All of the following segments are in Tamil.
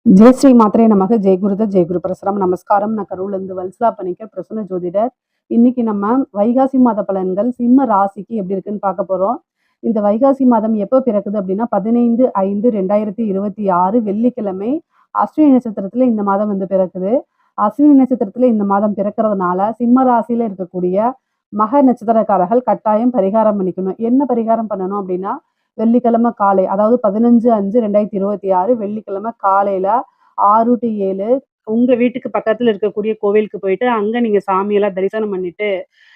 जय श्री मात्रे நமக ஜெய் குருதத் ஜெய் குரு பிரசரம் நமஸ்காரம். நான் கரூர்லேருந்து வல்சலா பணிக்கர் பிரசன்ன ஜோதிடர். இன்னைக்கு நம்ம வைகாசி மாத பலன்கள் சிம்ம ராசிக்கு எப்படி இருக்குன்னு பார்க்க போறோம். இந்த வைகாசி மாதம் எப்போ பிறக்குது அப்படின்னா 15/5/2026 வெள்ளிக்கிழமை அஸ்வினி நட்சத்திரத்துல இந்த மாதம் வந்து பிறக்குது. அஸ்வினி நட்சத்திரத்துல இந்த மாதம் பிறக்கிறதுனால சிம்ம ராசியில இருக்கக்கூடிய மக நட்சத்திரக்காரர்கள் கட்டாயம் பரிகாரம் பண்ணிக்கணும். என்ன பரிகாரம் பண்ணணும் அப்படின்னா, வெள்ளிக்கிழமை காலை, அதாவது 15/5/2026 வெள்ளிக்கிழமை காலையில 6 to 7 உங்க வீட்டுக்கு பக்கத்துல இருக்கக்கூடிய கோவிலுக்கு போயிட்டு அங்க நீங்க சாமியெல்லாம் தரிசனம் பண்ணிட்டு,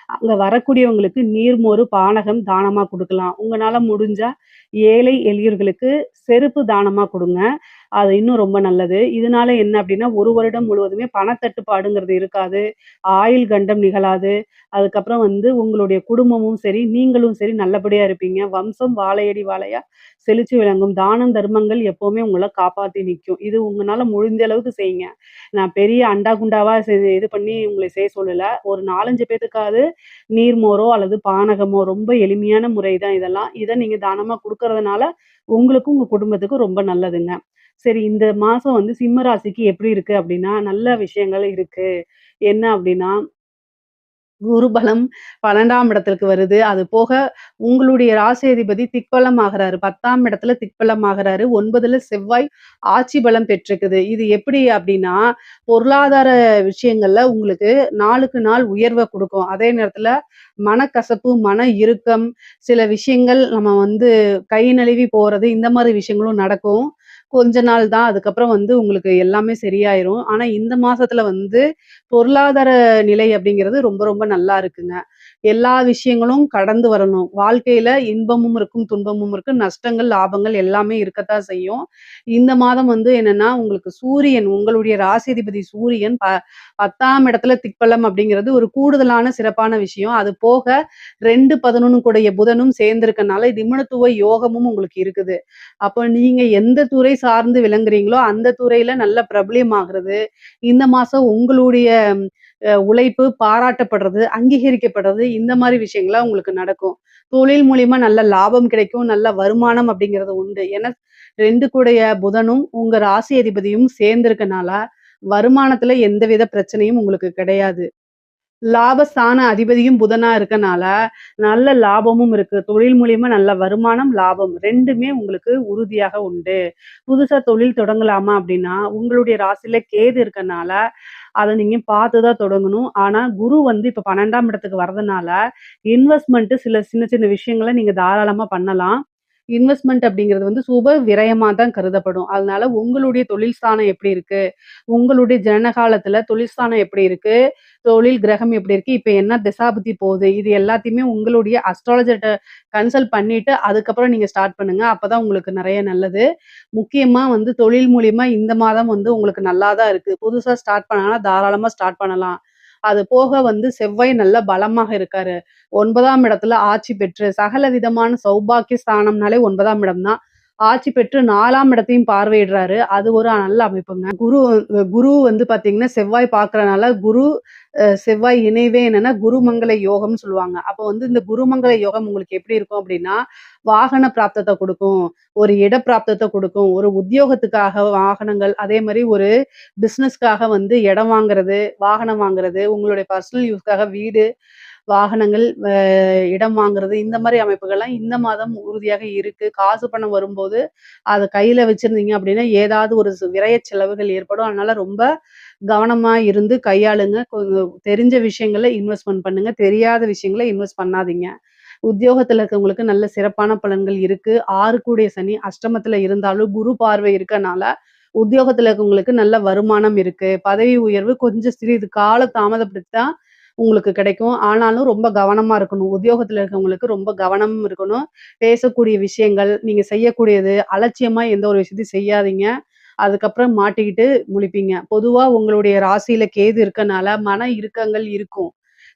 அங்க வரக்கூடியவங்களுக்கு நீர்மோரு பானகம் தானமா கொடுக்கலாம். உங்களால முடிஞ்சா ஏழை எளியோர்களுக்கு செருப்பு தானமா கொடுங்க. அது இன்னும் ரொம்ப நல்லது. இதனால என்ன அப்படின்னா, ஒரு வருடம் முழுவதுமே பணத்தட்டுப்பாடுங்கிறது இருக்காது. ஆயுள் கண்டம் நிகழாது. அதுக்கப்புறம் வந்து உங்களுடைய குடும்பமும் சரி, நீங்களும் சரி நல்லபடியா இருப்பீங்க. வம்சம் வாழையடி வாழையா செழிச்சு விளங்கும். தானம் தர்மங்கள் எப்பவுமே உங்கள காப்பாத்தி நிக்கும். இது உங்கனால முடிஞ்ச அளவுக்கு செய்யுங்க. நான் பெரிய அண்டா குண்டாவா இது பண்ணி உங்கள செய்ய சொல்லல. ஒரு 4, 5 பேத்துக்காவது நீர்மோரோ அல்லது பானகமோ, ரொம்ப எளிமையான முறை தான் இதெல்லாம். இத நீங்க தானமா குடுக்கறதுனால உங்களுக்கும் உங்க குடும்பத்துக்கும் ரொம்ப நல்லதுங்க. சரி, இந்த மாசம் வந்து சிம்ம ராசிக்கு எப்படி இருக்கு அப்படின்னா, நல்ல விஷயங்கள் இருக்கு. என்ன அப்படின்னா, குரு பலம் 12ஆம் இடத்திற்கு வருது. அது போக உங்களுடைய ராசி அதிபதி திக்பலம் ஆகுறாரு. 10ஆம் இடத்துல திக்பலம் ஆகுறாரு. 9ல செவ்வாய் ஆட்சி பலம் பெற்றிருக்குது. இது எப்படி அப்படின்னா, பொருளாதார விஷயங்கள்ல உங்களுக்கு நாளுக்கு நாள் உயர்வ குடுக்கும். அதே நேரத்துல மனக்கசப்பு, மன இறுக்கம், சில விஷயங்கள் நம்ம வந்து கை நழுவி போறது, இந்த மாரி விஷயங்களும் நடக்கும். கொஞ்ச நாள் தான். அதுக்கப்புறம் வந்து உங்களுக்கு எல்லாமே சரியாயிரும். ஆனா இந்த மாசத்துல வந்து பொருளாதார நிலை அப்படிங்கிறது ரொம்ப ரொம்ப நல்லா இருக்குங்க. எல்லா விஷயங்களும் கடந்து வரணும். வாழ்க்கையில இன்பமும் இருக்கும், துன்பமும் இருக்கும். நஷ்டங்கள், லாபங்கள் எல்லாமே இருக்கத்தான் செய்யும். இந்த மாதம் வந்து என்னன்னா, உங்களுக்கு சூரியன், உங்களுடைய ராசிதிபதி சூரியன் 10ஆம் இடத்துல திக்பலம் அப்படிங்கிறது ஒரு கூடுதலான சிறப்பான விஷயம். அது போக 2, 11 கூடைய புதனும் சேர்ந்திருக்கனால நிபுணத்துவ யோகமும் உங்களுக்கு இருக்குது. அப்ப நீங்க எந்த துறை சார்ந்து விளங்குறீங்களோ, அந்த துறையில நல்ல பிரபலியமாகுறது, இந்த மாசம் உங்களுடைய உழைப்பு பாராட்டப்படுறது, அங்கீகரிக்கப்படுறது, இந்த மாரி விஷயங்கள்லாம் உங்களுக்கு நடக்கும். தொழில் மூலியமா நல்ல லாபம் கிடைக்கும். நல்ல வருமானம் அப்படிங்கிறது உண்டு. ஏன்னா 2 கூடைய புதனும் உங்க ராசி அதிபதியும் சேர்ந்திருக்கனால, வருமானத்துல எந்தவித பிரச்சனையும் உங்களுக்கு கிடையாது. லாபஸ்தான அதிபதியும் புதனா இருக்கனால, நல்ல லாபமும் இருக்கு. தொழில் மூலியமா நல்ல வருமானம், லாபம் 2மே உங்களுக்கு உறுதியாக உண்டு. புதுசா தொழில் தொடங்கலாமா அப்படின்னா, உங்களுடைய ராசியில கேது இருக்கனால, அத நீங்க பார்த்து தான் தொடங்கணும். ஆனா, குரு வந்து இப்ப 12ஆம் இடத்துக்கு வரதுனால, இன்வெஸ்ட்மென்ட் சில சின்ன சின்ன விஷயங்கள நீங்க தாராளமா பண்ணலாம். இன்வெஸ்ட்மென்ட் அப்படிங்கிறது வந்து சுப விரயமா தான் கருதப்படும். அதனால உங்களுடைய தொழில் ஸ்தானம் எப்படி இருக்கு? உங்களுடைய ஜனன காலத்துல தொழில் ஸ்தானம் எப்படி இருக்கு? தொழில் கிரகம் எப்படி இருக்கு? இப்ப என்ன திசாபுத்தி போகுது? இது எல்லாத்தையுமே உங்களுடைய அஸ்ட்ராலஜர்ட்ட கன்சல்ட் பண்ணிட்டு, அதுக்கப்புறம் நீங்க ஸ்டார்ட் பண்ணுங்க. அப்பதான் உங்களுக்கு நெறைய நல்லது. முக்கியமா வந்து தொழில் மூலியமா இந்த மாதம் வந்து உங்களுக்கு நல்லா தான் இருக்கு. புதுசா ஸ்டார்ட் பண்ணாங்கன்னா தாராளமா ஸ்டார்ட் பண்ணலாம். அது போக வந்து செவ்வாய் நல்ல பலமாக இருக்காரு. 9ஆம் இடத்துல ஆட்சி பெற்று சகல விதமான சௌபாக்கிய ஸ்தானம்னாலே 9ஆம் இடம் தான். ஆட்சி பெற்று 4ஆம் இடத்தையும் பார்வையிடுறாரு. அது ஒரு நல்ல அமைப்புங்க. குரு வந்து பார்த்தீங்கன்னா, செவ்வாய் பார்க்கிறனால குரு செவ்வாய் இணைவே என்னன்னா குருமங்கள யோகம்னு சொல்லுவாங்க. அப்போ வந்து இந்த குருமங்கள யோகம் உங்களுக்கு எப்படி இருக்கும் அப்படின்னா, வாகன பிராப்தத்த குடுக்கும். ஒரு இட பிராப்தத்த குடுக்கும். ஒரு உத்தியோகத்துக்காக வாகனங்கள், அதே மாரி ஒரு பிசினஸ்க்காக வந்து இடம் வாங்குறது, வாகனம் வாங்குறது, உங்களுடைய பர்சனல் யூஸ்க்காக வீடு, வாகனங்கள், இடம் வாங்குறது, இந்த மாரி அமைப்புகள்லாம் இந்த மாதம் உறுதியாக இருக்கு. காசு பணம் வரும்போது, அத கையில வச்சிருந்தீங்க அப்படின்னா, ஏதாவது ஒரு விரய செலவுகள் ஏற்படும். அதனால ரொம்ப கவனமா இருந்து கையாளுங்க. கொஞ்சம் தெரிஞ்ச விஷயங்கள்ல இன்வெஸ்ட்மென்ட் பண்ணுங்க. தெரியாத விஷயங்கள இன்வெஸ்ட் பண்ணாதீங்க. உத்தியோகத்துல இருக்கவங்களுக்கு நல்ல சிறப்பான பலன்கள் இருக்கு. 6 கூடிய சனி அஷ்டமத்துல இருந்தாலும் குரு பார்வை இருக்கனால, உத்தியோகத்துல இருக்கவங்களுக்கு நல்ல வருமானம் இருக்கு. பதவி உயர்வு கொஞ்சம் சிறிது கால தாமதப்படுத்தி தான் உங்களுக்கு கிடைக்கும். ஆனாலும் ரொம்ப கவனமா இருக்கணும். உத்தியோகத்துல இருக்கவங்களுக்கு ரொம்ப கவனமும் இருக்கணும். பேசக்கூடிய விஷயங்கள், நீங்க செய்யக்கூடியது, அலட்சியமா எந்த ஒரு விஷயத்தையும் செய்யாதீங்க. அதுக்கப்புறம் மாட்டிக்கிட்டு முழிப்பீங்க. பொதுவா உங்களுடைய ராசியில கேது இருக்கனால மன இறுக்கங்கள் இருக்கும்.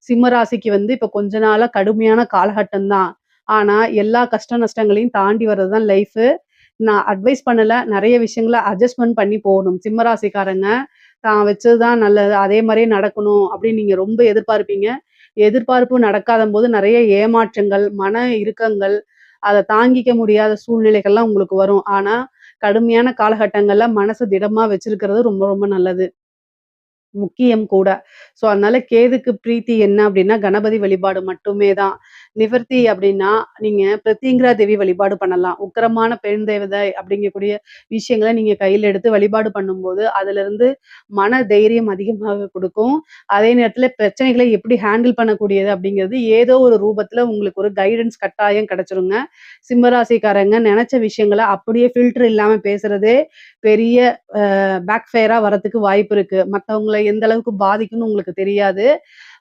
சிம்ம ராசிக்கு வந்து இப்ப கொஞ்ச நாளா கடுமையான காலகட்டம் தான். ஆனா, எல்லா கஷ்ட நஷ்டங்களையும் தாண்டி வர்றது தான் லைஃபு. நான் அட்வைஸ் பண்ணல. நெறைய விஷயங்கள அட்ஜஸ்ட்மென்ட் பண்ணி போணும். சிம்ம ராசிக்காரங்க தான் வச்சது தான் நல்லது. அதே மாரியே நடக்கணும் அப்படின்னு நீங்க ரொம்ப எதிர்பார்ப்பீங்க. எதிர்பார்ப்பு நடக்காதம்போது நெறைய ஏமாற்றங்கள், மன இறுக்கங்கள், அத தாங்கிக்க முடியாத சூழ்நிலைகள்லாம் உங்களுக்கு வரும். ஆனா, கடுமையான காலகட்டங்கள்ல மனச திடமா வச்சிருக்கிறது ரொம்ப ரொம்ப நல்லது. முக்கியம் கூட. ஸோ, அதனால கேதுக்கு பிரீத்தி என்ன அப்டின்னா, கணபதி வழிபாடு மட்டுமே தான். நிவர்த்தி அப்டின்னா, நீங்க பிரத்யங்கிரா தேவி வழிபாடு பண்ணலாம். உக்கிரமான பெண் தேவதை அப்டிங்கக்கூடிய விஷயங்கள நீங்க கையில எடுத்து வழிபாடு பண்ணும்போது, அதிலிருந்து மன தைரியம் அதிகமாக குடுக்கும். அதே நேரத்தில பிரச்சனைகள எப்படி ஹேண்டில் பண்ணக்கூடியது அப்டிங்கிறது, ஏதோ ஒரு ரூபத்தில உங்களுக்கு ஒரு கைடன்ஸ் கட்டாயம் கிடைச்சிருங்க. சிம்ம ராசிக்காரங்க நெனச்ச விஷயங்கள அப்படியே ஃபில்டர் இல்லாம பேசுறதே பெரிய பேக் ஃபயரா வரதுக்கு வாய்ப்பு இருக்கு. மத்தவங்கள எந்த அளவுக்கு பாதிக்கும்னு உங்களுக்கு தெரியாது.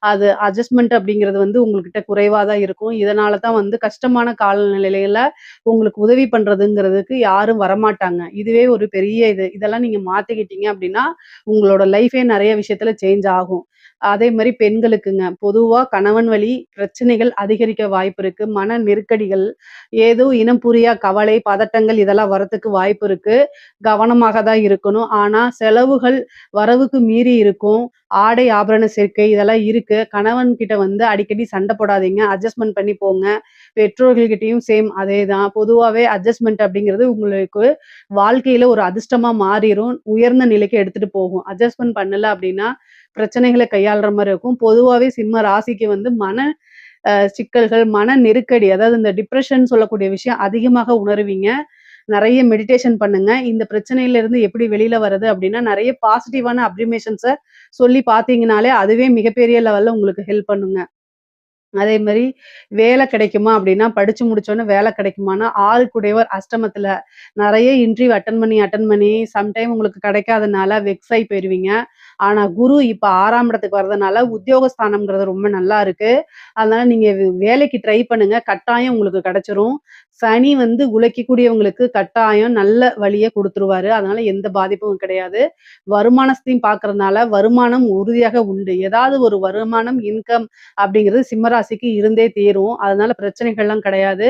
அது அட்ஜஸ்ட்மென்ட் அப்படிங்கிறது வந்து உங்ககிட்ட குறைவா தான் இருக்கும். இதனால தான் வந்து கஷ்டமான காலநிலையில உங்களுக்கு உதவி பண்றதுங்கிறதுக்கு யாரும் வரமாட்டாங்க. இதுவே ஒரு பெரிய இது. இதெல்லாம் நீங்க மாத்திக்கிட்டீங்க அப்படின்னா, உங்களோட லைஃபே நெறைய விஷயத்துல சேஞ்ச் ஆகும். அதே மாரி பெண்களுக்குங்க. பொதுவா கணவன் வழி பிரச்சனைகள் அதிகரிக்க வாய்ப்பு இருக்கு. மன நெருக்கடிகள், ஏதோ இனம் புரியா கவலை, பதட்டங்கள் இதெல்லாம் வரதுக்கு வாய்ப்பு இருக்கு. கவனமாக தான் இருக்கணும். ஆனா செலவுகள் வரவுக்கு மீறி இருக்கும். ஆடை, ஆபரண சேர்க்கை இதெல்லாம் இருக்கு. கணவன் கிட்ட வந்து அடிக்கடி சண்டை போடாதீங்க. அட்ஜஸ்ட்மென்ட் பண்ணி போங்க. பெற்றோர்கள் கிட்டயும் சேம் அதேதான். பொதுவாவே அட்ஜஸ்ட்மென்ட் அப்படிங்கிறது உங்களுக்கு வாழ்க்கையில ஒரு அதிர்ஷ்டமா மாறிரும். உயர்ந்த நிலைக்கு எடுத்துட்டு போகும். அட்ஜஸ்ட்மென்ட் பண்ணல அப்படின்னா, பிரச்சனைகள கையாள்ற மாரி இருக்கும். பொதுவாவே சிம்ம ராசிக்கு வந்து மன சிக்கல்கள், மன நெருக்கடி அதாவது இந்த டிப்ரஷன் சொல்லக்கூடிய விஷயம் அதிகமாக உணருவீங்க. நெறைய மெடிடேஷன் பண்ணுங்க. இந்த பிரச்சனையிலிருந்து எப்படி வெளில வரது அப்டின்னா, நெறைய பாசிட்டிவான அஃபர்மேஷன்ஸ சொல்லி பார்த்தீங்கனாலே, அதுவே மிகப்பெரிய லெவல்ல உங்களுக்கு ஹெல்ப் பண்ணுங்க. அதே மாரி வேலை கிடைக்குமா அப்டின்னா, படிச்சு முடிச்சோனே வேலை கிடைக்குமான்னா, 6 குடையவர் அஷ்டமத்துல நெறைய இன்டர்வியூ அட்டெண்ட் பண்ணி சம்டைம் உங்களுக்கு கிடைக்காதனால வெக்ஸ் ஆயி போயிருவீங்க. ஆனா குரு இப்ப 6ஆம் இடத்துக்கு வர்றதுனால உத்தியோகஸ்தானம்ங்கிறது ரொம்ப நல்லா இருக்கு. அதனால நீங்க வேலைக்கு ட்ரை பண்ணுங்க. கட்டாயம் உங்களுக்கு கிடைச்சிரும். சனி வந்து உழைக்கக்கூடியவங்களுக்கு கட்டாயம் நல்ல வழிய குடுத்துருவாரு. அதனால எந்த பாதிப்பும் கிடையாது. வருமானத்தையும் பார்க்கறதுனால வருமானம் உறுதியாக உண்டு. ஏதாவது ஒரு வருமானம், இன்கம் அப்படிங்கிறது சிம்ம ராசிக்கு இருந்தே தீரும். அதனால பிரச்சனைகள்லாம் கிடையாது.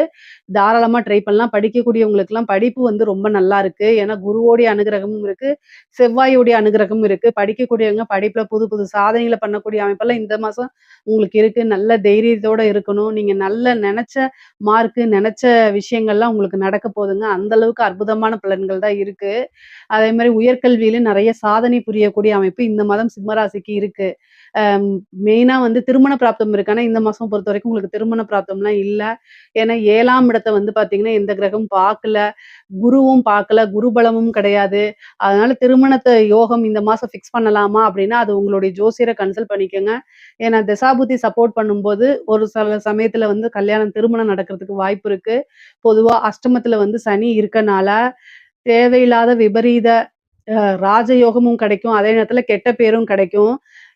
தாராளமா ட்ரை பண்ணலாம். படிக்கக்கூடியவங்களுக்கெல்லாம் படிப்பு வந்து ரொம்ப நல்லா இருக்கு. ஏன்னா குருவோடைய அனுகிரகமும் இருக்கு. செவ்வாயோடைய அனுகிரகமும் இருக்கு. படிக்கக்கூடியவங்க படிப்புல புது புது சாதனைகள பண்ணக்கூடிய அமைப்பெல்லாம் இந்த மாசம் உங்களுக்கு இருக்கு. நல்ல தைரியத்தோட இருக்கணும். நீங்க நல்ல நெனச்ச மார்க்கு, நெனச்ச விஷயங்கள்லாம் உங்களுக்கு நடக்க போதுங்க. அந்த அளவுக்கு அற்புதமான பலன்கள் தான் இருக்கு. அதே மாரி உயர்கல்வியில நெறைய சாதனை புரியக்கூடிய அமைப்பு இந்த மாதம் சிம்ம ராசிக்கு இருக்கு. அம் மெயினா வந்து திருமண பிராப்தம் இருக்கு. ஆனா இந்த மாசம் பொறுத்தவரைக்கும் உங்களுக்கு திருமண பிராப்தம்லாம் இல்ல. ஏன்னா 7ஆம் இடத்த வந்து பார்த்தீங்கன்னா, எந்த கிரகமும் பார்க்கல. குருவும் பார்க்கல. குரு பலமும் கிடையாது. அதனால திருமணத்த யோகம் இந்த மாசம் ஃபிக்ஸ் பண்ணலாமா? அப்டின்னா, அது உங்களுடைய ஜோசியர கன்சல்ட் பண்ணிக்கங்க. ஏன்னா தசாபுத்தி சப்போர்ட் பண்ணும்போது, ஒரு சில சமயத்துல வந்து கல்யாணம் திருமணம் நடக்கிறதுக்கு வாய்ப்பு இருக்கு. பொதுவா அஷ்டமத்துல வந்து சனி இருக்கனால, தேவையில்லாத விபரீத ராஜயோகமும் கிடைக்கும். அதே நேரத்துல கெட்ட பேரும் கிடைக்கும்.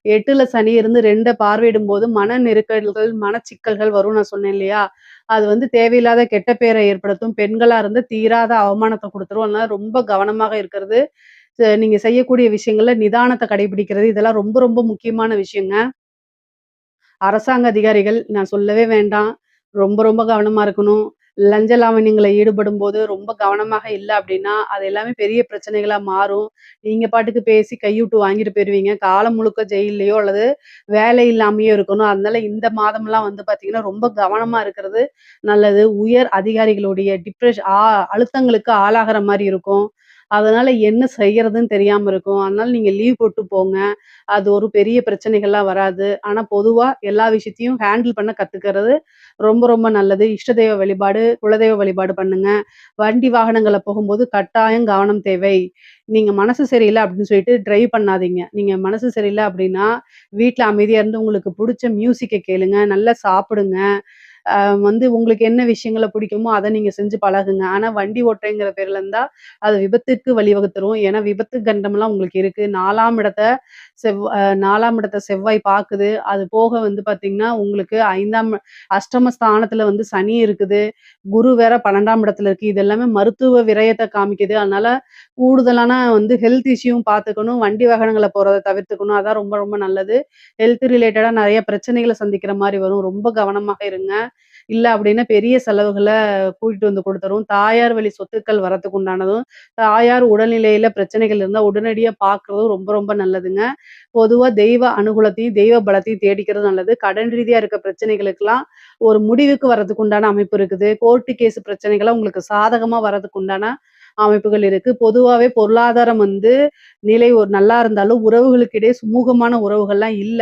8ல சனி இருந்து 2 பார்வையிடும்போது மன நெருக்கடிகள், மனச்சிக்கல்கள் வரும்னு நான் சொன்னேன் இல்லையா? அது வந்து தேவையில்லாத கெட்ட பேர ஏற்படுத்தும். பெண்களா இருந்து தீராத அவமானத்த குடுத்துரும். அதனால ரொம்ப கவனமாக இருக்கிறது, நீங்க செய்யக்கூடிய விஷயங்கள்ல நிதானத்த கடைபிடிக்கிறது, இதெல்லாம் ரொம்ப ரொம்ப முக்கியமான விஷயங்க. அரசாங்க அதிகாரிகள் நான் சொல்லவே வேண்டாம். ரொம்ப ரொம்ப கவனமா இருக்கணும். லஞ்ச லாவண்யங்கள்ல ஈடுபடும்போது ரொம்ப கவனமாக இல்ல அப்டின்னா, அது எல்லாமே பெரிய பிரச்சனைகளா மாறும். நீங்க பாட்டுக்கு பேசி கையூட்டு வாங்கிட்டு போயிருவீங்க. காலம் முழுக்க ஜெயில்லயோ அல்லது வேலை இல்லாமயோ இருக்கணும். அதனால இந்த மாதம்லாம் வந்து பார்த்தீங்கன்னா, ரொம்ப கவனமா இருக்கிறது நல்லது. உயர் அதிகாரிகளுடைய அழுத்தங்களுக்கு ஆளாகுற மாரி இருக்கும். அதனால என்ன செய்யறதுன்னு தெரியாம இருக்கும். அதனால நீங்க லீவ் போட்டு போங்க. அது ஒரு பெரிய பிரச்சனைகள்லாம் வராது. ஆனா பொதுவா எல்லா விஷயத்தையும் ஹேண்டில் பண்ண கத்துக்கிறது ரொம்ப ரொம்ப நல்லது. இஷ்ட தெய்வ வழிபாடு, குலதெய்வ வழிபாடு பண்ணுங்க. வண்டி வாகனங்கள்ல போகும்போது கட்டாயம் கவனம் தேவை. நீங்க மனசு சரியில்ல அப்படின்னு சொல்லிட்டு டிரைவ் பண்ணாதீங்க. நீங்க மனசு சரியில்ல அப்படின்னா, வீட்ல அமைதியா இருந்து உங்களுக்கு புடிச்ச மியூசிக்க கேளுங்க. நல்லா சாப்பிடுங்க. அ வந்து உங்களுக்கு என்ன விஷயங்கள பிடிக்குமோ, அத நீங்க செஞ்சு பழகுங்க. ஆனா வண்டி ஓட்டுறேங்கிற பேர்ல இருந்தா, அது விபத்துக்கு வழிவகுத்துரும். ஏன்னா விபத்து கண்டம்லாம் உங்களுக்கு இருக்கு. 4ஆம் இடத்த செவ்வாய் பாக்குது. அது போக வந்து பாத்தீங்கன்னா, உங்களுக்கு 5ஆம் அஷ்டம ஸ்தானத்துல வந்து சனி இருக்குது. குரு வேற 12ஆம் இடத்துல இருக்கு. இது எல்லாமே மருத்துவ விரயத்த காமிக்குது. அதனால கூடுதலான வந்து ஹெல்த் இஷ்யூவும் பாத்துக்கணும். வண்டி வாகனங்கள்ல போறத தவிர்த்துக்கணும். அதான் ரொம்ப ரொம்ப நல்லது. ஹெல்த் ரிலேட்டடா நெறைய பிரச்சனைகள சந்திக்கிற மாரி வரும். ரொம்ப கவனமாக இருங்க. இல்ல அப்டின்னா பெரிய செலவுகள கூட்டிட்டு வந்து குடுத்துரும். தாயார் வழி சொத்துக்கள் வரதுக்கு உண்டானதும், தாயார் உடல்நிலையில பிரச்சனைகள் இருந்தா உடனடியா பார்க்குறதும் ரொம்ப ரொம்ப நல்லதுங்க. பொதுவா தெய்வ அனுகூலத்தையும், தெய்வ பலத்தையும் தேடிக்கிறது நல்லது. கடன் ரீதியா இருக்க பிரச்சனைகளுக்கெல்லாம் ஒரு முடிவுக்கு வரதுக்கு உண்டான அமைப்பு இருக்குது. கோர்ட்டு கேஸ் பிரச்சனைகள்லாம் உங்களுக்கு சாதகமா வரதுக்கு உண்டான அமைப்புகள் இருக்கு. பொதுவாவே பொருளாதாரம் வந்து நிலை ஒரு நல்லா இருந்தாலும், உறவுகளுக்கு இடையே சுமூகமான உறவுகள்லாம் இல்ல.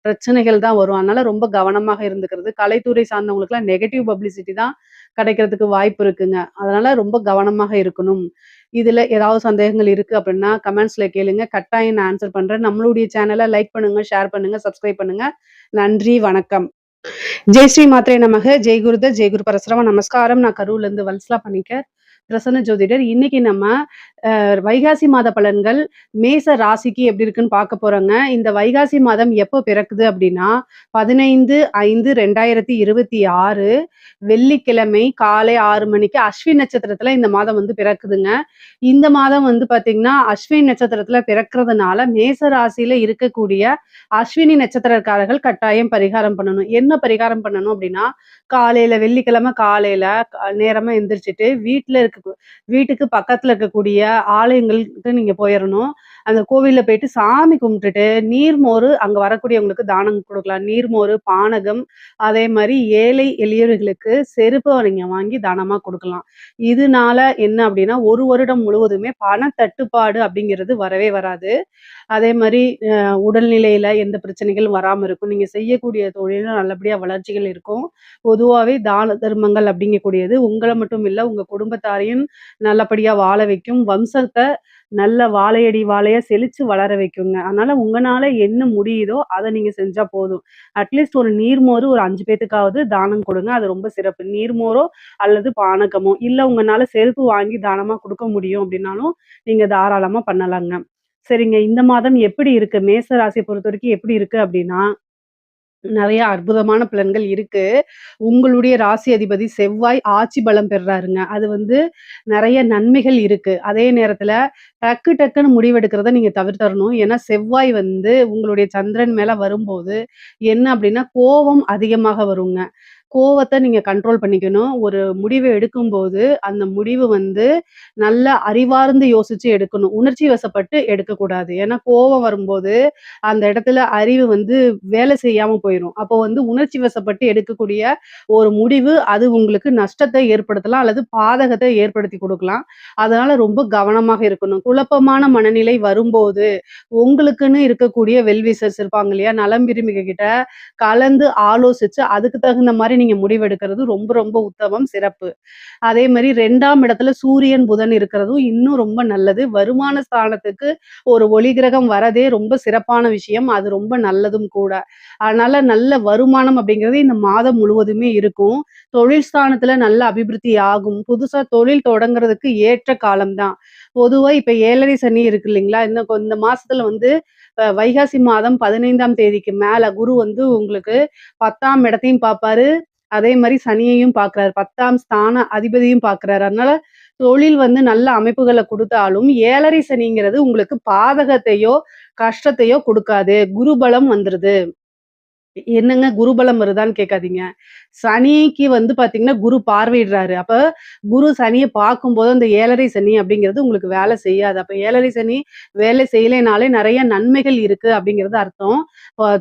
பிரச்சனைகள் தான் வரும். அதனால ரொம்ப கவனமாக இருந்துக்கிறது. கலைத்துறை சார்ந்தவங்களுக்குலாம் நெகட்டிவ் பப்ளிசிட்டி தான் கிடைக்கிறதுக்கு வாய்ப்பு இருக்குங்க. அதனால ரொம்ப கவனமாக இருக்கணும். இதுல ஏதாவது சந்தேகங்கள் இருக்கு அப்படின்னா, கமெண்ட்ஸ்ல கேளுங்க. கட்டாயம் நான் ஆன்ஸர் பண்றேன். நம்மளுடைய சேனல லைக் பண்ணுங்க, ஷேர் பண்ணுங்க, சப்ஸ்கிரைப் பண்ணுங்க. நன்றி, வணக்கம். ஜெய் ஸ்ரீ மாத்ரே நமக. ஜெய் குருதத், ஜெய் குரு பரசுராம நமஸ்காரம். நான் கரூர்லேருந்து வல்சலா பணிக்கர், பிரசன்ன ஜோதிடர். இன்னைக்கு நம்ம வைகாசி மாத பலன்கள் மேச ராசிக்கு எப்படி இருக்குன்னு பார்க்க போறோங்க. இந்த வைகாசி மாதம் எப்போ பிறக்குது அப்படின்னா 15/5/2026 வெள்ளிக்கிழமை காலை 6 மணிக்கு அஸ்வின் நட்சத்திரத்துல இந்த மாதம் வந்து பிறக்குதுங்க. இந்த மாதம் வந்து பாத்தீங்கன்னா அஸ்வினி நட்சத்திரத்துல பிறக்கிறதுனால மேச ராசியில இருக்கக்கூடிய அஸ்வினி நட்சத்திரக்காரர்கள் கட்டாயம் பரிகாரம் பண்ணணும். என்ன பரிகாரம் பண்ணணும் அப்படின்னா, காலையில வெள்ளிக்கிழமை காலையில நேரமா எந்திரிச்சுட்டு வீட்டுக்கு பக்கத்துல இருக்கக்கூடிய ஆலயங்களுக்கு நீங்க போயிரணும். அந்த கோவில்ல போயிட்டு சாமி கும்பிட்டுட்டு நீர்மோரு அங்க வரக்கூடியவங்களுக்கு தானம் கொடுக்கலாம். நீர்மோரு, பானகம், அதே மாதிரி ஏழை எளியவர்களுக்கு செருப்பு நீங்க வாங்கி தானமா கொடுக்கலாம். இதனால என்ன அப்படின்னா, ஒரு வருடம் முழுவதுமே பண தட்டுப்பாடு அப்படிங்கிறது வரவே வராது. அதே மாரி உடல்நிலையில எந்த பிரச்சனைகளும் வராம இருக்கும். நீங்க செய்யக்கூடிய தொழில்ல நல்லபடியா வளர்ச்சிகள் இருக்கும். பொதுவாவே தான தர்மங்கள் அப்படிங்கக்கூடியது உங்கள மட்டும் இல்ல, உங்க குடும்பத்தாரையும் நல்லபடியா வாழ வைக்கும். வம்சத்த நல்ல வாழையடி வாழையா செழிச்சு வளர வைக்குங்க. அதனால உங்கனால என்ன முடியுதோ அத நீங்க செஞ்சா போதும். அட்லீஸ்ட் ஒரு நீர்மோரு ஒரு 5 பேத்துக்காவது தானம் கொடுங்க. அது ரொம்ப சிறப்பு. நீர்மோரோ அல்லது பானகமோ, இல்ல உங்கனால செருப்பு வாங்கி தானமா குடுக்க முடியும் அப்படின்னாலும், நீங்க தாராளமா பண்ணலாங்க. சரிங்க. இந்த மாதம் எப்படி இருக்கு? மேச ராசிய பொறுத்தவரைக்கும் எப்படி இருக்கு அப்படின்னா, நெறைய அற்புதமான பலன்கள் இருக்கு. உங்களுடைய ராசி அதிபதி செவ்வாய் ஆட்சி பலம் பெறுறாருங்க. அது வந்து நெறைய நன்மைகள் இருக்கு. அதே நேரத்துல டக்குன்னு முடிவெடுக்கிறத நீங்க தவிர்த்தரணும். ஏன்னா செவ்வாய் வந்து உங்களுடைய சந்திரன் மேல வரும்போது, என்ன அப்படின்னா கோவம் அதிகமாக வருங்க. கோவத்த நீங்க கண்ட்ரோல் பண்ணிக்கணும். ஒரு முடிவு எடுக்கும்போது, அந்த முடிவு வந்து நல்லா அறிவார்ந்து யோசிச்சு எடுக்கணும். உணர்ச்சி வசப்பட்டு எடுக்கக்கூடாது. ஏன்னா கோவம் வரும்போது, அந்த இடத்துல அறிவு வந்து வேலை செய்யாம போயிரும். அப்போ வந்து உணர்ச்சி வசப்பட்டு எடுக்கக்கூடிய ஒரு முடிவு, அது உங்களுக்கு நஷ்டத்தை ஏற்படுத்தலாம் அல்லது பாதகத்தை ஏற்படுத்தி குடுக்கலாம். அதனால ரொம்ப கவனமாக இருக்கணும். குழப்பமான மனநிலை வரும்போது, உங்களுக்குன்னு இருக்கக்கூடிய வெல்விஷர்ஸ் இருப்பாங்க இல்லையா? நலம் விரும்பிக கிட்ட கலந்து ஆலோசிச்சு, அதுக்கு தகுந்த மாரி நீங்க முடிவெடுக்கிறது ரொம்ப ரொம்ப உத்தமம், சிறப்பு. அதே மாரி 2ஆம் இடத்துல சூரியன், புதன் இருக்கிறதும் இன்னும் ரொம்ப நல்லது. வருமான ஸ்தானத்துக்கு ஒரு ஒளி கிரகம் வரதே ரொம்ப சிறப்பான விஷயம். அது ரொம்ப நல்லதும் கூட. அதனால நல்ல வருமானம் அப்படிங்கிறது இந்த மாதம் முழுவதுமே இருக்கும். தொழில் ஸ்தானத்துல நல்ல அபிவிருத்தி ஆகும். புதுசா தொழில் தொடங்குறதுக்கு ஏற்ற காலம் தான். பொதுவா இப்ப 7:30 சனி இருக்கு இல்லைங்களா? இந்த மாசத்துல வந்து வைகாசி மாதம் 15ஆம் தேதிக்கு மேல குரு வந்து உங்களுக்கு 10ஆம் இடத்தையும் பார்ப்பாரு. அதே மாரி சனியையும் பார்க்கிறாரு. 10ஆம் ஸ்தான அதிபதியும் பார்க்கிறாரு. அதனால தொழில் வந்து நல்ல அமைப்புகள குடுத்தாலும், 7:30 சனிங்கிறது உங்களுக்கு பாதகத்தையோ, கஷ்டத்தையோ குடுக்காது. குரு பலம் வந்துருது. என்னங்க குருபலம் வருதான்னு கேட்காதீங்க. சனிக்கு வந்து பார்த்தீங்கன்னா, குரு பார்வையிடுறாரு. அப்ப குரு சனிய பார்க்கும்போது, அந்த 7:30 சனி அப்படிங்கிறது உங்களுக்கு வேலை செய்யாது. அப்ப 7:30 சனி வேலை செய்யலைனாலே நெறைய நன்மைகள் இருக்கு அப்படிங்கிறது அர்த்தம்.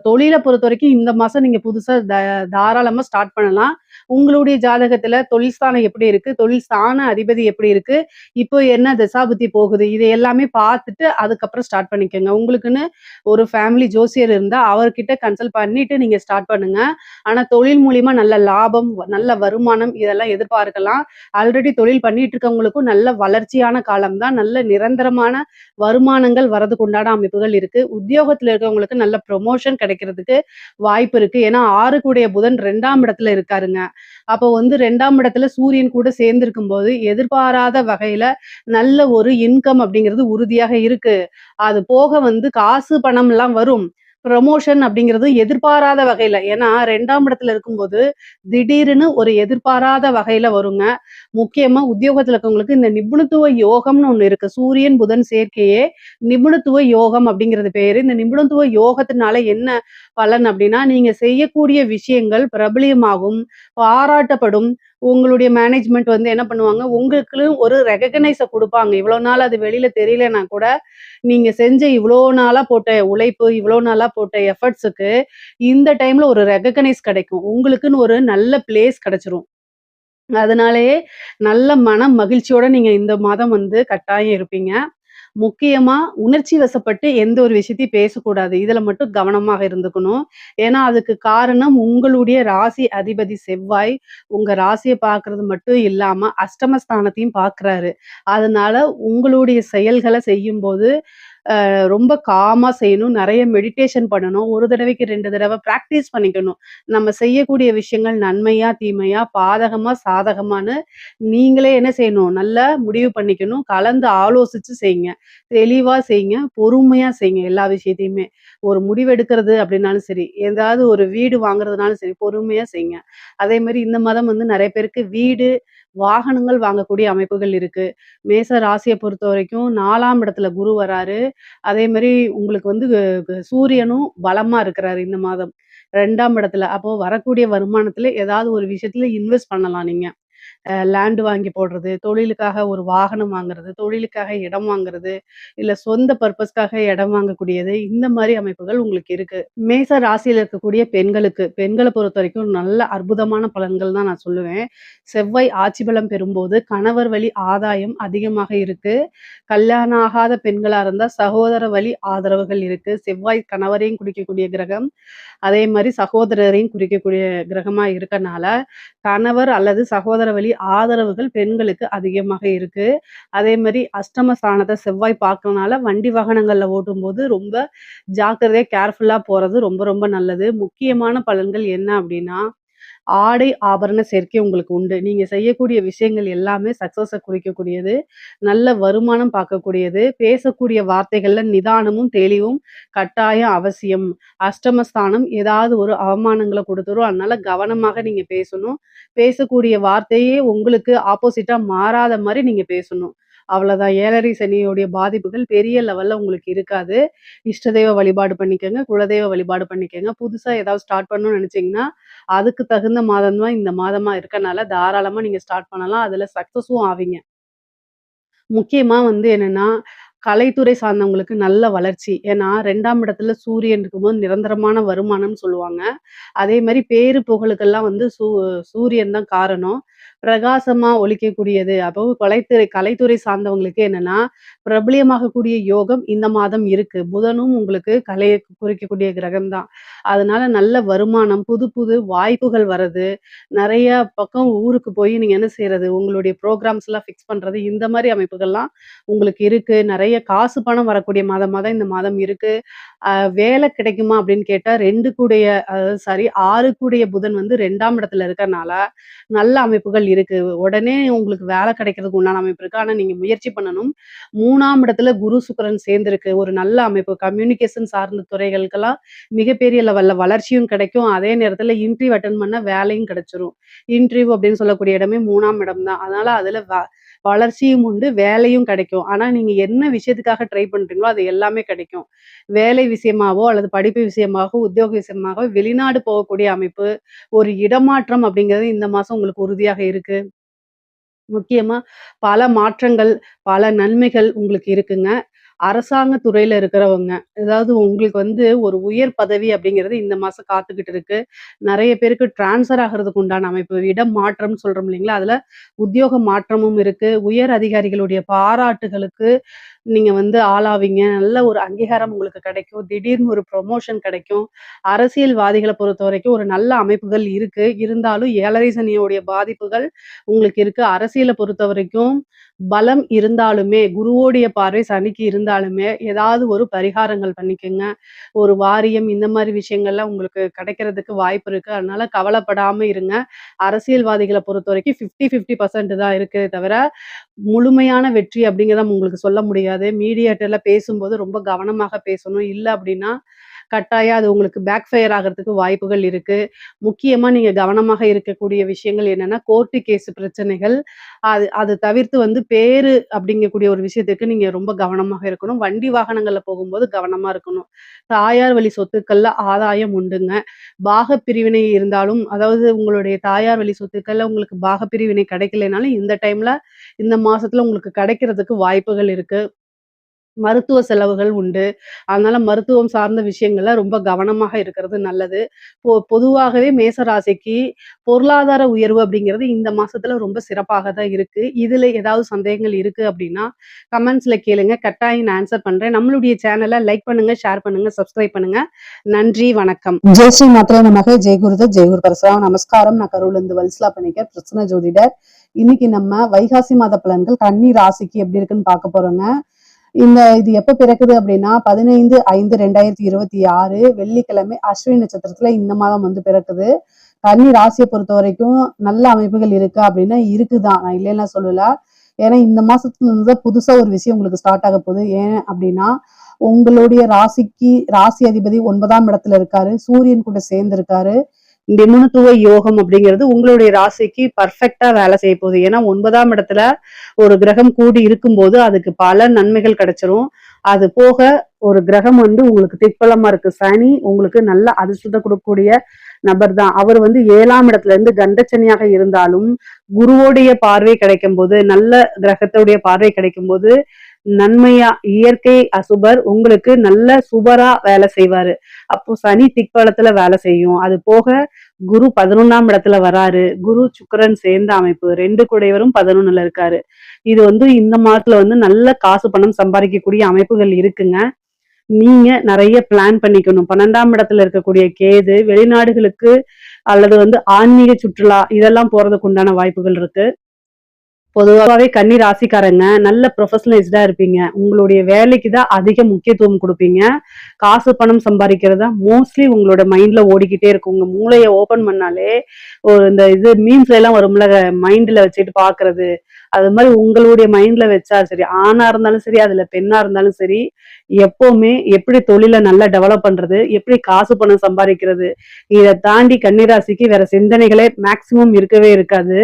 தொழில பொறுத்தவரைக்கும் இந்த மாசம் நீங்க புதுசா தாராளமா ஸ்டார்ட் பண்ணலாம். உங்களுடைய ஜாதகத்துல தொழில் ஸ்தானம் எப்படி இருக்கு? தொழில் ஸ்தான அதிபதி எப்படி இருக்கு? இப்போ என்ன தசாபுத்தி போகுது? இது எல்லாமே பார்த்துட்டு அதுக்கப்புறம் ஸ்டார்ட் பண்ணிக்கங்க. உங்களுக்குன்னு ஒரு ஃபேமிலி ஜோசியர் இருந்தா அவர்கிட்ட கன்சல்ட் பண்ணிட்டு நீங்க ஸ்டார்ட் பண்ணுங்க. ஆனா தொழில் மூலியமா நல்ல லாபம், நல்ல வருமானம் இதெல்லாம் எதிர்பார்க்கலாம். ஆல்ரெடி தொழில் பண்ணிட்டு இருக்கவங்களுக்கும் நல்ல வளர்ச்சியான காலம் தான். நல்ல நிரந்தரமான வருமானங்கள் வரதுக்கு உண்டான அமைப்புகள் இருக்கு. உத்தியோகத்துல இருக்கவங்களுக்கு நல்ல ப்ரமோஷன் கிடைக்கிறதுக்கு வாய்ப்பு இருக்கு. ஏன்னா 6 கூடிய புதன் 2ஆம் இடத்துல இருக்காருங்க. அப்போ வந்து 2ஆம் இடத்துல சூரியன் கூட சேர்ந்திருக்கும்போது எதிர்பாராத வகையில நல்ல ஒரு இன்கம் அப்படிங்கிறது உறுதியாக இருக்கு. அது போக வந்து காசு, பணம்லாம் வரும். ப்ரமோஷன் அப்படிங்கிறது எதிர்பாராத வகையில. ஏன்னா 2ஆம் இடத்துல இருக்கும்போது, திடீர்னு ஒரு எதிர்பாராத வகையில வருங்க. முக்கியமா உத்தியோகத்துல இருக்கவங்களுக்கு இந்த நிபுணத்துவ யோகம்னு ஒண்ணு இருக்கு. சூரியன், புதன் சேர்க்கையே நிபுணத்துவ யோகம் அப்படிங்கிறது பேரு. இந்த நிபுணத்துவ யோகத்தினால என்ன பலன் அப்படின்னா, நீங்க செய்யக்கூடிய விஷயங்கள் பிரபலியமாகும், பாராட்டப்படும். உங்களுடைய மேனேஜ்மெண்ட் வந்து என்ன பண்ணுவாங்க, உங்களுக்குன்னு ஒரு ரெகக்னைஸ குடுப்பாங்க. இவ்வளோ நாள் அது வெளியில தெரியலன்னா கூட, நீங்க செஞ்ச இவ்வளோ நாளா போட்ட உழைப்பு, இவ்வளோ நாளா போட்ட எஃபர்ட்ஸுக்கு இந்த டைம்ல ஒரு ரெகக்னைஸ் கிடைக்கும். உங்களுக்குன்னு ஒரு நல்ல பிளேஸ் கிடைச்சிரும். அதனாலேயே நல்ல மன மகிழ்ச்சியோட நீங்க இந்த மாதம் வந்து கட்டாயம் இருப்பீங்க. முக்கியமா உணர்ச்சி வசப்பட்டு எந்த ஒரு விஷயத்தையும் பேசக்கூடாது. இதுல மட்டும் கவனமாக இருந்துக்கணும். ஏன்னா, அதுக்கு காரணம் உங்களுடைய ராசி அதிபதி செவ்வாய், உங்க ராசிய பார்க்கறது மட்டும் இல்லாம அஷ்டமஸ்தானத்தையும் பார்க்குறாரு. அதனால உங்களுடைய செயல்கள செய்யும்போது ரொம்ப காமா செய்யணும். நெறைய மெடிடேஷன் பண்ணணும். 1 தடவைக்கு 2 தடவ பிராக்டிஸ் பண்ணிக்கணும். நம்ம செய்யக்கூடிய விஷயங்கள் நன்மையா, தீமையா, பாதகமா, சாதகமான்னு நீங்களே என்ன செய்யணும்? நல்லா முடிவு பண்ணிக்கணும். கலந்து ஆலோசிச்சு செய்யுங்க. தெளிவா செய்யுங்க. பொறுமையா செய்யுங்க எல்லா விஷயத்தையுமே. ஒரு முடிவெடுக்கிறது அப்படின்னாலும் சரி, ஏதாவது ஒரு வீடு வாங்குறதுனாலும் சரி, பொறுமையா செய்யுங்க. அதே மாரி இந்த மாதம் வந்து நெறைய பேருக்கு வீடு, வாகனங்கள் வாங்கக்கூடிய அமைப்புகள் இருக்கு. மேச ராசிய பொறுத்தவரைக்கும் 4ஆம் இடத்துல குரு வராரு. அதே மாரி உங்களுக்கு வந்து சூரியனும் பலமா இருக்கிறாரு இந்த மாதம். 2ஆம் இடத்துல. அப்போ வரக்கூடிய வருமானத்துல ஏதாவது ஒரு விஷயத்துல இன்வெஸ்ட் பண்ணலாம் நீங்க. லேண்ட் வாங்கி போடுறது, தொழிலுக்காக ஒரு வாகனம் வாங்குறது, தொழிலுக்காக இடம் வாங்குறது, இல்ல சொந்த பர்ப்பஸ்க்காக இடம் வாங்கக்கூடியது, இந்த மாரி அமைப்புகள் உங்களுக்கு இருக்கு. மேச ராசியில இருக்கக்கூடிய பெண்களுக்கு, பெண்கள பொறுத்தவரைக்கும் நல்ல அற்புதமான பலன்கள் தான் நான் சொல்லுவேன். செவ்வாய் ஆட்சி பலம் பெறும்போது கணவர் வழி ஆதாயம் அதிகமாக இருக்கு. கல்யாணம் ஆகாத பெண்களா இருந்தா சகோதர வழி ஆதரவுகள் இருக்கு. செவ்வாய் கணவரையும் குறிக்கக்கூடிய கிரகம். அதே மாரி சகோதரரையும் குறிக்கக்கூடிய கிரகமா இருக்கனால, கணவர் அல்லது சகோதர வழி ஆதரவுகள் பெண்களுக்கு அதிகமாக இருக்கு. அதே மாரி அஷ்டம ஸ்தானத்த செவ்வாய் பார்க்கறனால, வண்டி வாகனங்கள்ல ஓட்டும்போது ரொம்ப ஜாக்கிரதையா கேர்ஃபுல்லா போறது ரொம்ப ரொம்ப நல்லது. முக்கியமான பலன்கள் என்ன அப்டின்னா, ஆடை ஆபரண சேர்க்கை உங்களுக்கு உண்டு. நீங்க செய்யக்கூடிய விஷயங்கள் எல்லாமே சக்சஸ குறிக்கக்கூடியது. நல்ல வருமானம் பார்க்கக்கூடியது. பேசக்கூடிய வார்த்தைகள்ல நிதானமும், தெளிவும் கட்டாயம் அவசியம். அஷ்டமஸ்தானம் ஏதாவது ஒரு அவமானங்கள குடுத்துரும். அதனால கவனமாக நீங்க பேசணும். பேசக்கூடிய வார்த்தையே உங்களுக்கு ஆப்போசிட்டா மாறாத மாரி நீங்க பேசணும். அவ்வளதான். 7:30 சனியுடைய பாதிப்புகள் பெரிய லெவல்ல உங்களுக்கு இருக்காது. இஷ்ட தெய்வ வழிபாடு பண்ணிக்கங்க. குலதெய்வ வழிபாடு பண்ணிக்கங்க. புதுசா ஏதாவது ஸ்டார்ட் பண்ணணும்னு நெனச்சீங்கன்னா, அதுக்கு தகுந்த மாதம் தான் இந்த மாதமா இருக்கனால, தாராளமா நீங்க ஸ்டார்ட் பண்ணலாம். அதுல சக்சஸும் ஆவீங்க. முக்கியமா வந்து என்னன்னா, கலைத்துறை சார்ந்தவங்களுக்கு நல்ல வளர்ச்சி. ஏன்னா 2ஆம் இடத்துல சூரியன் இருக்கும்போது நிரந்தரமான வருமானம்னு சொல்லுவாங்க. அதே மாரி பேரு புகழுக்கெல்லாம் வந்து சூரியன் தான் காரணம். பிரகாசமா ஒளிக்கக்கூடியது. அப்போ கலைத்துறை சார்ந்தவங்களுக்கு என்னன்னா, பிரபலியமாகக்கூடிய யோகம் இந்த மாதம் இருக்கு. புதனும் உங்களுக்கு கலைய குறிக்கக்கூடிய கிரகம் தான். அதனால நல்ல வருமானம், புது புது வாய்ப்புகள் வரது. நெறைய பக்கம் ஊருக்கு போய் நீங்க என்ன செய்றது, உங்களுடைய ப்ரோகிராம்ஸ்லாம் ஃபிக்ஸ் பண்றது, இந்த மாரி அமைப்புகள்லாம் உங்களுக்கு இருக்கு. நெறைய காசு பணம் வரக்கூடிய மாதமா தான் இந்த மாதம் இருக்கு. அ வேலை கிடைக்குமா அப்படின்னு கேட்டா 2 கூடைய அதாவது சாரி 6 கூடைய புதன் வந்து 2ஆம் இடத்துல இருக்கறனால, நல்ல அமைப்புகள் இருக்கு. உடனே உங்களுக்கு வேலை கிடைக்கிறதுக்கு உண்டான அமைப்பு இருக்கு. ஆனா நீங்க முயற்சி பண்ணணும். 3ஆம் இடத்துல குரு, சுக்கிரன் சேர்ந்திருக்கு. ஒரு நல்ல அமைப்பு. கம்யூனிகேஷன் சார்ந்த துறைகளுக்கெல்லாம் மிகப்பெரிய லெவல்ல வளர்ச்சியும் கிடைக்கும். அதே நேரத்துல இன்டர்வியூ அட்டெண்ட் பண்ணா வேலையும் கிடைச்சிரும். இன்டர்வியூ அப்படின்னு சொல்லக்கூடிய இடமே 3ஆம் இடம் தான். அதனால அதுல வளர்ச்சியும் உண்டு, வேலையும் கிடைக்கும். ஆனா நீங்க என்ன விஷயத்துக்காக ட்ரை பண்றீங்களோ, அது எல்லாமே கிடைக்கும். வேலை விஷயமாவோ, அல்லது படிப்பு விஷயமாகவோ, உத்தியோக விஷயமாகவோ வெளிநாடு போகக்கூடிய அமைப்பு, ஒரு இடமாற்றம் அப்படிங்கிறது இந்த மாசம் உங்களுக்கு உறுதியாக இருக்கு. முக்கியமா பல மாற்றங்கள், பல நன்மைகள் உங்களுக்கு இருக்குங்க. அரசாங்க துறையில இருக்கிறவங்க, அதாவது உங்களுக்கு வந்து ஒரு உயர் பதவி அப்படிங்கிறது இந்த மாசம் காத்துக்கிட்டு இருக்கு. நெறைய பேருக்கு ட்ரான்ஸ்ஃபர் ஆகுறதுக்கு உண்டான அமைப்பு, இடம் மாற்றம்னு சொல்றோம் இல்லைங்களா? அதுல உத்தியோக மாற்றமும் இருக்கு. உயர் அதிகாரிகளுடைய பாராட்டுகளுக்கு நீங்க வந்து ஆளாவீங்க. நல்ல ஒரு அங்கீகாரம் உங்களுக்கு கிடைக்கும். திடீர்னு ஒரு ப்ரமோஷன் கிடைக்கும். அரசியல்வாதிகள பொறுத்தவரைக்கும் ஒரு நல்ல அமைப்புகள் இருக்கு. இருந்தாலும் 7:30 சனியோடைய பாதிப்புகள் உங்களுக்கு இருக்கு. அரசியல பொறுத்தவரைக்கும் பலம் இருந்தாலுமே, குருவோடைய பார்வை சனிக்கு இருந்தாலுமே, ஏதாவது ஒரு பரிகாரங்கள் பண்ணிக்கங்க. ஒரு வாரியம் இந்த மாரி விஷயங்கள்லாம் உங்களுக்கு கிடைக்கிறதுக்கு வாய்ப்பு இருக்கு. அதனால கவலைப்படாம இருங்க. அரசியல்வாதிகள பொறுத்தவரைக்கும் 50, 50% தான் இருக்கே தவிர, முழுமையான வெற்றி அப்படிங்கிறத உங்களுக்கு சொல்ல முடியாது. மீடியேட்டர்ல பேசும்போது ரொம்ப கவனமாக பேசணும். இல்ல அப்படின்னா, கட்டாயம் அது உங்களுக்கு பேக் ஃபயர் ஆகுறதுக்கு வாய்ப்புகள் இருக்கு. முக்கியமா நீங்க கவனமாக இருக்கக்கூடிய விஷயங்கள் என்னன்னா, கோர்ட்டு கேஸ் பிரச்சனைகள். அது அது தவிர்த்து வந்து பேரு அப்படிங்கக்கூடிய ஒரு விஷயத்துக்கு நீங்க ரொம்ப கவனமாக இருக்கணும். வண்டி வாகனங்கள்ல போகும்போது கவனமா இருக்கணும். தாயார் வழி சொத்துக்கள்ல ஆதாயம் உண்டுங்க. பாகப் பிரிவினை இருந்தாலும், அதாவது உங்களுடைய தாயார் வழி சொத்துக்கள்ல உங்களுக்கு பாகப் பிரிவினை கிடைக்கலைனாலும், இந்த டைம்ல இந்த மாசத்துல உங்களுக்கு கிடைக்கிறதுக்கு வாய்ப்புகள் இருக்கு. மருத்துவ செலவுகள் உண்டு. அதனால மருத்துவம் சார்ந்த விஷயங்கள்ல ரொம்ப கவனமாக இருக்கிறது நல்லது. பொதுவாகவே மேச ராசிக்கு பொருளாதார உயர்வு அப்படிங்கிறது இந்த மாசத்துல ரொம்ப சிறப்பாக தான் இருக்கு. இதுல ஏதாவது சந்தேகங்கள் இருக்கு அப்படின்னா, கமெண்ட்ஸ்ல கேளுங்க. கட்டாயம் நான் ஆன்சர் பண்றேன். நம்மளுடைய சேனல லைக் பண்ணுங்க, ஷேர் பண்ணுங்க, சப்ஸ்கிரைப் பண்ணுங்க. நன்றி, வணக்கம். ஜெய் ஸ்ரீ மாத்ரே நமக. ஜெய் குருதத், ஜெய் குரு பரசுராம். நமஸ்காரம். நான் கரூர்லேருந்து வல்சலா பண்ணிக்க பிரச்சனை ஜோதிடர். இன்னைக்கு நம்ம வைகாசி மாத பலன்கள் கன்னி ராசிக்கு எப்படி இருக்குன்னு பார்க்க போறோங்க. இது எப்ப பிறக்குது அப்படின்னா 15/5/2026 வெள்ளிக்கிழமை அஸ்வினி நட்சத்திரத்துல இந்த மாதம் வந்து பிறக்குது. கன்னி ராசியை பொறுத்த வரைக்கும் நல்ல அமைப்புகள் இருக்கு அப்படின்னா இருக்குதான், நான் இல்லைன்னா சொல்லல. ஏன்னா இந்த மாசத்துல இருந்து புதுசா ஒரு விஷயம் உங்களுக்கு ஸ்டார்ட் ஆக போகுது. ஏன் அப்படின்னா உங்களுடைய ராசி அதிபதி 9ஆம் இடத்துல இருக்காரு, சூரியன் கூட சேர்ந்து இருக்காரு. நிபுணத்துவ யோகம் அப்படிங்கிறது உங்களுடைய ராசிக்கு பர்ஃபெக்டா வேலை செய்ய போகுது. ஏன்னா 9ஆம் இடத்துல ஒரு கிரகம் கூடி இருக்கும்போது அதுக்கு பல நன்மைகள் கிடைச்சிரும். அது போக ஒரு கிரகம் வந்து உங்களுக்கு திக்பலமா இருக்கு. சனி உங்களுக்கு நல்ல அதிர்ஷ்டத்தை கொடுக்கக்கூடிய நபர் தான். அவர் வந்து 7ஆம் இடத்துல இருந்து கண்டச்சனியாக இருந்தாலும் குருவோடைய பார்வை கிடைக்கும் போது, நல்ல கிரகத்துடைய பார்வை கிடைக்கும் போது நன்மையா இயற்கை அசுபர் உங்களுக்கு நல்ல சுபரா வேலை செய்வாரு. அப்போ சனி திக்பலத்துல வேலை செய்யும். அது போக குரு 11ஆம் இடத்துல வராரு. குரு சுக்கிரன் சேர்ந்த அமைப்பு 2 கூடையவரும் 11ல இருக்காரு. இது வந்து இந்த மாதத்துல வந்து நல்ல காசு பணம் சம்பாதிக்கக்கூடிய அமைப்புகள் இருக்குங்க. நீங்க நிறைய பிளான் பண்ணிக்கணும். 12ஆம் இடத்துல இருக்கக்கூடிய கேது வெளிநாடுகளுக்கு அல்லது வந்து ஆன்மீக சுற்றுலா இதெல்லாம் போறதுக்கு உண்டான வாய்ப்புகள் இருக்கு. பொதுவாகவே கன்னி ராசிக்காரங்க நல்ல ப்ரொஃபஷனலைஸ்டா இருப்பீங்க. உங்களுடைய வேலைக்கு தான் அதிக முக்கியத்துவம் கொடுப்பீங்க. காசு பணம் சம்பாதிக்கிறதா மோஸ்ட்லி உங்களோட மைண்ட்ல ஓடிக்கிட்டே இருக்கும். உங்க மூளையை ஓபன் பண்ணாலே இந்த மீம்ஸ்ல எல்லாம் வரும்ல, மைண்ட்ல வச்சுட்டு பாக்குறது, அது மாதிரி உங்களுடைய மைண்ட்ல வச்சா சரி, ஆணா இருந்தாலும் சரி, அதுல பெண்ணா இருந்தாலும் சரி, எப்பவுமே எப்படி தொழிலை நல்லா டெவலப் பண்றது, எப்படி காசு பணம் சம்பாதிக்கிறது, இதை தாண்டி கன்னிராசிக்கு வேற சிந்தனைகளே மேக்சிமம் இருக்கவே இருக்காது.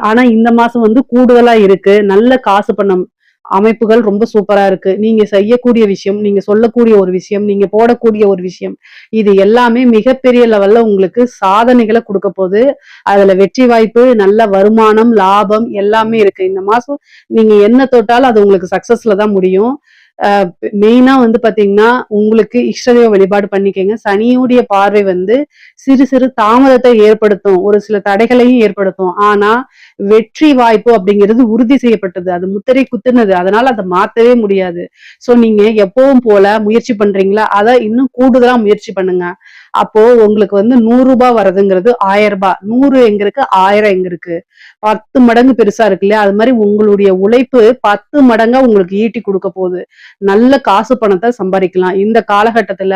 ஆனா இந்த மாசம் வந்து கூடுதலா இருக்கு. நல்ல காசு பணம் அமைப்புகள் ரொம்ப சூப்பரா இருக்கு. நீங்க செய்யக்கூடிய விஷயம், நீங்க சொல்லக்கூடிய ஒரு விஷயம், நீங்க போடக்கூடிய ஒரு விஷயம், இது எல்லாமே மிகப்பெரிய லெவல்ல உங்களுக்கு சாதனைகளை கொடுக்க போகுது. அதுல வெற்றி வாய்ப்பு, நல்ல வருமானம், லாபம் எல்லாமே இருக்கு. இந்த மாசம் நீங்க என்ன தொட்டாலும் அது உங்களுக்கு சக்சஸ்ல தான் முடியும். மெயினா வந்து பாத்தீங்கன்னா உங்களுக்கு இஷ்டதெய்வ வழிபாடு பண்ணிக்கங்க. சனியுடைய பார்வை வந்து சிறு சிறு தாமதத்தை ஏற்படுத்தும், ஒரு சில தடைகளையும் ஏற்படுத்தும். ஆனா வெற்றி வாய்ப்பு அப்படிங்கிறது உறுதி செய்யப்பட்டது, அது முத்திரை குத்துனது, அதனால அதை மாத்தவே முடியாது. சோ நீங்க எப்பவும் போல முயற்சி பண்றீங்களா, அதை இன்னும் கூடுதலா முயற்சி பண்ணுங்க. அப்போ உங்களுக்கு வந்து 100 ரூபாய் வர்றதுங்கிறது 1000 ரூபாய், 100 எங்க இருக்கு, 1000 எங்க இருக்கு, 10 மடங்கு பெருசா இருக்கு இல்லையா? அது மாதிரி உங்களுடைய உழைப்பு 10 மடங்கா உங்களுக்கு ஈட்டி கொடுக்க போகுது. நல்ல காசு பணத்தை சம்பாதிக்கலாம். இந்த காலகட்டத்துல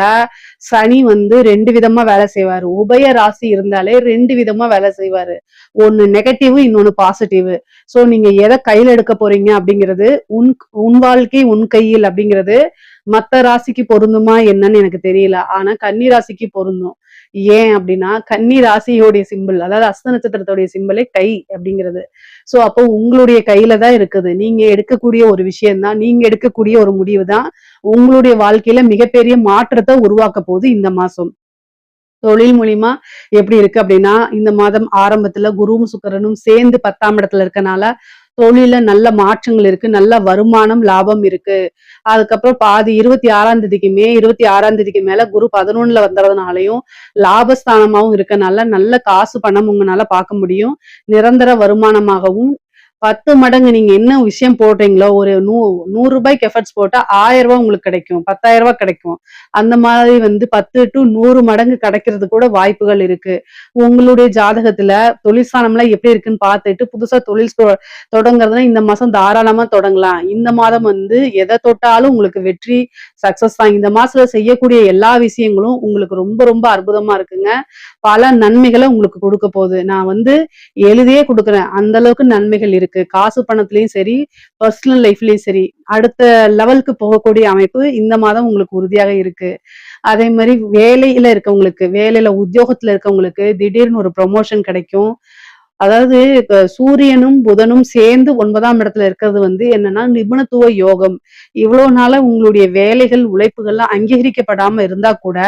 சனி வந்து 2 விதமா வேலை செய்வாரு. உபய ராசி இருந்தாலே 2 விதமா வேலை செய்வாரு. ஒண்ணு நெகட்டிவ், இன்னொன்னு பாசிட்டிவ். சோ நீங்க எதை கையில எடுக்க போறீங்க அப்படிங்கிறது உன் உன் வாழ்க்கை உன் கையில் அப்படிங்கிறது மத்த ராசிக்கு பொருந்துமா என்னன்னு எனக்கு தெரியல. ஆனா கன்னி ராசிக்கு பொருந்தும். ஏன் அப்படின்னா கன்னி ராசியோடைய சிம்பிள், அதாவது அஸ்த நட்சத்திரத்துடைய சிம்பிளே கை அப்படிங்கிறது. சோ அப்போ உங்களுடைய கையில தான் இருக்குது. நீங்க எடுக்கக்கூடிய ஒரு விஷயம் தான், நீங்க எடுக்கக்கூடிய ஒரு முடிவு தான் உங்களுடைய வாழ்க்கையில மிகப்பெரிய மாற்றத்தை உருவாக்க போகுது இந்த மாசம். தொழில் மூலியமா எப்படி இருக்கு அப்படின்னா, இந்த மாதம் ஆரம்பத்துல குருவும் சுக்கிரனும் சேர்ந்து 10ஆம் இடத்துல இருக்கனால தொழில நல்ல மாற்றங்கள் இருக்கு, நல்ல வருமானம், லாபம் இருக்கு. அதுக்கப்புறம் பாதி 26ஆம் தேதிக்கு மே 26ஆம் தேதிக்கு மேல குரு 11ல வந்ததுனாலையும் லாபஸ்தானமாவும் இருக்கனால நல்ல காசு பணம் உங்களால பார்க்க முடியும். நிரந்தர வருமானமாகவும் 10 மடங்கு நீங்க என்ன விஷயம் போடுறீங்களோ, ஒரு 100 ரூபாய்க்கு எஃபர்ட்ஸ் போட்டா 1000 ரூபாய் உங்களுக்கு கிடைக்கும், 10,000 ரூபாய் கிடைக்கும். அந்த மாதிரி வந்து 10 to 100 மடங்கு கிடைக்கிறது கூட வாய்ப்புகள் இருக்கு. உங்களுடைய ஜாதகத்துல தொழில் ஸ்தானம்லாம் எப்படி இருக்குன்னு பார்த்துட்டு புதுசா தொழில் தொடங்குறதுனா இந்த மாசம் தாராளமா தொடங்கலாம். இந்த மாதம் வந்து எதை தொட்டாலும் உங்களுக்கு வெற்றி, சக்சஸ் தான். இந்த மாசத்துல செய்யக்கூடிய எல்லா விஷயங்களும் உங்களுக்கு ரொம்ப ரொம்ப அற்புதமா இருக்குங்க. பல நன்மைகளை உங்களுக்கு கொடுக்க போகுது. நான் வந்து எழுதியே கொடுக்குறேன், அந்த அளவுக்கு நன்மைகள் இருக்கு. காசு பணத்திலயும் சரி, பர்சனல் லைஃப்லயும் சரி, அடுத்த லெவலுக்கு போகக்கூடிய அமைப்பு இந்த மாதம் உங்களுக்கு உறுதியாக இருக்கு. அதே மாதிரி வேலையில இருக்கவங்களுக்கு, வேலையில உத்தியோகத்துல இருக்கவங்களுக்கு திடீர்னு ஒரு ப்ரொமோஷன் கிடைக்கும். அதாவது இப்ப சூரியனும் புதனும் சேர்ந்து 9ஆம் இடத்துல இருக்கிறது வந்து என்னன்னா நிபுணத்துவ யோகம். இவ்வளவு நாளா உங்களுடைய வேலைகள் உழைப்புகள்லாம் அங்கீகரிக்கப்படாம இருந்தா கூட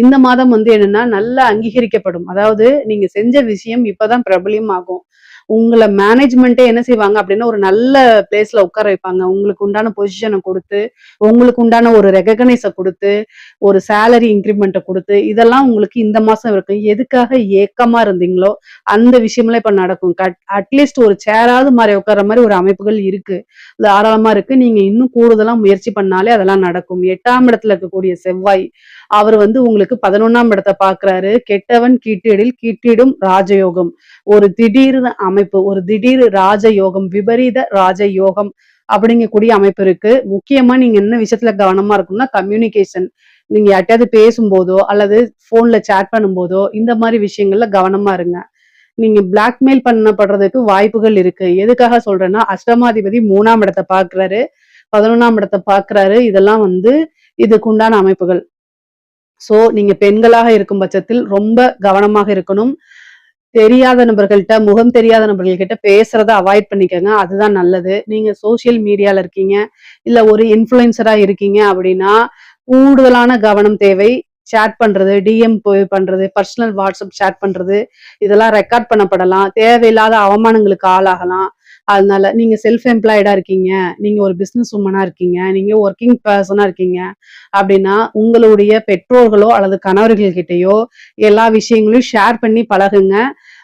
இந்த மாதம் வந்து என்னன்னா நல்லா அங்கீகரிக்கப்படும். அதாவது நீங்க செஞ்ச விஷயம் இப்பதான் பிரபலியம் ஆகும். உங்கள மேனேஜ்மெண்ட்டே என்ன செய்வாங்க அப்படின்னா, ஒரு நல்ல பிளேஸ்ல உட்கார வைப்பாங்க. உங்களுக்கு உண்டான பொசிஷன குடுத்து, உங்களுக்கு உண்டான ஒரு ரெகக்னைஸ குடுத்து, ஒரு சேலரி இன்கிரிமெண்ட்ட குடுத்து, இதெல்லாம் உங்களுக்கு இந்த மாசம் இருக்கு. எதுக்காக ஏக்கமா இருந்தீங்களோ, அந்த விஷயம்லாம் இப்ப நடக்கும். அட்லீஸ்ட் ஒரு சேராவது மாறி உட்கார்ற மாரி ஒரு அமைப்புகள் இருக்கு. தாராளமா இருக்கு. நீங்க இன்னும் கூடுதலா முயற்சி பண்ணாலே அதெல்லாம் நடக்கும். 8ஆம் இடத்துல இருக்கக்கூடிய செவ்வாய், அவர் வந்து உங்களுக்கு 11ஆம் இடத்த பார்க்கிறாரு. கெட்டவன் கீட்டிடில் கீட்டிடும் ராஜயோகம். ஒரு திடீர்னு அமைப்பு, ஒரு திடீர் ராஜயோகம், விபரீத ராஜயோகம் அப்படிங்கக்கூடிய அமைப்பு இருக்கு. முக்கியமா நீங்க என்ன விஷயத்துல கவனமா இருக்கணும்னா, கம்யூனிகேஷன். நீங்க யார்ட்டயாவது பேசும்போதோ, அல்லது ஃபோன்ல சாட் பண்ணும்போதோ, இந்த மாரி விஷயங்கள்ல கவனமா இருங்க. நீங்க பிளாக்மெயில் பண்ணப்படுறதுக்கு வாய்ப்புகள் இருக்கு. எதுக்காக சொல்றேன்னா, அஷ்டமாதிபதி 3ஆம் இடத்த பார்க்கிறாரு, 11ஆம் இடத்த பார்க்கிறாரு. இதெல்லாம் வந்து இதுக்குண்டான அமைப்புகள். சோ, நீங்க பெண்களாக இருக்கும் பட்சத்தில் ரொம்ப கவனமாக இருக்கணும். தெரியாத நபர்கள்ட்ட, முகம் தெரியாத நபர்கள்கிட்ட பேசுறத அவாய்ட் பண்ணிக்கங்க. அதுதான் நல்லது. நீங்க சோசியல் மீடியால இருக்கீங்க, இல்ல ஒரு இன்ஃப்ளூயன்சரா இருக்கீங்க அப்படின்னா, கூடுதலான கவனம் தேவை. சேட் பண்றது, டிஎம் போய் பண்றது, பர்சனல் வாட்ஸ்அப் சேட் பண்றது, இதெல்லாம் ரெக்கார்ட் பண்ணப்படலாம். தேவையில்லாத அவமானங்களுக்கு ஆளாகலாம். அதனால நீங்க செல்ஃப் எம்ப்ளாய்டா இருக்கீங்க, நீங்க ஒரு பிசினஸ் உமனா இருக்கீங்க, நீங்க ஒர்க்கிங் பெர்சனா இருக்கீங்க அப்படின்னா, உங்களுடைய பெற்றோர்களோ அல்லது கணவர்கள் கிட்டயோ எல்லா விஷயங்களையும் ஷேர் பண்ணி பழகுங்க.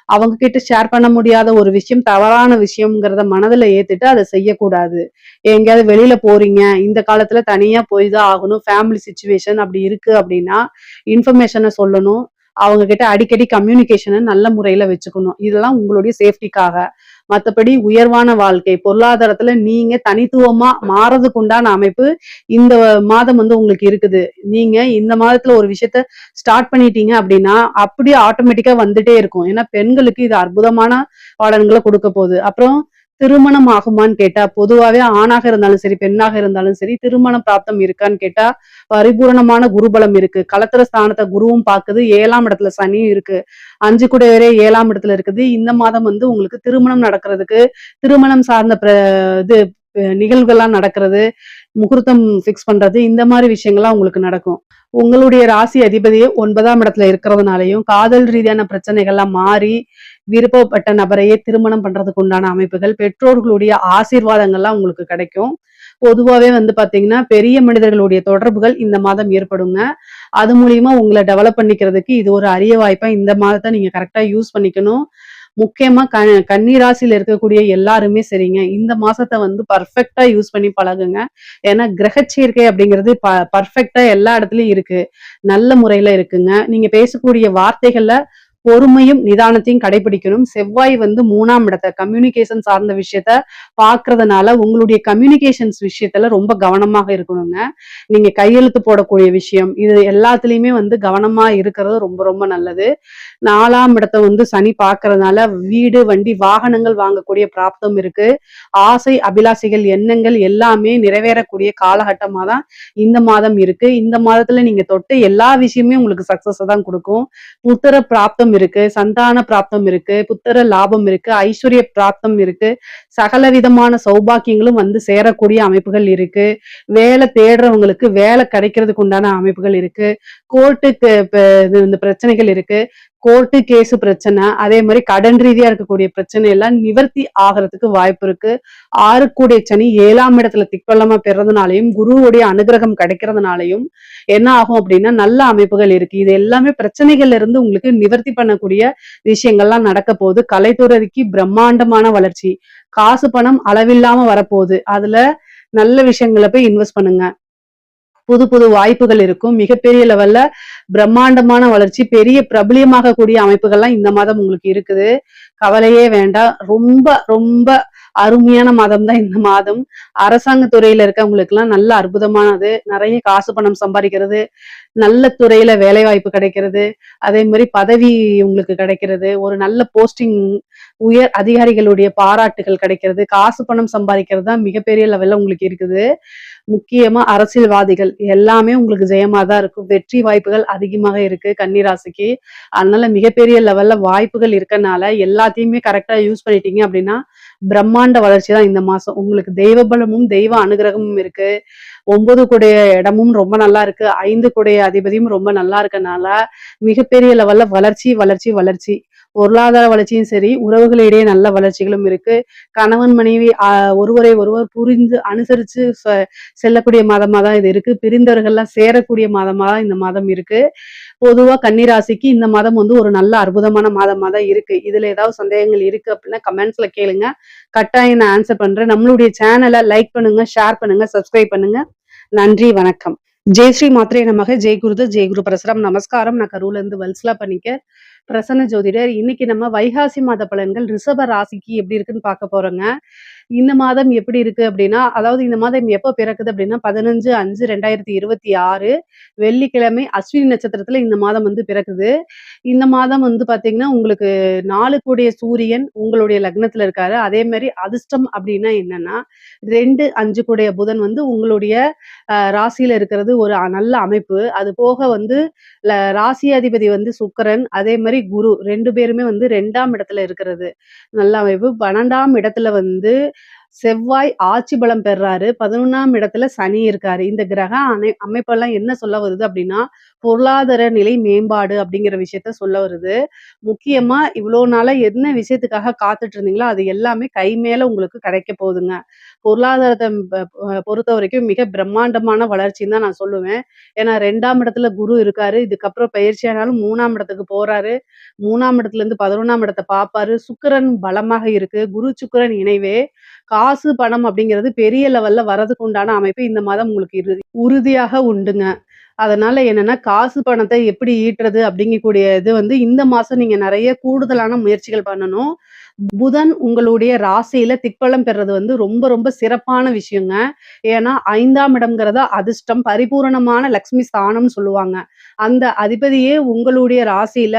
அவங்க கிட்ட ஷேர் பண்ண முடியாத ஒரு விஷயம் தவறான விஷயம்ங்கிறத மனதுல ஏத்துட்டு அதை செய்யக்கூடாது. எங்கேயாவது வெளியில போறீங்க, இந்த காலத்துல தனியா போய் தான் ஆகணும், ஃபேமிலி சிச்சுவேஷன் அப்படி இருக்கு அப்படின்னா இன்ஃபர்மேஷனை சொல்லணும். அவங்க கிட்ட அடிக்கடி கம்யூனிகேஷனை நல்ல முறையில வச்சுக்கணும். இதெல்லாம் உங்களுடைய சேஃப்டிக்காக. மத்தபடி உயர்வான வாழ்க்கை, பொருளாதாரத்துல நீங்க தனித்துவமா மாறதுக்கு உண்டான அமைப்பு இந்த மாதம் வந்து உங்களுக்கு இருக்குது. நீங்க இந்த மாதத்துல ஒரு விஷயத்த ஸ்டார்ட் பண்ணிட்டீங்க அப்படின்னா, அப்படியே ஆட்டோமேட்டிக்கா வந்துட்டே இருக்கும். ஏன்னா பெண்களுக்கு இது அற்புதமான பலன்கள குடுக்க போகுது. அப்புறம் திருமணம் ஆகுமான்னு கேட்டா, பொதுவாவே ஆணாக இருந்தாலும் சரி, பெண்ணாக இருந்தாலும் சரி, திருமண பிராப்தம் இருக்கான்னு கேட்டா, பரிபூரணமான குருபலம் இருக்கு. களத்திர ஸ்தானத்த குருவும் பாக்குது, 7ஆம் இடத்துல சனியும் இருக்கு. 5 கூடையவரே 7ஆம் இடத்துல இருக்குது. இந்த மாதம் வந்து உங்களுக்கு திருமணம் நடக்கிறதுக்கு, திருமணம் சார்ந்த இது நிகழ்வுகள்லாம் நடக்கிறது, முகூர்த்தம் ஃபிக்ஸ் பண்றது, இந்த மாதிரி விஷயங்கள்லாம் உங்களுக்கு நடக்கும். உங்களுடைய ராசி அதிபதியே 9ஆம் இடத்துல இருக்கிறதுனாலையும், காதல் ரீதியான பிரச்சனைகள்லாம் மாறி, விருப்பப்பட்ட நபரையே திருமணம் பண்றதுக்கு உண்டான அமைப்புகள், பெற்றோர்களுடைய ஆசீர்வாதங்கள்லாம் உங்களுக்கு கிடைக்கும். பொதுவாவே வந்து பாத்தீங்கன்னா, பெரிய மனிதர்களுடைய தொடர்புகள் இந்த மாதம் ஏற்படுங்க. அது மூலியமா உங்கள டெவலப் பண்ணிக்கிறதுக்கு இது ஒரு அரிய வாய்ப்பா இந்த மாதத்த நீங்க கரெக்ட்டா யூஸ் பண்ணிக்கணும். முக்கியமா கன்னி ராசியில இருக்கக்கூடிய எல்லாருமே சரிங்க. இந்த மாசத்த வந்து பெர்ஃபெக்ட்டா யூஸ் பண்ணி பழகுங்க. ஏன்னா கிரகச் சேர்க்கை அப்படிங்கிறது பெர்ஃபெக்ட்டா எல்லா இடத்துலயும் இருக்கு. நல்ல முறையில இருக்குங்க. நீங்க பேசக்கூடிய வார்த்தைகள்ல பொறுமையும், நிதானத்தையும் கடைபிடிக்கணும். செவ்வாய் வந்து 3ஆம் இடத்த கம்யூனிகேஷன் சார்ந்த விஷயத்த பார்க்கறதுனால, உங்களுடைய கம்யூனிகேஷன்ஸ் விஷயத்துல ரொம்ப கவனமாக இருக்கணுங்க. நீங்க கையெழுத்து போடக்கூடிய விஷயம், இது எல்லாத்துலயுமே வந்து கவனமா இருக்கிறது ரொம்ப ரொம்ப நல்லது. 4ஆம் இடத்த வந்து சனி பார்க்கறதுனால, வீடு, வண்டி, வாகனங்கள் வாங்கக்கூடிய பிராப்தம் இருக்கு. ஆசை, அபிலாசைகள், எண்ணங்கள் எல்லாமே நிறைவேறக்கூடிய காலகட்டமா தான் இந்த மாதம் இருக்கு. இந்த மாதத்துல நீங்க தொட்ட எல்லா விஷயமே உங்களுக்கு சக்சஸ தான் குடுக்கும். புத்திர பிராப்தம் இருக்கு, சந்தான பிராப்தம் இருக்கு, புத்திர லாபம் இருக்கு, ஐஸ்வர்ய பிராப்தம் இருக்கு, சகல விதமான சௌபாக்கியங்களும் வந்து சேரக்கூடிய அமைப்புகள் இருக்கு. வேலை தேடுறவங்களுக்கு வேலை கிடைக்கிறதுக்கு உண்டான அமைப்புகள் இருக்கு. கோர்ட்டுக்கு இந்த பிரச்சனைகள் இருக்கு. கோர்ட்டு கேஸ் பிரச்சனை, அதே மாதிரி கடன் ரீதியா இருக்கக்கூடிய பிரச்சனை எல்லாம் நிவர்த்தி ஆகிறதுக்கு வாய்ப்பு இருக்கு. 6 சனி 7ஆம் இடத்துல திக்வல்லமா பெறதுனாலையும், குருவுடைய அனுகிரகம் கிடைக்கிறதுனாலையும் என்ன ஆகும் அப்படின்னா நல்ல அமைப்புகள் இருக்கு. இது எல்லாமே பிரச்சனைகள்ல இருந்து உங்களுக்கு நிவர்த்தி பண்ணக்கூடிய விஷயங்கள்லாம் நடக்க போகுது. கலைத்துறைக்கு பிரம்மாண்டமான வளர்ச்சி, காசு பணம் அளவில்லாம வரப்போகுது. அதுல நல்ல விஷயங்களை போய் இன்வெஸ்ட் பண்ணுங்க. புது புது வாய்ப்புகள் இருக்கும். மிகப்பெரிய லெவல்ல பிரம்மாண்டமான வளர்ச்சி, பெரிய பிரபலியமாக கூடிய அமைப்புகள்லாம் இந்த மாதம் உங்களுக்கு இருக்குது. கவலையே வேண்டாம். ரொம்ப ரொம்ப அருமையான மாதம் தான் இந்த மாதம். அரசாங்க துறையில இருக்கவங்களுக்கு எல்லாம் நல்ல அற்புதமானது. நிறைய காசு பணம் சம்பாதிக்கிறது, நல்ல துறையில வேலை வாய்ப்பு கிடைக்கிறது, அதே மாதிரி பதவி உங்களுக்கு கிடைக்கிறது, ஒரு நல்ல போஸ்டிங், உயர் அதிகாரிகளுடைய பாராட்டுகள் கிடைக்கிறது, காசு பணம் சம்பாதிக்கிறது தான் மிகப்பெரிய லெவல்ல உங்களுக்கு இருக்குது. முக்கியமா அரசியல்வாதிகள் எல்லாமே உங்களுக்கு ஜெயமா தான் இருக்கும். வெற்றி வாய்ப்புகள் அதிகமாக இருக்கு கன்னிராசிக்கு. அதனால மிகப்பெரிய லெவல்ல வாய்ப்புகள் இருக்கனால எல்லாத்தையுமே கரெக்டா யூஸ் பண்ணிட்டீங்க அப்படின்னா பிரம்மாண்ட வளர்ச்சி தான் இந்த மாசம். உங்களுக்கு தெய்வ பலமும் தெய்வ அனுகிரகமும் இருக்கு. 9 கூடைய இடமும் ரொம்ப நல்லா இருக்கு. 5 கூடைய அதிபதியும் ரொம்ப நல்லா இருக்கனால மிகப்பெரிய லெவல்ல வளர்ச்சி வளர்ச்சி வளர்ச்சி. பொருளாதார வளர்ச்சியும் சரி, உறவுகளிடையே நல்ல வளர்ச்சிகளும் இருக்கு. கணவன் மனைவி ஒருவரை ஒருவர் புரிந்து அனுசரிச்சு செல்லக்கூடிய மாதமா தான் இது இருக்கு. பிரிந்தவர்கள்லாம் சேரக்கூடிய மாதமா தான் இந்த மாதம் இருக்கு. பொதுவா கன்னி ராசிக்கு இந்த மாதம் வந்து ஒரு நல்ல அற்புதமான மாதமா தான் இருக்கு. இதுல ஏதாவது சந்தேகங்கள் இருக்கு அப்படின்னா கமெண்ட்ஸ்ல கேளுங்க. கட்டாயம் நான் ஆன்சர் பண்றேன். நம்மளுடைய சேனலை லைக் பண்ணுங்க, ஷேர் பண்ணுங்க, சப்ஸ்கிரைப் பண்ணுங்க. நன்றி, வணக்கம். ஜெய் ஸ்ரீ மாத்ரே நமக. ஜெய் குருது, ஜெய் குரு பரசுராம். நமஸ்காரம். நான் கரூர்ல இருந்து வல்சலா பண்ணிக்க பிரசன்ன ஜோதிடர். இன்னைக்கு நம்ம வைகாசி மாத பலன்கள் ரிஷப ராசிக்கு எப்படி இருக்குன்னு பார்க்க போறோங்க. இந்த மாதம் எப்படி இருக்கு அப்படின்னா, அதாவது இந்த மாதம் எப்போ பிறக்குது அப்படின்னா 15/5/2026 வெள்ளிக்கிழமை அஸ்வினி நட்சத்திரத்துல இந்த மாதம் வந்து பிறக்குது. இந்த மாதம் வந்து பாத்தீங்கன்னா உங்களுக்கு 4 கூடிய சூரியன் உங்களுடைய லக்னத்துல இருக்காரு. அதே மாதிரி அதிர்ஷ்டம் அப்படின்னா என்னன்னா 2, 5 கூடிய புதன் வந்து உங்களுடைய ராசியில இருக்கிறது ஒரு நல்ல அமைப்பு. அது போக வந்து ராசி அதிபதி வந்து சுக்கிரன், அதே மாதிரி குரு 2 பேருமே வந்து 2ஆம் இடத்துல இருக்கிறது நல்ல அமைப்பு. 12ஆம் இடத்துல வந்து செவ்வாய் ஆட்சி பலம் பெறாரு. 11ஆம் இடத்துல சனி இருக்காரு. இந்த கிரக அமைப்பெல்லாம் என்ன சொல்ல வருது அப்படின்னா, பொருளாதார நிலை மேம்பாடு அப்படிங்கிற விஷயத்த சொல்ல வருது. முக்கியமா இவ்வளோ நாளா என்ன விஷயத்துக்காக காத்துட்டு இருந்தீங்களோ, அது எல்லாமே கை மேல உங்களுக்கு கிடைக்க போகுதுங்க. பொருளாதாரத்த பொறுத்தவரைக்கும் மிக பிரம்மாண்டமான வளர்ச்சின்னு தான் நான் சொல்லுவேன். ஏன்னா 2ஆம் இடத்துல குரு இருக்காரு. இதுக்கப்புறம் பயிற்சியானாலும் 3ஆம் இடத்துக்கு போறாரு. 3ஆம் இடத்துல இருந்து 11ஆம் இடத்த பார்ப்பாரு. சுக்கிரன் பலமாக இருக்கு. குரு சுக்கிரன் இணைவே காசு, பணம் அப்படிங்கிறது பெரிய லெவல்ல வரதுக்கு உண்டான அமைப்பு இந்த மாதம் உங்களுக்கு உறுதியாக உண்டுங்க. அதனால என்னன்னா, காசு பணத்தை எப்படி ஈட்டுறது அப்படிங்கக்கூடிய இது வந்து இந்த மாசம் நீங்க நெறைய கூடுதலான முயற்சிகள் பண்ணணும். புதன் உங்களுடைய ராசியில திக்பலம் பெறது வந்து ரொம்ப ரொம்ப சிறப்பான விஷயங்க. ஏன்னா 5ஆம் இடம்ங்கிறத அதிர்ஷ்டம், பரிபூரணமான லக்ஷ்மி ஸ்தானம்னு சொல்லுவாங்க. அந்த அதிபதியே உங்களுடைய ராசியில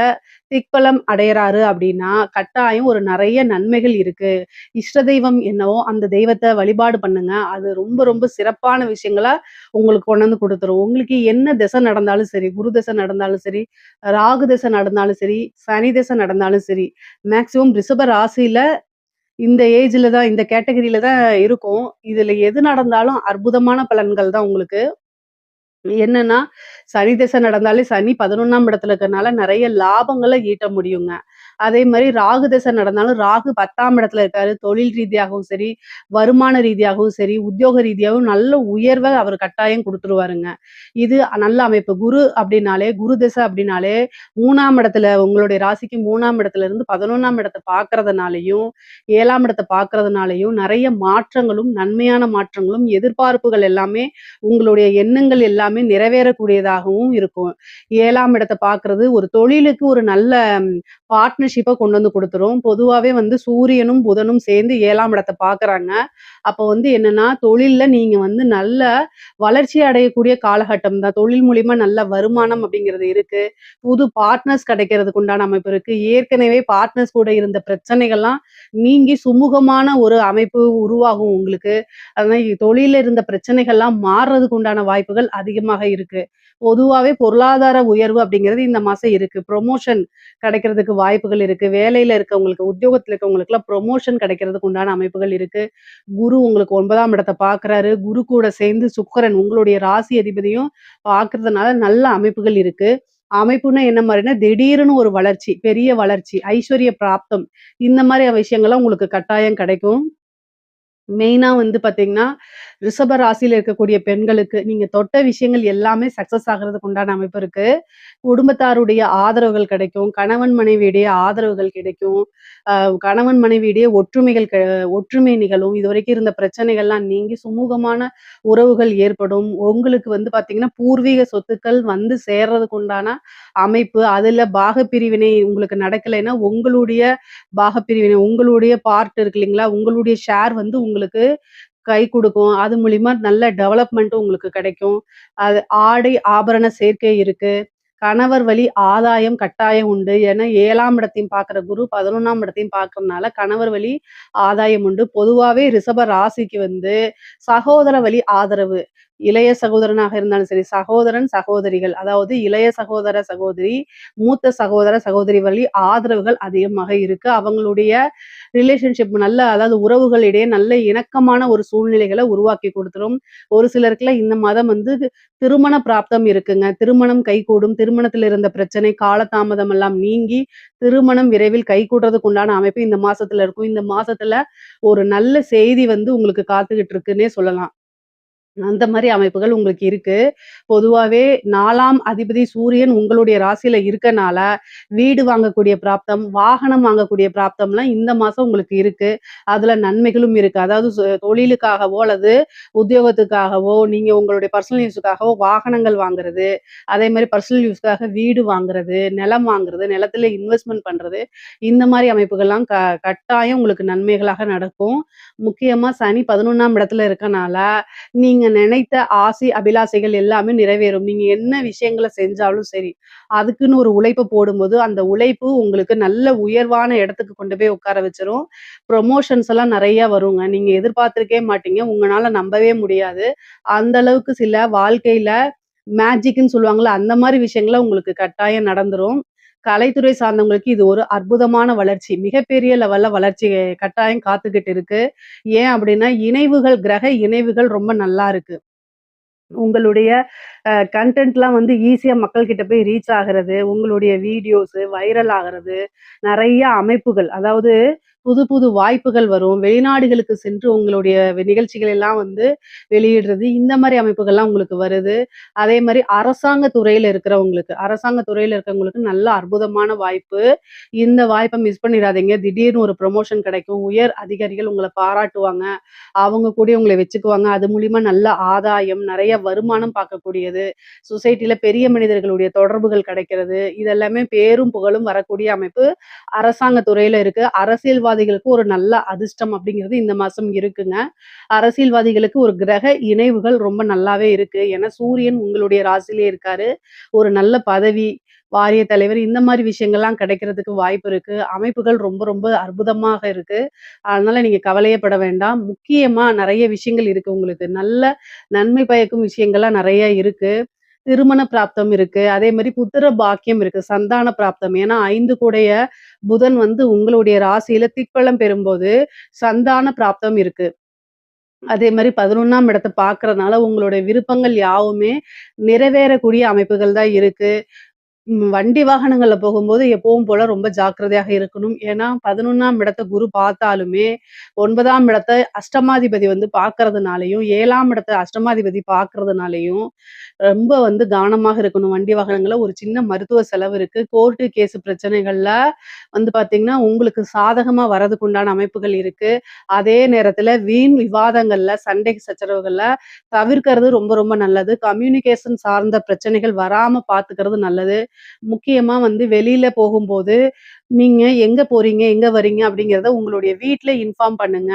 திக்பலம் அடையறாரு அப்படின்னா, கட்டாயம் ஒரு நெறைய நன்மைகள் இருக்கு. இஷ்ட தெய்வம் என்னவோ அந்த தெய்வத்த வழிபாடு பண்ணுங்க. அது ரொம்ப ரொம்ப சிறப்பான விஷயங்கள உங்களுக்கு கொண்டு வந்து குடுத்துரும். உங்களுக்கு என்ன திசை நடந்தாலும் சரி, குரு திசை நடந்தாலும் சரி, ராகு திசை நடந்தாலும் சரி, சனி திசை நடந்தாலும் சரி, மேக்ஸிமம் ரிஷப ராசியில இந்த ஏஜ்ல தான் இந்த கேட்டகரியில தான் இருக்கும். இதுல எது நடந்தாலும் அற்புதமான பலன்கள் தான் உங்களுக்கு. என்னன்னா, சனி திசை நடந்தாலே சனி 11ஆம் இடத்துல இருக்கறனால நெறைய லாபங்கள ஈட்ட முடியுங்க. அதே மாரி ராகு திசை நடந்தாலும் ராகு 10ஆம் இடத்துல இருக்காரு. தொழில் ரீதியாகவும் சரி, வருமான ரீதியாகவும் சரி, உத்தியோக ரீதியாகவும் நல்ல உயர்வ அவர் கட்டாயம் குடுத்துருவாருங்க. இது நல்ல அமைப்பு. குரு திசை அப்படின்னாலே 3ஆம் இடத்துல உங்களுடைய ராசிக்கு 3ஆம் இடத்துல இருந்து 11ஆம் இடத்த பார்க்கறதுனாலயும், 7ஆம் இடத்த பார்க்கறதுனாலயும் நெறைய மாற்றங்களும், நன்மையான மாற்றங்களும், எதிர்பார்ப்புகள் எல்லாமே உங்களுடைய எண்ணங்கள் எல்லாமே நிறைவேறக்கூடியதாகவும் இருக்கும். 7ஆம் இடத்த பார்க்கிறது ஒரு தொழிலுக்கு ஒரு நல்ல பார்ட்னர்ஷிப்ப கொண்டு வந்து குடுத்துரும். பொதுவாவே வந்து சூரியனும், புதனும் சேர்ந்து 7ஆம் இடத்த பார்க்குறாங்க. அப்போ வந்து என்னன்னா, தொழில்ல நீங்க வந்து நல்ல வளர்ச்சி அடையக்கூடிய காலகட்டம் தான். தொழில் மூலியமா நல்ல வருமானம் அப்படிங்கிறது இருக்கு. புது பார்ட்னர்ஸ் கிடைக்கிறதுக்கு உண்டான அமைப்பு இருக்கு. ஏற்கனவே பார்ட்னர்ஸ் கூட இருந்த பிரச்சனைகள்லாம் நீங்கி சுமூகமான ஒரு அமைப்பு உருவாகும் உங்களுக்கு. அதனால தொழில்ல இருந்த பிரச்சனைகள்லாம் மாறுறதுக்கு உண்டான வாய்ப்புகள் அதிகமாக இருக்கு. பொதுவாவே பொருளாதார உயர்வு அப்படிங்கிறது இந்த மாசம் இருக்கு. ப்ரொமோஷன் கிடைக்கிறதுக்கு வாய்ப்புகள் இருக்கு. வேலையில இருக்கவங்களுக்கு, உத்தியோகத்துல இருக்கவங்களுக்குலாம் ப்ரொமோஷன் கிடைக்கிறதுக்கு உண்டான அமைப்புகள் இருக்கு. குரு உங்களுக்கு 9ஆம் இடத்த பார்க்குறாரு. குரு கூட சேர்ந்து சுக்கிரன் உங்களுடைய ராசி அதிபதியும் பார்க்கறதுனால நல்ல அமைப்புகள் இருக்கு. அமைப்புன்னா என்ன மாரின்னா, திடீர்னு ஒரு வளர்ச்சி, பெரிய வளர்ச்சி, ஐஸ்வர்ய பிராப்தம் இந்த மாரி விஷயங்கள்லாம் உங்களுக்கு கட்டாயம் கிடைக்கும். மெயினா வந்து பார்த்தீங்கன்னா, ரிஷப ராசியில இருக்கக்கூடிய பெண்களுக்கு நீங்க தொட்ட விஷயங்கள் எல்லாமே சக்சஸ் ஆகுறதுக்கு உண்டான அமைப்பு இருக்கு. குடும்பத்தாருடைய ஆதரவுகள் கிடைக்கும். கணவன் மனைவியிடையே ஆதரவுகள் கிடைக்கும். அ கணவன் மனைவியிடையே ஒற்றுமை நிகழும். இதுவரைக்கும் இருந்த பிரச்சனைகள்லாம் நீங்கி சுமூகமான உறவுகள் ஏற்படும். உங்களுக்கு வந்து பார்த்தீங்கன்னா, பூர்வீக சொத்துக்கள் வந்து சேர்றதுக்கு உண்டான அமைப்பு. அதுல பாகப்பிரிவினை உங்களுக்கு நடக்கலைன்னா, உங்களுடைய பாகப்பிரிவினை உங்களுடைய பார்ட் இருக்கு இல்லைங்களா? உங்களுடைய ஷேர் வந்து உங்களுக்கு கை குடுக்கும். அது மூலியமா நல்ல டெவலப்மெண்ட்டும் உங்களுக்கு கிடைக்கும். அது ஆடை, ஆபரண சேர்க்கை இருக்கு. கணவர் வழி ஆதாயம் கட்டாயம் உண்டு. ஏன்னா 7ஆம் இடத்தையும் பார்க்குற குரு 11ஆம் இடத்தையும் பார்க்கறனால கணவர் வழி ஆதாயம் உண்டு. பொதுவாவே ரிஷப ராசிக்கு வந்து சகோதர வழி ஆதரவு. இளைய சகோதரனாக இருந்தாலும் சரி, சகோதரன், சகோதரிகள் அதாவது இளைய சகோதர, சகோதரி, மூத்த சகோதர, சகோதரி வழி ஆதரவுகள் அதிகமாக இருக்கு. அவங்களுடைய ரிலேஷன்ஷிப் நல்ல அதாவது உறவுகளிடையே நல்ல இணக்கமான ஒரு சூழ்நிலைகள உருவாக்கி குடுத்துரும். ஒரு சிலருக்குலாம் இந்த மாதம் வந்து திருமண பிராப்தம் இருக்குங்க. திருமணம் கைகூடும். திருமணத்தில் இருந்த பிரச்சனை, காலதாமதம் எல்லாம் நீங்கி, திருமணம் விரைவில் கைகூடுறதுக்கு உண்டான அமைப்பு இந்த மாசத்துல இருக்கும். இந்த மாசத்துல ஒரு நல்ல செய்தி வந்து உங்களுக்கு காத்துக்கிட்டு இருக்குன்னே சொல்லலாம். அந்த மாரி அமைப்புகள் உங்களுக்கு இருக்கு. பொதுவாவே 4ஆம் அதிபதி சூரியன் உங்களுடைய ராசியில இருக்கனால, வீடு வாங்கக்கூடிய பிராப்தம், வாகனம் வாங்கக்கூடிய பிராப்தம்லாம் இந்த மாசம் உங்களுக்கு இருக்கு. அதுல நன்மைகளும் இருக்கு. அதாவது தொழிலுக்காகவோ அல்லது உத்தியோகத்துக்காகவோ, நீங்க உங்களுடைய பர்சனல் யூஸுக்காகவோ வாகனங்கள் வாங்குறது, அதே மாரி பர்சனல் யூஸ்க்காக வீடு வாங்குறது, நிலம் வாங்குறது, நிலத்தில இன்வெஸ்ட்மென்ட் பண்றது, இந்த மாரி அமைப்புகள்லாம் கட்டாயம் உங்களுக்கு நன்மைகளாக நடக்கும். முக்கியமா சனி 11ஆம் இடத்துல இருக்கனால, நீங்க நினைத்த ஆசை, அபிலாசைகள் எல்லாமே நிறைவேறும். நீங்க என்ன விஷயங்கள செஞ்சாலும் சரி, அதுக்குன்னு ஒரு உழைப்ப போடும்போது, அந்த உழைப்பு உங்களுக்கு நல்ல உயர்வான இடத்துக்கு கொண்டு போய் உட்கார வச்சுரும். ப்ரமோஷன்ஸ் எல்லாம் நெறைய வருங்க. நீங்க எதிர்பார்த்திருக்கவே மாட்டீங்க. உங்கனால நம்பவே முடியாது. அந்த அளவுக்கு சில வாழ்க்கையில மேஜிக்ன்னு சொல்லுவாங்கல்ல, அந்த மாரி விஷயங்கள்லாம் உங்களுக்கு கட்டாயம் நடந்துரும். கலைத்துறை சார்ந்தவங்களுக்கு இது ஒரு அற்புதமான வளர்ச்சி. மிகப்பெரிய லெவல்ல வளர்ச்சி கட்டாயம் காத்துக்கிட்டு இருக்கு. ஏன் அப்டின்னா, இணைவுகள், கிரக இணைவுகள் ரொம்ப நல்லா இருக்கு. உங்களுடைய கன்டென்ட்லாம் வந்து ஈஸியா மக்கள் கிட்ட போய் ரீச் ஆகுறது, உங்களுடைய வீடியோஸு வைரல் ஆகுறது, நெறைய அமைப்புகள் அதாவது புது புது வாய்ப்புகள் வரும். வெளிநாடுகளுக்கு சென்று உங்களுடைய நிகழ்ச்சிகள் எல்லாம் வந்து வெளியிடுறது, இந்த மாரி அமைப்புகள்லாம் உங்களுக்கு வருது. அதே மாரி அரசாங்க துறையில இருக்கிறவங்களுக்கு அரசாங்க துறையில இருக்கிறவங்களுக்கு நல்ல அற்புதமான வாய்ப்பு. இந்த வாய்ப்ப மிஸ் பண்ணிறாதீங்க. திடீர்னு ஒரு ப்ரமோஷன் கிடைக்கும். உயர் அதிகாரிகள் உங்கள பாராட்டுவாங்க. அவங்க கூடயே உங்கள வச்சுக்குவாங்க. அது மூலியமா நல்ல ஆதாயம், நெறைய வருமானம் பார்க்கக்கூடியது. சொசைட்டில பெரிய மனிதர்களுடைய தொடர்புகள் கிடைக்கிறது. இதெல்லாமே பேரும் புகழும் வரக்கூடிய அமைப்பு அரசாங்க துறையில இருக்கு. அரசியல்வாதிகளுக்கு ஒரு நல்ல அதிர்ஷ்டம் அப்படிங்கிறது இந்த மாசம் இருக்குங்க. அரசியல்வாதிகளுக்கு ஒரு கிரக இணைவுகள் ரொம்ப நல்லாவே இருக்கு. ஏன்னா சூரியன் உங்களுடைய ராசியிலே இருக்காரு. ஒரு நல்ல பதவி, வாரிய தலைவர் இந்த மாரி விஷயங்கள்லாம் கிடைக்கிறதுக்கு வாய்ப்பு இருக்கு. அமைப்புகள் ரொம்ப ரொம்ப அற்புதமாக இருக்கு. அதனால நீங்க கவலையே பட வேண்டாம். முக்கியமா நெறைய விஷயங்கள் இருக்கு உங்களுக்கு. நல்ல நன்மை பயக்கும் விஷயங்கள்லாம் நெறைய இருக்கு. திருமண பிராப்தம் இருக்கு. அதே மாரி புத்திர பாக்கியம் இருக்கு. சந்தான பிராப்தம். ஏன்னா 5 கூடைய புதன் வந்து உங்களுடைய ராசியில திக்பலம் பெறும்போது, சந்தான பிராப்தம் இருக்கு. அதே மாரி 11ஆம் இடத்த பார்க்கறதுனால உங்களுடைய விருப்பங்கள் யாவுமே நிறைவேறக்கூடிய அமைப்புகள் தான் இருக்கு. வண்டி வாகனங்கள்ல போகும்போது எப்பவும் போல ரொம்ப ஜாக்கிரதையாக இருக்கணும். ஏன்னா 11ஆம் இடத்த குரு பார்த்தாலுமே, 9ஆம் இடத்த அஷ்டமாதிபதி வந்து பார்க்கறதுனாலயும், 7ஆம் இடத்த அஷ்டமாதிபதி பார்க்கறதுனாலயும், ரொம்ப வந்து கவனமாக இருக்கணும். வண்டி வாகனங்கள்ல ஒரு சின்ன மருத்துவ செலவு இருக்கு. கோர்ட்டு கேஸ் பிரச்சனைகள்ல வந்து பார்த்தீங்கன்னா, உங்களுக்கு சாதகமா வரதுக்கு உண்டான அமைப்புகள் இருக்கு. அதே நேரத்துல வீண் விவாதங்கள்ல, சண்டை சச்சரவுகள்ல தவிர்க்கிறது ரொம்ப ரொம்ப நல்லது. கம்யூனிகேஷன் சார்ந்த பிரச்சனைகள் வராம பார்த்துக்கிறது நல்லது. முக்கியமா வந்து வெளியில போகும்போது, நீங்க எங்க போறீங்க? எங்க வரீங்க? அப்படிங்கிறத உங்களுடைய வீட்ல இன்ஃபார்ம் பண்ணுங்க.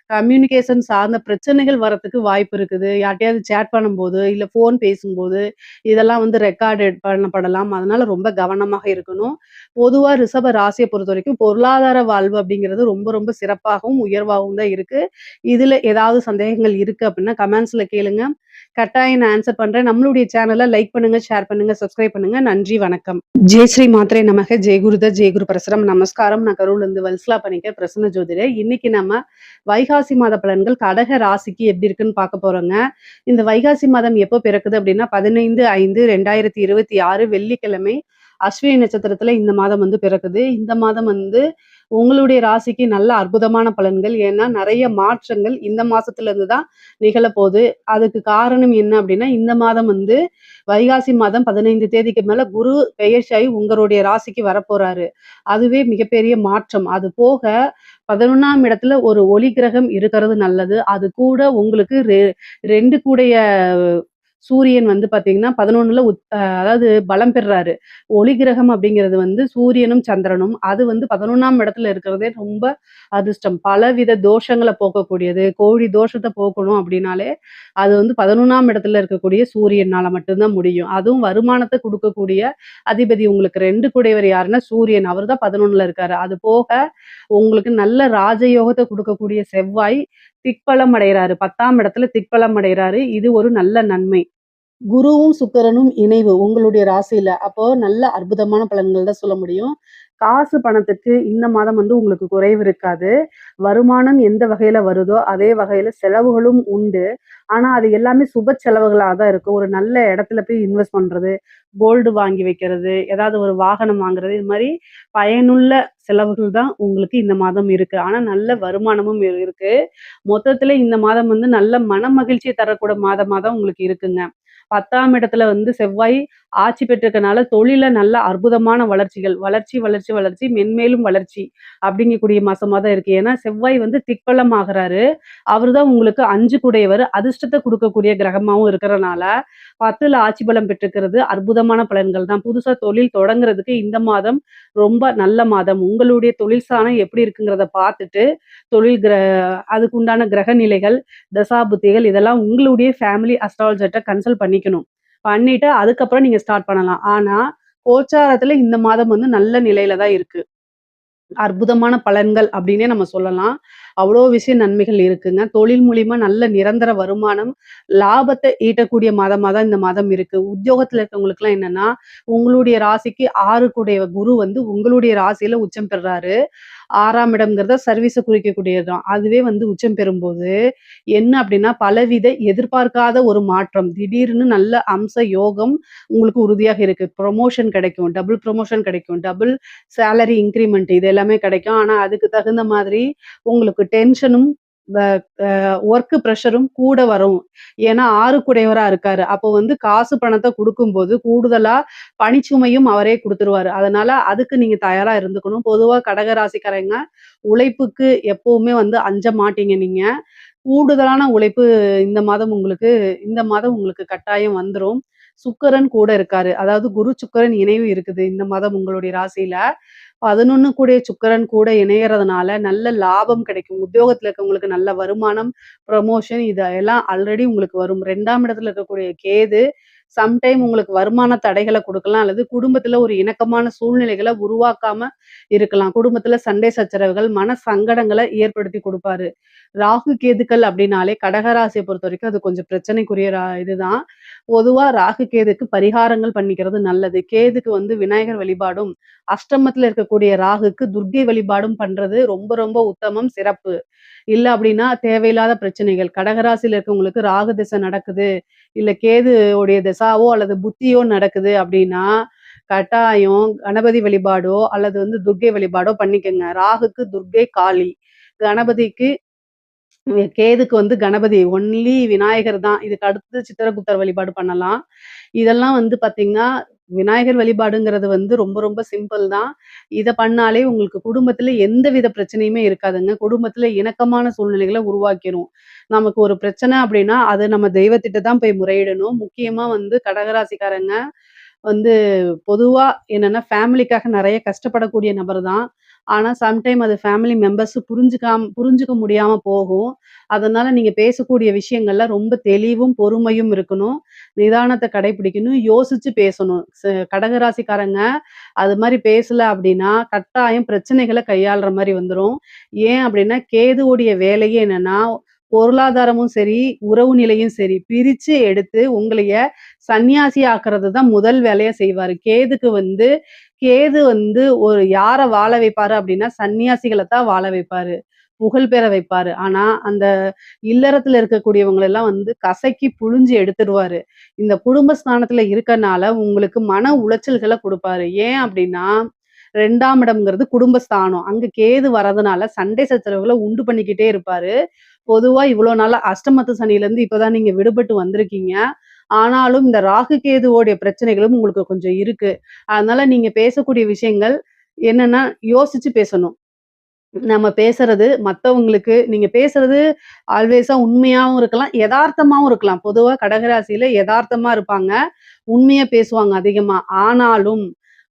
கம்யூனிகேஷன் சார்ந்த பிரச்சனைகள் வரத்துக்கு வாய்ப்பு இருக்குது. யார்ட்டயாவது சேட் பண்ணும்போது, இல்ல ஃபோன் பேசும்போது, இதெல்லாம் வந்து ரெக்கார்டட் பண்ணப்படலாம். அதனால ரொம்ப கவனமாக இருக்கணும். பொதுவா ரிஷப ராசிய பொறுத்தவரைக்கும் பொருளாதார வாழ்வு அப்படிங்கிறது ரொம்ப ரொம்ப சிறப்பாகவும், உயர்வாகவும் தான் இருக்கு. இதுல ஏதாவது சந்தேகங்கள் இருக்கு அப்படின்னா கமெண்ட்ஸ்ல கேளுங்க. கட்டாயம் நான் ஆன்சர் பண்றேன். நம்மளுடைய சேனல லைக் பண்ணுங்க, ஷேர் பண்ணுங்க, சப்ஸ்கிரைப் பண்ணுங்க. நன்றி, வணக்கம். ஜெய் ஸ்ரீ மாத்ரே நமக. ஜெய் குருதத், ஜெய் குரு பரசுராம். நமஸ்காரம். நான் கரூர்லேருந்து வல்சலா பணிக்கர், பிரசன்ன ஜோதிடர். இன்னைக்கு நம்ம வைகாசி மாத பலன்கள் கடக ராசிக்கு எப்படி இருக்குன்னு பார்க்க போறோங்க. இந்த வைகாசி மாதம் எப்போ பிறக்குது அப்படின்னா 15/5/2026 வெள்ளிக்கிழமை அஸ்வினி நட்சத்திரத்துல இந்த மாதம் வந்து பிறக்குது. இந்த மாதம் வந்து உங்களுடைய ராசிக்கு நல்ல அற்புதமான பலன்கள். ஏன்னா நெறைய மாற்றங்கள் இந்த மாசத்துல இருந்து தான் நிகழப்போகுது. அதுக்கு காரணம் என்ன அப்படின்னா, இந்த மாதம் வந்து வைகாசி மாதம் 15 தேதிக்கு மேல குரு பெயர்ச்சியாகி உங்களுடைய ராசிக்கு வரப்போறாரு. அதுவே மிகப்பெரிய மாற்றம். அது போக 11ஆம் இடத்துல ஒரு ஒளி கிரகம் இருக்கிறது நல்லது. அது கூட உங்களுக்கு 2 கூடைய சூரியன் வந்து பார்த்தீங்கன்னா 11ல அதாவது பலம் பெறுறாரு. ஒளி கிரகம் அப்படிங்கிறது வந்து சூரியனும், சந்திரனும். அது வந்து 11ஆம் இடத்துல இருக்கிறதே ரொம்ப அதிர்ஷ்டம். பலவித தோஷங்கள போக்கக்கூடியது. கோடி தோஷத்த போக்கணும் அப்படின்னாலே, அது வந்து 11ஆம் இடத்துல இருக்கக்கூடிய சூரியனால மட்டும் தான் முடியும். அதுவும் வருமானத்த குடுக்கக்கூடிய அதிபதி உங்களுக்கு 2 கூடையவர் யாருன்னா சூரியன். அவரு தான் 11ல இருக்காரு. அது போக உங்களுக்கு நல்ல ராஜயோகத்த குடுக்கக்கூடிய செவ்வாய் திக்பலம் அடைகிறாரு. 10ஆம் இடத்துல திக்பலம் அடைகிறாரு. இது ஒரு நல்ல நன்மை. குருவும், சுக்கிரனும் இணைவு உங்களுடைய ராசியில. அப்போ நல்ல அற்புதமான பலன்கள் தான் சொல்ல முடியும். காசு, பணத்துக்கு இந்த மாதம் உங்களுக்கு குறைவு இருக்காது. வருமானம் எந்த வகையில வருதோ, அதே வகையில செலவுகளும் உண்டு. ஆனா, அது எல்லாமே சுப செலவுகளா தான் இருக்கும். ஒரு நல்ல இடத்துல போய் இன்வெஸ்ட் பண்றது, கோல்டு வாங்கி வைக்கிறது, ஏதாவது ஒரு வாகனம் வாங்குறது, இது மாரி பயனுள்ள செலவுகள் தான் உங்களுக்கு இந்த மாதம் இருக்கு. ஆனா, நல்ல வருமானமும் இருக்கு. மொத்தத்துல இந்த மாதம் நல்ல மனமகிழ்ச்சிய தரக்கூடிய மாதமா தான் உங்களுக்கு இருக்குங்க. 10ஆம் இடத்துல செவ்வாய் ஆட்சி பெற்றிருக்கனால தொழில்ல நல்ல அற்புதமான வளர்ச்சிகள். வளர்ச்சி, வளர்ச்சி, வளர்ச்சி, மென்மேலும் வளர்ச்சி அப்படிங்கக்கூடிய மாசமா தான் இருக்கு. ஏன்னா செவ்வாய் திக்பலம் ஆகுறாரு. அவரு தான் உங்களுக்கு 5 கூடையவர். அதிர்ஷ்டத்த குடுக்கக்கூடிய கிரகமாவும் இருக்கறனால, 10ல ஆட்சி பலம் பெற்றிருக்கிறது அற்புதமான பலன்கள் தான். புதுசா தொழில் தொடங்குறதுக்கு இந்த மாதம் ரொம்ப நல்ல மாதம். உங்களுடைய தொழில் ஸ்தானம் எப்படி இருக்குங்கிறத பார்த்துட்டு, தொழில் கிர அதுக்கு உண்டான கிரக நிலைகள், தசாபுத்திகள் இதெல்லாம் உங்களுடைய ஃபேமிலி அஸ்ட்ராலஜர்ட்ட கன்சல்ட் பண்ணிக்கணும். பண்ணிட்டு அதுக்கப்புறம் நீங்க ஸ்டார்ட் பண்ணலாம். ஆனா, கோச்சாரத்துல இந்த மாதம் நல்ல நிலையில தான் இருக்கு. அற்புதமான பலன்கள் அப்படின்னே நம்ம சொல்லலாம். அவ்வளோ விஷயம் நன்மைகள் இருக்குங்க. தொழில் மூலியமா நல்ல நிரந்தர வருமானம், லாபத்த ஈட்டக்கூடிய மாதமா தான் இந்த மாதம் இருக்கு. உத்தியோகத்துல இருக்கவங்களுக்குலாம் என்னன்னா, உங்களுடைய ராசிக்கு 6 கூடிய குரு உங்களுடைய ராசியில உச்சம் பெறுறாரு. 6ஆம் இடம்ங்கிறத சர்வீஸ குறிக்கக்கூடியது தான். அதுவே உச்சம் பெறும்போது, என்ன அப்டின்னா, பலவித எதிர்பார்க்காத ஒரு மாற்றம். திடீர்னு நல்ல அம்ச யோகம் உங்களுக்கு உறுதியாக இருக்கு. புரமோஷன் கிடைக்கும். டபுள் புரமோஷன் கிடைக்கும். டபுள் சேலரி இன்கிரிமென்ட் இது எல்லாமே கிடைக்கும். ஆனா, அதுக்கு தகுந்த மாதிரி உங்களுக்கு டென்ஷனும், வ ஒர்க் பிரஷரும் கூட வரும். ஏன்னா 6 குடையவரா இருக்காரு. அப்போ காசு பணத்த குடுக்கும்போது, கூடுதலா பணிச்சுமையும் அவரே குடுத்துருவாரு. அதனால அதுக்கு நீங்க தயாரா இருந்துக்கணும். பொதுவா கடக ராசிக்காரங்க உழைப்புக்கு எப்பவுமே அஞ்ச மாட்டீங்க நீங்க. கூடுதலான உழைப்பு இந்த மாதம் உங்களுக்கு கட்டாயம் வந்துரும். சுக்கிரன் கூட இருக்காரு. அதாவது குரு, சுக்கிரன் இணைவு இருக்குது இந்த மாதம் உங்களுடைய ராசியில. 11 கூடிய சுக்கிரன் கூட இணையறதுனால நல்ல லாபம் கிடைக்கும். உத்தியோகத்துல இருக்கவங்களுக்கு நல்ல வருமானம், புரமோஷன் இதெல்லாம் ஆல்ரெடி உங்களுக்கு வரும். 2ஆம் இடத்துல இருக்கக்கூடிய கேது, சம்டைம் உங்களுக்கு வருமான தடைகள குடுக்கலாம். அல்லது குடும்பத்துல ஒரு இணக்கமான சூழ்நிலைகள உருவாக்காம இருக்கலாம். குடும்பத்துல சண்டை சச்சரவுகள், மன சங்கடங்கள ஏற்படுத்தி குடுப்பாரு. ராகு, கேதுக்கள் அப்படின்னாலே கடகராசிய பொறுத்தவரைக்கும் அது கொஞ்சம் பிரச்சனைக்குரிய இதுதான். பொதுவா ராகு, கேதுக்கு பரிகாரங்கள் பண்ணிக்கிறது நல்லது. கேதுக்கு விநாயகர் வழிபாடும், அஷ்டமத்துல இருக்கக்கூடிய ராகுக்கு துர்க்கை வழிபாடும் பண்றது ரொம்ப ரொம்ப உத்தமம், சிறப்பு. இல்ல அப்படின்னா தேவையில்லாத பிரச்சனைகள். கடகராசியில இருக்கவங்களுக்கு ராகு திசை நடக்குது, இல்ல கேது உடைய திசாவோ அல்லது புத்தியோ நடக்குது அப்படின்னா, கட்டாயம் கணபதி வழிபாடோ அல்லது துர்க்கை வழிபாடோ பண்ணிக்கங்க. ராகுக்கு துர்க்கை, காளி. கணபதிக்கு கேதுக்கு கணபதி. ஒன்லி விநாயகர் தான். இதுக்கு அடுத்து சித்திரகுப்தர் வழிபாடு பண்ணலாம். இதெல்லாம் பார்த்தீங்கன்னா, விநாயகர் வழிபாடுங்கிறது ரொம்ப ரொம்ப சிம்பிள் தான். இத பண்ணாலே உங்களுக்கு குடும்பத்தில எந்தவித பிரச்சனையுமே இருக்காதுங்க. குடும்பத்தில இணக்கமான சூழ்நிலைகள உருவாக்கிரும். நமக்கு ஒரு பிரச்சனை அப்படின்னா, அது நம்ம தெய்வத்திட்ட தான் போய் முறையிடணும். முக்கியமா கடகராசிக்காரங்க வந்து பொதுவா என்னன்னா, ஃபேமிலிக்காக நெறைய கஷ்டப்படக்கூடிய நபர் தான். ஆனா, சம்டைம் அது ஃபேமிலி மெம்பர்ஸ் புரிஞ்சுக்க முடியாம போகும். அதனால நீங்க பேசக்கூடிய விஷயங்கள்ல ரொம்ப தெளிவும், பொறுமையும் இருக்கணும். நிதானத்த கடைபிடிக்கணும். யோசிச்சு பேசணும். கடகராசிக்காரங்க அது மாரி பேசல அப்டின்னா, கட்டாயம் பிரச்சனைகள கையாள்ற மாரி வந்துரும். ஏன் அப்டின்னா, கேதுவுடைய வேலையே என்னன்னா, பொருளாதாரமும் சரி, உறவு நிலையும் சரி, பிரிச்சு எடுத்து உங்களைய சன்னியாசி ஆக்குறது தான் முதல் வேலையா செய்வாரு. கேது ஒரு யார வாழ வைப்பாரு அப்டின்னா, சன்னியாசிகள தான் வாழ வைப்பாரு. புகழ் பெற வைப்பாரு. ஆனா, அந்த இல்லறத்துல இருக்கக்கூடியவங்களெல்லாம் கசக்கி புழிஞ்சு எடுத்துருவாரு. இந்த குடும்ப ஸ்தானத்துல இருக்கனால உங்களுக்கு மன உளைச்சல்கள குடுப்பாரு. ஏன் அப்டின்னா, 2ஆம் இடம்ங்கிறது குடும்பஸ்தானம். அங்க கேது வரதுனால சண்டை சச்சரவுகள உண்டு பண்ணிக்கிட்டே இருப்பாரு. பொதுவா இவ்வளோ நாளா அஷ்டமத்து சனியிலருந்து இப்ப தான் நீங்க விடுபட்டு வந்திருக்கீங்க. ஆனாலும் இந்த ராகு, கேதுவோடைய பிரச்சனைகளும் உங்களுக்கு கொஞ்சம் இருக்கு. அதனால நீங்க பேசக்கூடிய விஷயங்கள் என்னன்னா, யோசிச்சு பேசணும். நம்ம பேசுறது மத்தவங்களுக்கு நீங்க பேசுறது ஆல்வேஸா உண்மையாவும் இருக்கலாம், எதார்த்தமாவும் இருக்கலாம். பொதுவா கடகராசியில எதார்த்தமா இருப்பாங்க. உண்மையா பேசுவாங்க அதிகமா. ஆனாலும்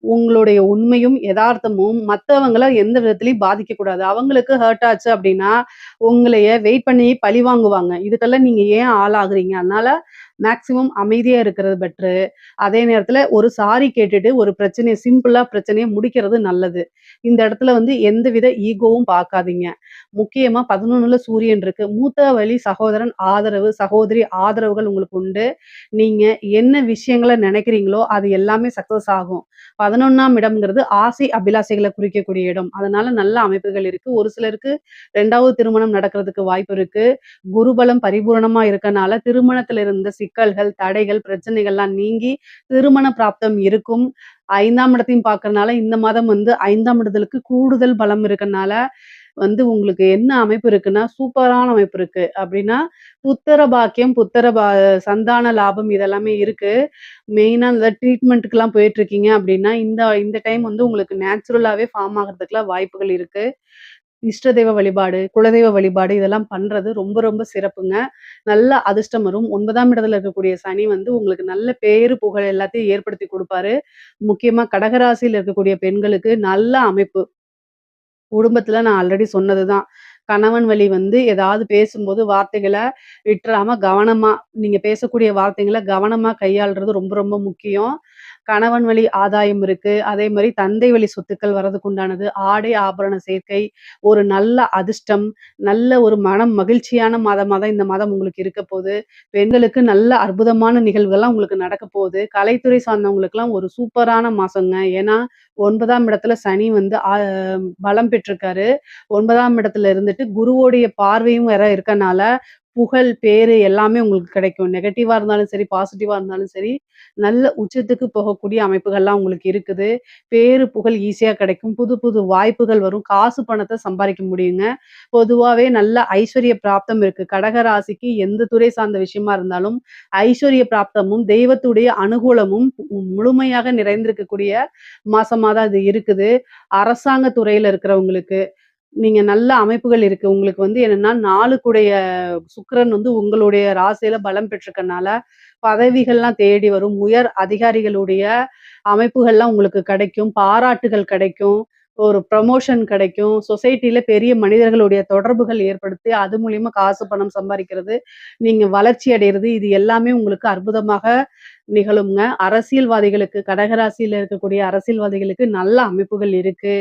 உங்களுடைய உண்மையும், எதார்த்தமும் மத்தவங்கள எந்த விதத்திலயும் பாதிக்கக்கூடாது. அவங்களுக்கு ஹர்ட் ஆச்சு அப்டின்னா, உங்களைய வெயிட் பண்ணி பழி வாங்குவாங்க. இதுக்கெல்லாம் நீங்க ஏன் ஆளாகுறீங்க? அதனால மேக்சிமம் அமைதியா இருக்கிறது பெட்ரு. அதே நேரத்துல ஒரு சாரி கேட்டுட்டு ஒரு பிரச்சனைய முடிக்கிறது நல்லது. இந்த இடத்துல வந்து எந்தவித ஈகோவும் பார்க்காதீங்க. முக்கியமா 11ல சூரியன் இருக்கு. மூத்த வழி சகோதரன் ஆதரவு, சகோதரி ஆதரவுகள் உங்களுக்கு உண்டு. நீங்க என்ன விஷயங்கள நினைக்கிறீங்களோ, அது எல்லாமே சக்சஸ் ஆகும். 11ஆம் இடம்ங்கிறது ஆசை, அபிலாசைகள குறிக்கக்கூடிய இடம். அதனால நல்ல அமைப்புகள் இருக்கு. ஒரு சிலருக்கு 2வது திருமணம் நடக்கிறதுக்கு வாய்ப்பு இருக்கு. குருபலம் பரிபூரணமா இருக்கனால, திருமணத்துல இருந்த சிக்கல்கள், தடைகள், பிரச்சனைகள்லாம் நீங்கி திருமண பிராப்தம் இருக்கும். 5ஆம் இடத்தையும் பார்க்கறனால, இந்த மாதம் வந்து 5ஆம் இடத்திற்கு கூடுதல் பலம் இருக்கனால, வந்து உங்களுக்கு என்ன அமைப்பு இருக்குன்னா, சூப்பரான அமைப்பு இருக்கு. அப்டின்னா, புத்திர பாக்கியம், சந்தான லாபம் இதெல்லாமே இருக்கு. மெயினா இந்த ட்ரீட்மெண்ட்டுக்குலாம் போயிட்டுருக்கீங்க அப்டின்னா, இந்த இந்த டைம் வந்து உங்களுக்கு நேச்சுரலாவே ஃபார்ம் ஆகுறதுக்குலாம் வாய்ப்புகள் இருக்கு. இஷ்ட தெய்வ வழிபாடு, குலதெய்வ வழிபாடு இதெல்லாம் பண்றது ரொம்ப ரொம்ப சிறப்புங்க. நல்ல அதிர்ஷ்டம் வரும். 9ஆம் இடத்துல இருக்கக்கூடிய சனி வந்து உங்களுக்கு நல்ல பேரு, புகழ் எல்லாத்தையும் ஏற்படுத்தி குடுப்பாரு. முக்கியமா கடகராசியில இருக்கக்கூடிய பெண்களுக்கு நல்ல அமைப்பு. குடும்பத்துல நான் ஆல்ரெடி சொன்னதுதான். கணவன் வழி வந்து ஏதாவது பேசும்போது வார்த்தைகள விட்டுறாம கவனமா நீங்க பேசக்கூடிய வார்த்தைகள கவனமா கையாள்றது ரொம்ப ரொம்ப முக்கியம். கணவன் வழி ஆதாயம் இருக்கு. அதே மாரி தந்தை வழி சொத்துக்கள் வரதுக்கு உண்டானது. ஆடை, ஆபரண சேர்க்கை, ஒரு நல்ல அதிர்ஷ்டம், நல்ல ஒரு மனம் மகிழ்ச்சியான மாதமா தான் இந்த மாதம் உங்களுக்கு இருக்க போது. பெண்களுக்கு நல்ல அற்புதமான நிகழ்வுகள்லாம் உங்களுக்கு நடக்க போகுது. கலைத்துறை சார்ந்தவங்களுக்குலாம் ஒரு சூப்பரான மாசங்க. ஏன்னா 9ஆம் இடத்துல சனி வந்து பலம் பெற்றிருக்காரு. 9ஆம் இடத்துல இருந்துட்டு குருவோடைய பார்வையும் வேற இருக்கனால, புகழ், பேரு எல்லாமே உங்களுக்கு கிடைக்கும். நெகட்டிவா இருந்தாலும் சரி, பாசிட்டிவா இருந்தாலும் சரி, நல்ல உச்சத்துக்கு போகக்கூடிய அமைப்புகள்லாம் உங்களுக்கு இருக்குது. பேரு, புகழ் ஈஸியா கிடைக்கும். புது புது வாய்ப்புகள் வரும். காசு பணத்த சம்பாரிக்க முடியுங்க. பொதுவாவே நல்ல ஐஸ்வர்ய பிராப்தம் இருக்கு. கடக ராசிக்கு எந்த துறை சார்ந்த விஷயமா இருந்தாலும், ஐஸ்வர்ய பிராப்தமும், தெய்வத்துடைய அனுகூலமும் முழுமையாக நிறைந்திருக்கக்கூடிய மாசமா தான் இது இருக்குது. அரசாங்க துறையில இருக்கிறவங்களுக்கு, நீங்க நல்ல அமைப்புகள் இருக்கு. உங்களுக்கு வந்து என்னன்னா 4க்குடைய சுக்கிரன் வந்து உங்களுடைய ராசியில பலம் பெற்றிருக்கனால, பதவிகள்லாம் தேடி வரும். உயர் அதிகாரிகளுடைய அமைப்புகள்லாம் உங்களுக்கு கிடைக்கும். பாராட்டுகள் கிடைக்கும். ஒரு ப்ரமோஷன் கிடைக்கும். சொசைட்டில பெரிய மனிதர்களுடைய தொடர்புகள் ஏற்படுத்தி, அது மூலியமா காசு, பணம் சம்பாரிக்கிறது, நீங்க வளர்ச்சி அடையறது, இது எல்லாமே உங்களுக்கு அற்புதமாக நிகழும்ங்க. அரசியல்வாதிகளுக்கு கடகராசியில இருக்கக்கூடிய அரசியல்வாதிகளுக்கு நல்ல அமைப்புகள் இருக்கு.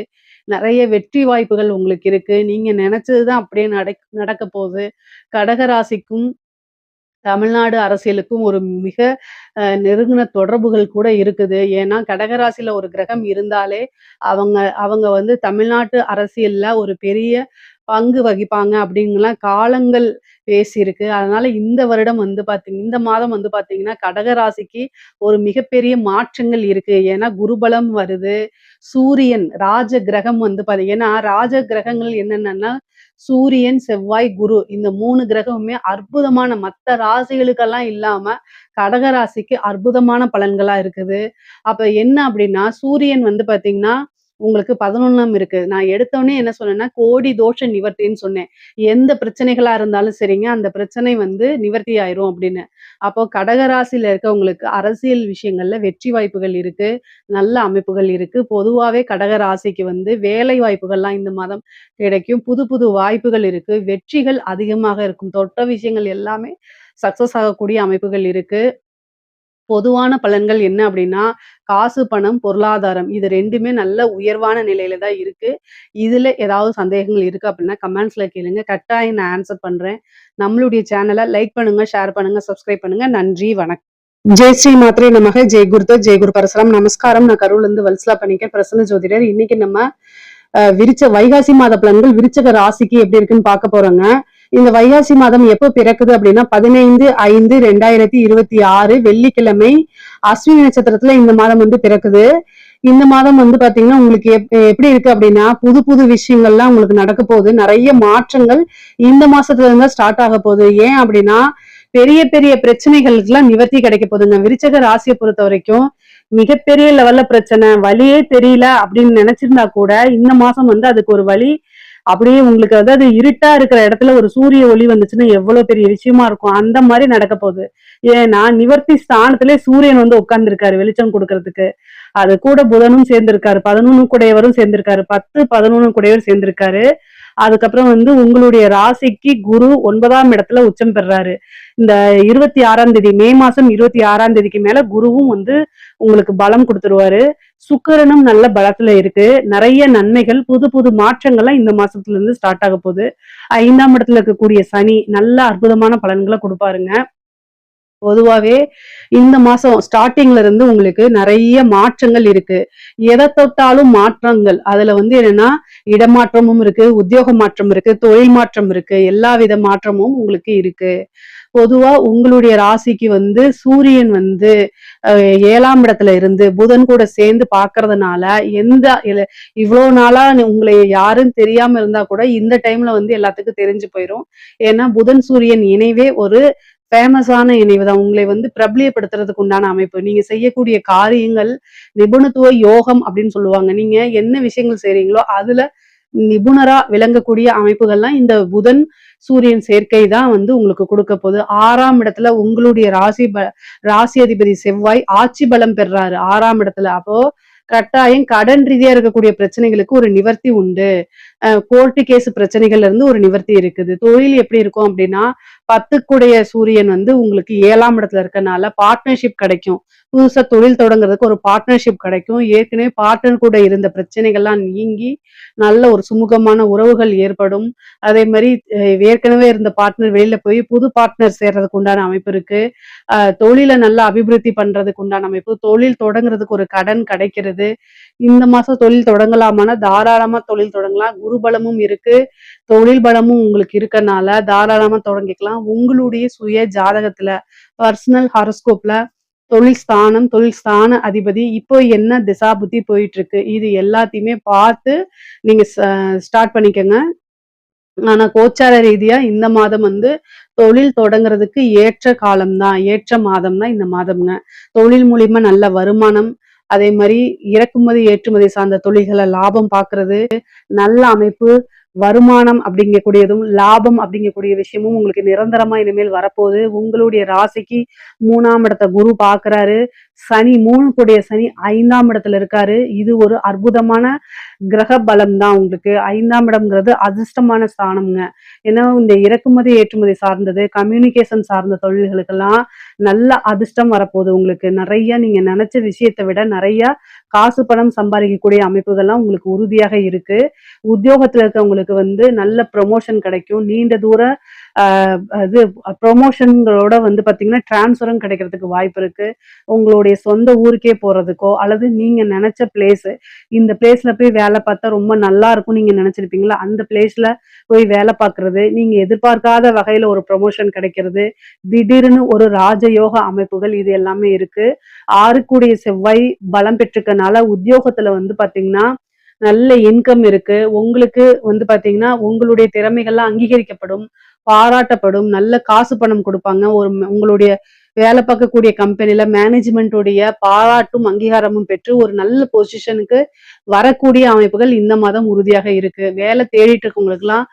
நெறைய வெற்றி வாய்ப்புகள் உங்களுக்கு இருக்கு. நீங்க நெனச்சது தான் அப்படியே நடக்க போகுது. கடகராசிக்கும் தமிழ்நாடு அரசியலுக்கும் ஒரு மிக நெருங்கின தொடர்புகள் கூட இருக்குது. ஏன்னா, கடகராசியில ஒரு கிரகம் இருந்தாலே, அவங்க அவங்க வந்து தமிழ்நாட்டு அரசியல்ல ஒரு பெரிய பங்கு வகிப்பாங்க அப்படின்னுலாம் காலங்கள் பேசியிருக்கு. அதனால இந்த வருடம் வந்து இந்த மாதம் வந்து பார்த்தீங்கன்னா, கடகராசிக்கு ஒரு மிகப்பெரிய மாற்றங்கள் இருக்கு. ஏன்னா, குருபலம் வருது. சூரியன் ராஜ கிரகம் வந்து ஏன்னா ராஜ கிரகங்கள் என்னென்னன்னா, சூரியன், செவ்வாய், குரு இந்த 3 கிரகமுமே அற்புதமான மத்த ராசிகளுக்கெல்லாம் இல்லாம, கடக ராசிக்கு அற்புதமான பலன்களா இருக்குது. அப்ப என்ன அப்டின்னா, சூரியன் வந்து பார்த்தீங்கன்னா, உங்களுக்கு 11ஆம் இருக்கு. நான் எடுத்தோனே என்ன சொன்னேன்னா, கோடி தோஷ நிவர்த்தின்னு சொன்னேன். எந்த பிரச்சனைகளா இருந்தாலும் சரிங்க, அந்த பிரச்சனை வந்து நிவர்த்தி ஆயிரும் அப்படின்னு. அப்போ கடக ராசியில இருக்கவங்களுக்கு அரசியல் விஷயங்கள்ல வெற்றி வாய்ப்புகள் இருக்கு. நல்ல அமைப்புகள் இருக்கு. பொதுவாவே கடக ராசிக்கு வந்து வேலை வாய்ப்புகள்லாம் இந்த மாதம் கிடைக்கும். புது புது வாய்ப்புகள் இருக்கு. வெற்றிகள் அதிகமாக இருக்கும். தொட்ட விஷயங்கள் எல்லாமே சக்சஸ் ஆகக்கூடிய அமைப்புகள் இருக்கு. பொதுவான பலன்கள் என்ன அப்டின்னா, காசு, பணம், பொருளாதாரம் இது 2மே நல்ல உயர்வான நிலையில தான் இருக்கு. இதுல ஏதாவது சந்தேகங்கள் இருக்கு அப்டின்னா கமெண்ட்ஸ்ல கேளுங்க. கட்டாயம் நான் ஆன்சர் பண்றேன். நம்மளுடைய சேனல லைக் பண்ணுங்க, ஷேர் பண்ணுங்க, சப்ஸ்கிரைப் பண்ணுங்க. நன்றி, வணக்கம். ஜெய் ஸ்ரீ மாத்ரே நமக, ஜெய் குருதத், ஜெய் குரு பரசுராம். நமஸ்காரம். நான் கரூர்ல இருந்து வல்சலா பணிக்கர், பிரசன்ன ஜோதிடர். இன்னைக்கு நம்ம வைகாசி மாத பலன்கள் விருச்சக ராசிக்கு எப்படி இருக்குன்னு பார்க்க போறோங்க. இந்த வைகாசி மாதம் எப்போ பிறக்குது அப்படின்னா 15/5/2026 வெள்ளிக்கிழமை அஸ்வினி நட்சத்திரத்துல இந்த மாதம் வந்து பிறக்குது. இந்த மாதம் வந்து பாத்தீங்கன்னா உங்களுக்கு எப்படி இருக்கு அப்படின்னா புது புது விஷயங்கள்லாம் உங்களுக்கு நடக்க போகுது. நிறைய மாற்றங்கள் இந்த மாசத்துல இருந்தா ஸ்டார்ட் ஆக போகுது. ஏன் அப்படின்னா பெரிய பெரிய பிரச்சனைகளுக்கெல்லாம் நிவர்த்தி கிடைக்க போகுதுங்க. விருச்சக ராசியை பொறுத்த வரைக்கும் மிகப்பெரிய லெவல்ல பிரச்சனை வழியே தெரியல அப்படின்னு நினைச்சிருந்தா கூட இந்த மாசம் வந்து அதுக்கு ஒரு வழி அப்படியே உங்களுக்கு, அதாவது இருட்டா இருக்கிற இடத்துல ஒரு சூரிய ஒளி வந்துச்சுன்னா எவ்வளவு பெரிய விஷயமா இருக்கும். அந்த மாதிரி நடக்க போகுது. ஏன்னா நிவர்த்தி ஸ்தானத்திலே சூரியன் வந்து உட்கார்ந்து இருக்காரு வெளிச்சம் கொடுக்கறதுக்கு. அது கூட புதனும் சேர்ந்திருக்காரு, 11 கூடையவரும் சேர்ந்திருக்காரு, 10 11 கூடையவர் சேர்ந்திருக்காரு. அதுக்கப்புறம் வந்து உங்களுடைய ராசிக்கு குரு 9ஆம் இடத்துல உச்சம் பெறாரு. இந்த 26ஆம் தேதி, மே மாசம் 26ஆம் தேதிக்கு மேல குருவும் வந்து உங்களுக்கு பலம் கொடுத்துருவாரு. சுக்கிரனும் நல்ல பலத்துல இருக்கு. நிறைய நன்மைகள், புது புது மாற்றங்கள்லாம் இந்த மாசத்துல இருந்து ஸ்டார்ட் ஆக போகுது. 5ஆம் இடத்துல இருக்கக்கூடிய சனி நல்ல அற்புதமான பலன்களை கொடுப்பாருங்க. பொதுவாவே இந்த மாசம் ஸ்டார்ட்டிங்ல இருந்து உங்களுக்கு நிறைய மாற்றங்கள் இருக்கு. எதை தொட்டாலும் மாற்றங்கள். அதுல வந்து என்னன்னா, இடமாற்றமும் இருக்கு, உத்தியோக மாற்றம் இருக்கு, தொழில் மாற்றம் இருக்கு, எல்லா வித மாற்றமும் உங்களுக்கு இருக்கு. பொதுவா உங்களுடைய ராசிக்கு வந்து சூரியன் வந்து 7ஆம் இடத்துல இருந்து புதன் கூட சேர்ந்து பார்க்கறதுனால, எந்த இவ்வளவு நாளா உங்களை யாரும் தெரியாம இருந்தா கூட இந்த டைம்ல வந்து எல்லாத்துக்கும் தெரிஞ்சு போயிரும். ஏன்னா புதன் சூரியன் இணைவே ஒரு ஃபேமஸான இணைவுதான். உங்களை வந்து பிரபலியப்படுத்துறதுக்கு உண்டான அமைப்பு. நீங்க செய்யக்கூடிய காரியங்கள் நிபுணத்துவ யோகம் அப்படின்னு சொல்லுவாங்க. நீங்க என்ன விஷயங்கள் செய்றீங்களோ அதுல நிபுணரா விளங்கக்கூடிய அமைப்புகள்லாம் இந்த புதன் சூரியன் சேர்க்கை தான் வந்து உங்களுக்கு கொடுக்க போகுது. 6ஆம் இடத்துல உங்களுடைய ராசி அதிபதி செவ்வாய் ஆட்சி பலம் பெறாரு 6ஆம் இடத்துல. அப்போ கட்டாயம் கடன் ரீதியா இருக்கக்கூடிய பிரச்சனைகளுக்கு ஒரு நிவர்த்தி உண்டு. கோர்ட்டு கேஸ் பிரச்சனைகள்ல இருந்து ஒரு நிவர்த்தி இருக்குது. தொழில் எப்படி இருக்கும் அப்படின்னா, 10க்குடைய சூரியன் வந்து உங்களுக்கு 7ஆம் இடத்துல இருக்கனால பார்ட்னர்ஷிப் கிடைக்கும். புதுசா தொழில் தொடங்குறதுக்கு ஒரு பார்ட்னர்ஷிப் கிடைக்கும். ஏற்கனவே பார்ட்னர் கூட இருந்த பிரச்சனைகள்லாம் நீங்கி நல்ல ஒரு சுமூகமான உறவுகள் ஏற்படும். அதே மாதிரி ஏற்கனவே இருந்த பார்ட்னர் வெளியில போய் புது பார்ட்னர் சேர்றதுக்கு உண்டான அமைப்பு இருக்கு. தொழிலை நல்லா அபிவிருத்தி பண்றதுக்கு உண்டான அமைப்பு, தொழில் தொடங்குறதுக்கு ஒரு கடன் கிடைக்கிறது. இந்த மாசம் தொழில் தொடங்கலாமான்னா தாராளமா தொழில் தொடங்கலாம். குரு பலமும் இருக்கு, தொழில் பலமும் உங்களுக்கு இருக்கனால தாராளமா தொடங்கிக்கலாம். உங்களுடைய சுய ஜாதகத்துல பர்சனல் ஹாரோஸ்கோப்ல தொழில் ஸ்தான அதிபதி இப்போ என்ன திசா புத்தி போயிட்டு இருக்கு, இது எல்லாத்தையுமே பார்த்து நீங்க ஸ்டார்ட் பண்ணிக்கங்க. ஆனா கோச்சார ரீதியா இந்த மாதம் வந்து தொழில் தொடங்குறதுக்கு ஏற்ற காலம்தான், ஏற்ற மாதம் தான் இந்த மாதம்ங்க. தொழில் மூலியமா நல்ல வருமானம், அதே மாதிரி இறக்குமதி ஏற்றுமதி சார்ந்த தொழில்களை லாபம் பார்க்கறது, நல்ல அமைப்பு, வருமானம் அப்படிங்கக்கூடியதும் லாபம் அப்படிங்கக்கூடிய விஷயமும் உங்களுக்கு நிரந்தரமா இனிமேல் வரப்போகுது. உங்களுடைய ராசிக்கு 3ஆம் இடத்தை குரு பார்க்கறாரு. சனி 3 கூடிய சனி 5ஆம் இடத்துல இருக்காரு. இது ஒரு அற்புதமான கிரக பலம் தான் உங்களுக்கு. 5ஆம் இடம்ங்கிறது அதிர்ஷ்டமான ஸ்தானம்ங்க. ஏன்னா இந்த இறக்குமதி ஏற்றுமதி சார்ந்தது, கம்யூனிகேஷன் சார்ந்த தொழில்களுக்கெல்லாம் நல்ல அதிர்ஷ்டம் வரப்போகுது உங்களுக்கு. நிறைய நீங்க நினைச்ச விஷயத்தை விட நிறைய காசு பணம் சம்பாதிக்கக்கூடிய அமைப்புகள்லாம் உங்களுக்கு உறுதியாக இருக்கு. உத்தியோகத்துல இருக்கவங்களுக்கு வந்து நல்ல ப்ரொமோஷன் கிடைக்கும். நீண்ட தூர இது ப்ரொமோஷன்களோட வந்து பாத்தீங்கன்னா டிரான்ஸ்ஃபரும் கிடைக்கிறதுக்கு வாய்ப்பு இருக்கு. உங்களுடைய சொந்த ஊருக்கே போறதுக்கோ அல்லது நீங்க நினைச்ச பிளேஸ், இந்த பிளேஸ்ல போய் வேலை பார்த்தா ரொம்ப நல்லா இருக்கும் நீங்க நினைச்சிருப்பீங்களா, அந்த பிளேஸ்ல போய் வேலை பார்க்கறது, நீங்க எதிர்பார்க்காத வகையில ஒரு ப்ரொமோஷன் கிடைக்கிறது, திடீர்னு ஒரு ராஜயோக அமைப்புகள், இது எல்லாமே இருக்கு. 6 செவ்வாய் பலம் பெற்றிருக்கனால உத்தியோகத்துல வந்து பாத்தீங்கன்னா நல்ல இன்கம் இருக்கு. உங்களுக்கு வந்து பாத்தீங்கன்னா உங்களுடைய திறமைகள்லாம் அங்கீகரிக்கப்படும், பாராட்டப்படும், நல்ல காசு பணம் கொடுப்பாங்க. உங்களுடைய வேலை பார்க்கக்கூடிய கம்பெனில மேனேஜ்மெண்ட்டுடைய பாராட்டும் அங்கீகாரமும் பெற்று ஒரு நல்ல பொசிஷனுக்கு வரக்கூடிய அமைப்புகள் இந்த மாதம் உறுதியாக இருக்கு. வேலை தேடிட்டு இருக்கவங்களுக்குலாம்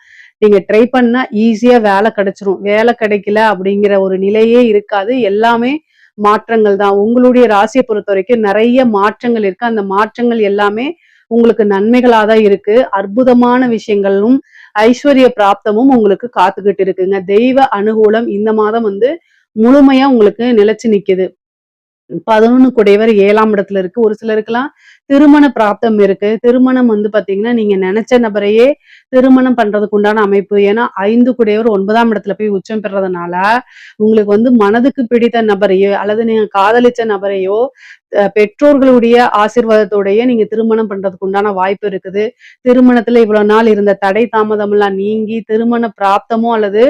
நீங்க ட்ரை பண்ணா ஈஸியா வேலை கிடைச்சிரும். வேலை கிடைக்கல அப்படிங்கிற ஒரு நிலையே இருக்காது. எல்லாமே மாற்றங்கள் தான். உங்களுடைய ராசியை பொறுத்த வரைக்கும் நிறைய மாற்றங்கள் இருக்கு. அந்த மாற்றங்கள் எல்லாமே உங்களுக்கு நன்மைகளாதான் இருக்கு. அற்புதமான விஷயங்களும் ஐஸ்வர்ய பிராப்தமும் உங்களுக்கு காத்துக்கிட்டு இருக்குங்க. தெய்வ அனுகூலம் இந்த மாதம் வந்து முழுமையா உங்களுக்கு நிலைச்சு நிக்குது. 11 குடையவர் 7ஆம் இடத்துல இருக்கு. ஒரு சிலருக்குலாம் திருமண பிராப்தம் இருக்கு. திருமணம் வந்து பாத்தீங்கன்னா நீங்க நினைச்ச நபரையே திருமணம் பண்றதுக்கு உண்டான அமைப்பு. ஏன்னா 5 குடையவர் 9ஆம் இடத்துல போய் உச்சம் பெறதுனால உங்களுக்கு வந்து மனதுக்கு பிடித்த நபரையோ அல்லது நீங்க காதலிச்ச நபரையோ பெற்றோர்களுடைய ஆசீர்வாதத்தோடய நீங்க திருமணம் பண்றதுக்கு உண்டான வாய்ப்பு இருக்குது. திருமணத்துல இவ்வளவு நாள் இருந்த தடை தாமதம் எல்லாம் நீங்கி திருமண பிராப்தமோ அல்லது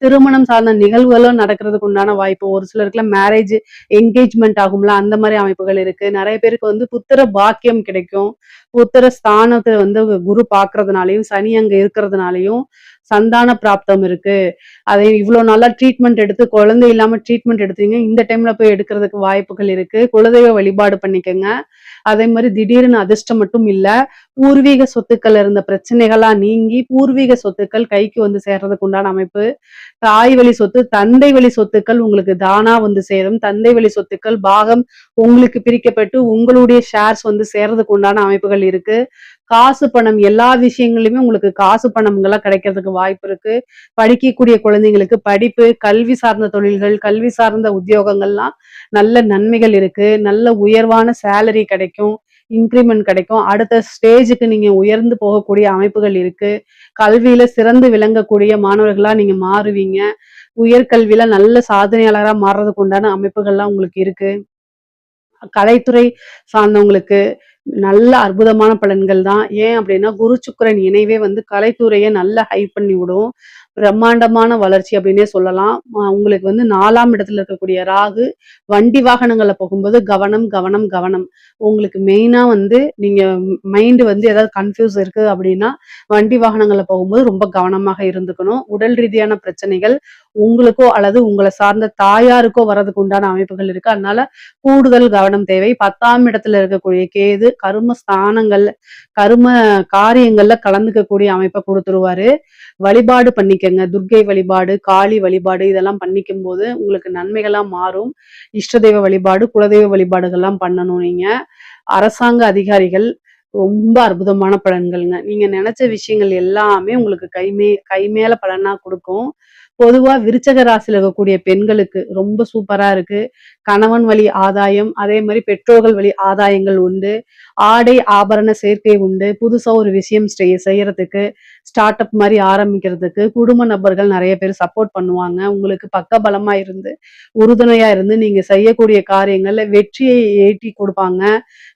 திருமணம் சார்ந்த நிகழ்வுகளும் நடக்கிறதுக்கு உண்டான வாய்ப்பு. ஒரு சிலருக்குலாம் மேரேஜ் என்கேஜ்மெண்ட் ஆகும்ல, அந்த மாதிரி அமைப்புகள் இருக்கு. நிறைய பேருக்கு வந்து புத்திர பாக்கியம் கிடைக்கும். புத்திர ஸ்தானத்தை வந்து குரு பாக்குறதுனாலையும் சனி அங்க இருக்கிறதுனாலையும் சந்தான பிராப்தம் இருக்கு. அதை இவ்வளவு நாளா ட்ரீட்மெண்ட் எடுத்து குழந்தை இல்லாம ட்ரீட்மெண்ட் எடுத்தீங்க, இந்த டைம்ல போய் எடுக்கிறதுக்கு வாய்ப்புகள் இருக்கு. குலதெய்வ வழிபாடு பண்ணிக்கங்க. அதே மாதிரி திடீர்னு அதிர்ஷ்டம் மட்டும் இல்ல, பூர்வீக சொத்துக்கள் இருந்த பிரச்சனைகளா நீங்கி பூர்வீக சொத்துக்கள் கைக்கு வந்து சேர்றதுக்கு உண்டான அமைப்பு. தாய் வழி சொத்து, தந்தை வழி சொத்துக்கள் உங்களுக்கு தானா வந்து சேரும். தந்தை வழி சொத்துக்கள் பாகம் உங்களுக்கு பிரிக்கப்பட்டு உங்களுடைய ஷேர்ஸ் வந்து சேர்றதுக்கு உண்டான அமைப்புகள் இருக்கு. காசு பணம் எல்லா விஷயங்களையுமே உங்களுக்கு காசு பணம்கள்லாம் கிடைக்கிறதுக்கு வாய்ப்பு இருக்கு. படிக்கக்கூடிய குழந்தைங்களுக்கு படிப்பு, கல்வி சார்ந்த தொழில்கள், கல்வி சார்ந்த உத்தியோகங்கள்லாம் நல்ல நன்மைகள் இருக்கு. நல்ல உயர்வான சேலரி கிடைக்கும். இன்கிரிமெண்ட் கிடைக்கும். அடுத்த ஸ்டேஜுக்கு நீங்க உயர்ந்து போகக்கூடிய அமைப்புகள் இருக்கு. கல்வியில சிறந்து விளங்கக்கூடிய மாணவர்களா நீங்க மாறுவீங்க. உயர்கல்வியில நல்ல சாதனையாளரா மாறுறதுக்கு உண்டான அமைப்புகள்லாம் உங்களுக்கு இருக்கு. கலைத்துறை சார்ந்தவங்களுக்கு நல்ல அற்புதமான பலன்கள் தான். ஏன் அப்படின்னா, குரு சுக்கிரன் இணைவே வந்து கலைத்துறைய நல்லா ஹைப் பண்ணி விடும். பிரம்மாண்டமான வளர்ச்சி அப்படின்னே சொல்லலாம். உங்களுக்கு வந்து 4ஆம் இடத்துல இருக்கக்கூடிய ராகு, வண்டி வாகனங்கள்ல போகும்போது கவனம், கவனம், கவனம். உங்களுக்கு மெயினா வந்து நீங்க மைண்ட் வந்து ஏதாவது கன்ஃப்யூஸ் இருக்கு அப்படின்னா, வண்டி வாகனங்கள்ல போகும்போது ரொம்ப கவனமாக இருந்துக்கணும். உடல் ரீதியான பிரச்சனைகள் உங்களுக்கோ அல்லது உங்கள சார்ந்த தாயாருக்கோ வர்றதுக்கு உண்டான அமைப்புகள் இருக்கு. அதனால கூடுதல் கவனம் தேவை. 10ஆம் இடத்துல இருக்கக்கூடிய கேது கரும ஸ்தானங்கள்ல, கரும காரியங்கள்ல கலந்துக்கக்கூடிய அமைப்ப குடுத்துருவாரு. வழிபாடு பண்ணிக்கங்க. துர்க்கை வழிபாடு, காளி வழிபாடு இதெல்லாம் பண்ணிக்கும்போது உங்களுக்கு நன்மைகளா மாறும். இஷ்ட தெய்வ வழிபாடு, குலதெய்வ வழிபாடுகள்லாம் பண்ணணும் நீங்க. அரசாங்க அதிகாரிகள் ரொம்ப அற்புதமான பலன்கள்ங்க. நீங்க நினைச்ச விஷயங்கள் எல்லாமே உங்களுக்கு கை மேல பலனா குடுக்கும். பொதுவா விருச்சக ராசியில இருக்கக்கூடிய பெண்களுக்கு ரொம்ப சூப்பரா இருக்கு. கணவன் வழி ஆதாயம், அதே மாரி பெற்றோர்கள் வழி ஆதாயங்கள் உண்டு. ஆடை ஆபரண சேர்க்கை உண்டு. புதுசா ஒரு விஷயம் செய்யறதுக்கு, ஸ்டார்ட் அப் மாரி ஆரம்பிக்கிறதுக்கு குடும்ப நபர்கள் நெறைய பேர் சப்போர்ட் பண்ணுவாங்க. உங்களுக்கு பக்கபலமா இருந்து, உறுதுணையா இருந்து நீங்க செய்யக்கூடிய காரியங்கள்ல வெற்றியை ஈட்டி குடுப்பாங்க.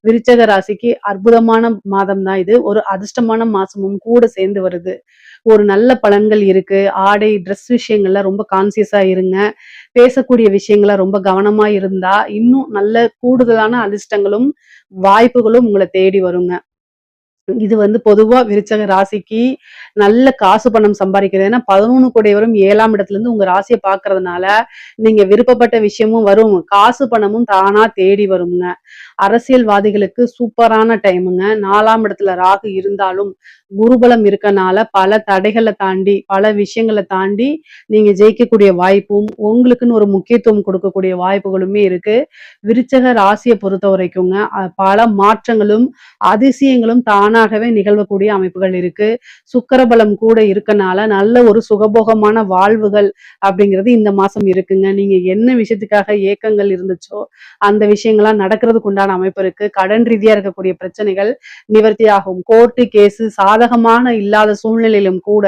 விருச்சக ராசிக்கு அற்புதமான மாதம் தான் இது. ஒரு அதிர்ஷ்டமான மாசமும் கூட சேர்ந்து வருது. ஒரு நல்ல பலன்கள் இருக்கு. ஆடை, ட்ரெஸ் விஷயங்கள்ல ரொம்ப கான்சியஸா இருங்க. பேசக்கூடிய விஷயங்கள ரொம்ப கவனமா இருந்தா, இன்னும் நல்ல கூடுதலான அதிர்ஷ்டங்களும், வாய்ப்புகளும் உங்கள தேடி வருங்க. இது வந்து பொதுவா விருச்சக ராசிக்கு நல்ல காசு பணம் சம்பாதிக்கிறது. ஏன்னா 11 கூடையவரும் 7ஆம் இடத்துல இருந்து உங்க ராசிய பார்க்கறதுனால, நீங்க விருப்பப்பட்ட விஷயமும் வரும். காசு பணமும் தானா தேடி வருங்க. அரசியல்வாதிகளுக்கு சூப்பரான டைமுங்க. 4ஆம் இடத்துல ராகு இருந்தாலும், குருபலம் இருக்கனால பல தடைகள தாண்டி, பல விஷயங்கள தாண்டி நீங்க ஜெயிக்கக்கூடிய வாய்ப்பும், உங்களுக்குன்னு ஒரு முக்கியத்துவம் கொடுக்கக்கூடிய வாய்ப்புகளுமே இருக்கு. விருச்சக ராசிய பொறுத்தவரைக்குங்க, பல மாற்றங்களும், அதிசயங்களும் தானாகவே நிகழக்கூடிய அமைப்புகள் இருக்கு. சுக்கிரபலம் கூட இருக்கனால நல்ல ஒரு சுகபோகமான வாழ்வுகள் அப்படிங்கிறது இந்த மாசம் இருக்குங்க. நீங்க என்ன விஷயத்துக்காக ஏக்கங்கள் இருந்துச்சோ அந்த விஷயங்கள்லாம் நடக்கிறதுக்கு உண்டான அமைப்பு இருக்கு. கடன் ரீதியா இருக்கக்கூடிய பிரச்சனைகள் நிவர்த்தி ஆகும். கோர்ட்டு கேஸ் சாதகமான இல்லாத சூழ்நிலையிலும் கூட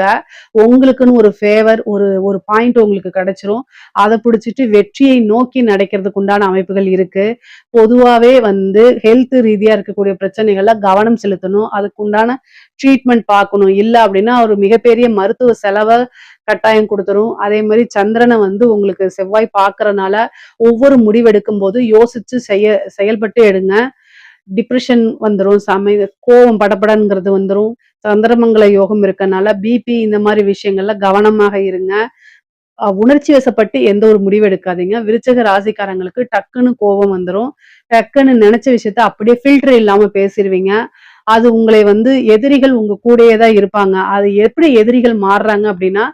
உங்களுக்குன்னு ஒரு ஃபேவர் ஒரு ஒரு பாயிண்ட் உங்களுக்கு கிடைச்சிரும். அதை பிடிச்சிட்டு வெற்றியை நோக்கி நடக்கிறதுக்கு உண்டான அமைப்புகள் இருக்கு. பொதுவாவே வந்து ஹெல்த் ரீதியா இருக்கக்கூடிய பிரச்சனைகள்ல கவனம் செலுத்தணும். அதுக்கு உண்டான ட்ரீட்மெண்ட் பார்க்கணும். இல்ல அப்படின்னா ஒரு மிகப்பெரிய மருத்துவ செலவை கட்டாயம் கொடுத்துரும். அதே மாதிரி சந்திரனை வந்து உங்களுக்கு செவ்வாய் பார்க்கறனால ஒவ்வொரு முடிவெடுக்கும் போது யோசிச்சு செயல்பட்டு எடுங்க. டிப்ரெஷன் வந்துரும். கோவம் படபடங்கிறது வந்துரும். சந்திரமங்கல யோகம் இருக்கனால பிபி இந்த மாதிரி விஷயங்கள்ல கவனமாக இருங்க. உணர்ச்சி வசப்பட்டு எந்த ஒரு முடிவு எடுக்காதீங்க. விருச்சக ராசிக்காரங்களுக்கு டக்குன்னு கோபம் வந்துரும். டக்குன்னு நினைச்ச விஷயத்த அப்படியே ஃபில்டர் இல்லாம பேசிருவீங்க. அது உங்களை வந்து எதிரிகள் உங்க கூடயே தான் இருப்பாங்க. அது எப்படி எதிரிகள் மாறுறாங்க அப்படின்னா,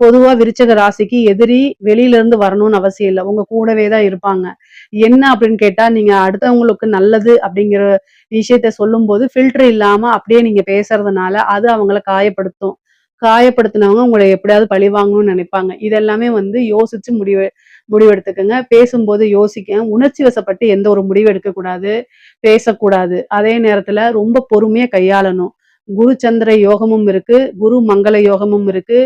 பொதுவா விருச்சக ராசிக்கு எதிரி வெளியில இருந்து வரணும்னு அவசியம் இல்ல. உங்க கூடவே தான் இருப்பாங்க. என்ன அப்படின்னு கேட்டா, நீங்க அடுத்தவங்களுக்கு நல்லது அப்படிங்கிற விஷயத்த சொல்லும்போது ஃபில்டர் இல்லாம அப்படியே நீங்க பேசுறதுனால, அது அவங்கள காயப்படுத்தும். காயப்படுத்தினவங்க உங்களை எப்படியாவது பழி வாங்கணும்னு நினைப்பாங்க. இதெல்லாமே வந்து யோசிச்சு முடிவெடுத்துக்கங்க. பேசும்போது யோசிக்க உணர்ச்சி வசப்பட்டு எந்த ஒரு முடிவு எடுக்கக்கூடாது, பேசக்கூடாது. அதே நேரத்துல ரொம்ப பொறுமையா கையாளணும். குரு சந்திர யோகமும் இருக்கு, குரு மங்கள யோகமும் இருக்கு,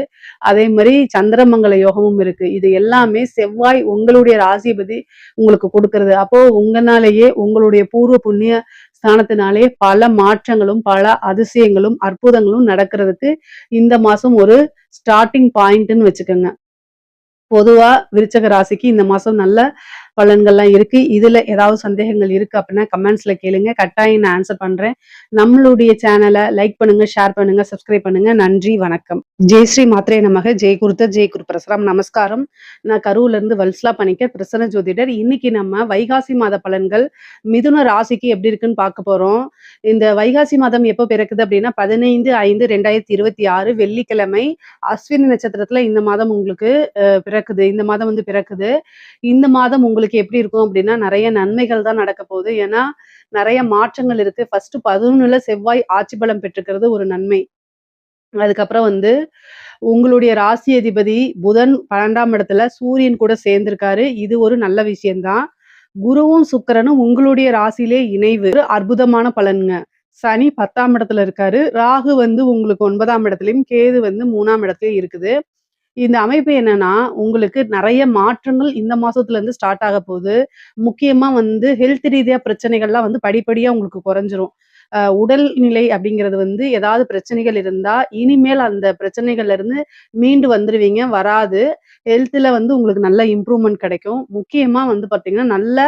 அதே மாதிரி சந்திரமங்கல யோகமும் இருக்கு. இது எல்லாமே செவ்வாய் உங்களுடைய ராசிபதி உங்களுக்கு கொடுக்கிறது. அப்போ உங்கனாலேயே உங்களுடைய பூர்வ புண்ணிய ஸ்தானத்தினாலே பல மாற்றங்களும், பல அதிசயங்களும், அற்புதங்களும் நடக்கிறதுக்கு இந்த மாசம் ஒரு ஸ்டார்ட்டிங் பாயிண்ட்ன்னு வச்சுக்கோங்க. பொதுவா விருச்சக ராசிக்கு இந்த மாசம் நல்ல பலன்கள்லாம் இருக்கு. இதுல ஏதாவது சந்தேகங்கள் இருக்கு அப்படின்னா கமெண்ட்ஸ்ல கேளுங்க. கட்டாயம் நான் ஆன்சர் பண்றேன். நம்மளுடைய சேனலை லைக் பண்ணுங்க, ஷேர் பண்ணுங்க, சப்ஸ்கிரைப் பண்ணுங்க. நன்றி, வணக்கம். ஜெய் ஸ்ரீ மாத்ரே நமக. ஜெய் குருத்த ஜெய் குரு பிரசரம். நமஸ்காரம். நான் கரூர்ல இருந்து வல்சலா பணிக்கர், பிரசன்ன ஜோதிடர். இன்னைக்கு நம்ம வைகாசி மாத பலன்கள் மிதுன ராசிக்கு எப்படி இருக்குன்னு பார்க்க போறோம். இந்த வைகாசி மாதம் எப்போ பிறக்குது அப்படின்னா 15/5/2026 வெள்ளிக்கிழமை அஸ்வினி நட்சத்திரத்துல இந்த மாதம் உங்களுக்கு பிறக்குது. இந்த மாதம் வந்து பிறக்குது. இந்த மாதம் உங்களுக்கு உங்களுக்கு எப்படி இருக்கும் அப்படின்னா, நெறைய நன்மைகள் தான் நடக்க போகுது. ஏன்னா, நெறைய மாற்றங்கள் இருக்கு. ஃபர்ஸ்ட்டு 11ல செவ்வாய் ஆட்சி பலம் பெற்றுக்கிறது ஒரு நன்மை. அதுக்கப்புறம் வந்து உங்களுடைய ராசி அதிபதி புதன் 12ஆம் இடத்துல சூரியன் கூட சேர்ந்திருக்காரு. இது ஒரு நல்ல விஷயம் தான். குருவும், சுக்கிரனும் உங்களுடைய ராசியிலே இணைவு. ஒரு அற்புதமான பலன்ங்க. சனி 10ஆம் இடத்துல இருக்காரு. ராகு வந்து உங்களுக்கு 9ஆம் இடத்துலயும், கேது வந்து 3ஆம் இடத்துலயும் இருக்குது. இந்த அமைப்பு என்னன்னா, உங்களுக்கு நெறைய மாற்றங்கள் இந்த மாசத்துல இருந்து ஸ்டார்ட் ஆக போது. முக்கியமா வந்து ஹெல்த் ரீதியா பிரச்சனைகள்லாம் வந்து படிப்படியா உங்களுக்கு குறைஞ்சிரும். உடல்நிலை அப்படிங்கிறது வந்து ஏதாவது பிரச்சனைகள் இருந்தா, இனிமேல் அந்த பிரச்சனைகள்ல இருந்து மீண்டு வந்துருவீங்க. வராது. ஹெல்த்ல வந்து உங்களுக்கு நல்ல இம்ப்ரூவ்மென்ட் கிடைக்கும். முக்கியமா வந்து பார்த்தீங்கன்னா, நல்ல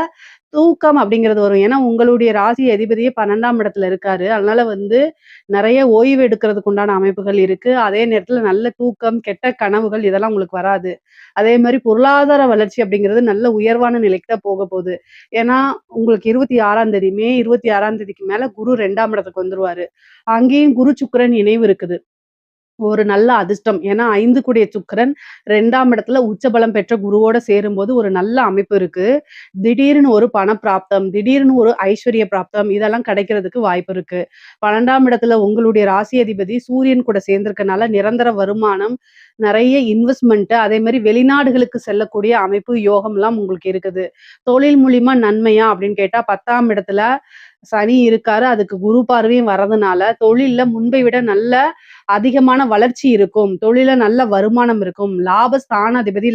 தூக்கம் அப்படிங்கிறது வரும். ஏன்னா, உங்களுடைய ராசி அதிபதியே 12ஆம் இடத்துல இருக்காரு. அதனால வந்து நெறைய ஓய்வு எடுக்கிறதுக்கு உண்டான அமைப்புகள் இருக்கு. அதே நேரத்துல நல்ல தூக்கம், கெட்ட கனவுகள் இதெல்லாம் உங்களுக்கு வராது. அதே மாரி பொருளாதார வளர்ச்சி அப்படிங்கிறது நல்ல உயர்வான நிலைக்கு தான் போக போது. ஏன்னா, உங்களுக்கு 26ஆம் தேதி மே 26ஆம் தேதிக்கு மேல குரு 2ஆம் இடத்துக்கு வந்துருவாரு. அங்கேயும் குரு, சுக்கிரன் இணைவு இருக்குது. ஒரு நல்ல அதிர்ஷ்டம். ஏன்னா 5 கூடிய சுக்கிரன் 2ஆம் இடத்துல உச்சபலம் பெற்ற குருவோட சேரும்போது ஒரு நல்ல அமைப்பு இருக்கு. திடீர்னு ஒரு பணப்பிராப்தம், திடீர்னு ஒரு ஐஸ்வர்ய பிராப்தம் இதெல்லாம் கிடைக்கிறதுக்கு வாய்ப்பு இருக்கு. 12ஆம் இடத்துல உங்களுடைய ராசி அதிபதி சூரியன் கூட சேர்ந்திருக்கனால நிரந்தர வருமானம், நெறைய இன்வெஸ்ட்மென்ட் அதே மாரி வெளிநாடுகளுக்கு செல்லக்கூடிய அமைப்பு, யோகம்லாம் உங்களுக்கு இருக்குது. தொழில் மூலியமா நன்மையா அப்படின்னு கேட்டா 10ஆம் இடத்துல சனி இருக்காரு. அதுக்கு குரு பார்வையும் வர்றதுனால, தொழில்ல முன்பை விட நல்ல அதிகமான வளர்ச்சி இருக்கும். தொழில்ல நல்ல வருமானம் இருக்கும். லாபஸ்தானாதிபதி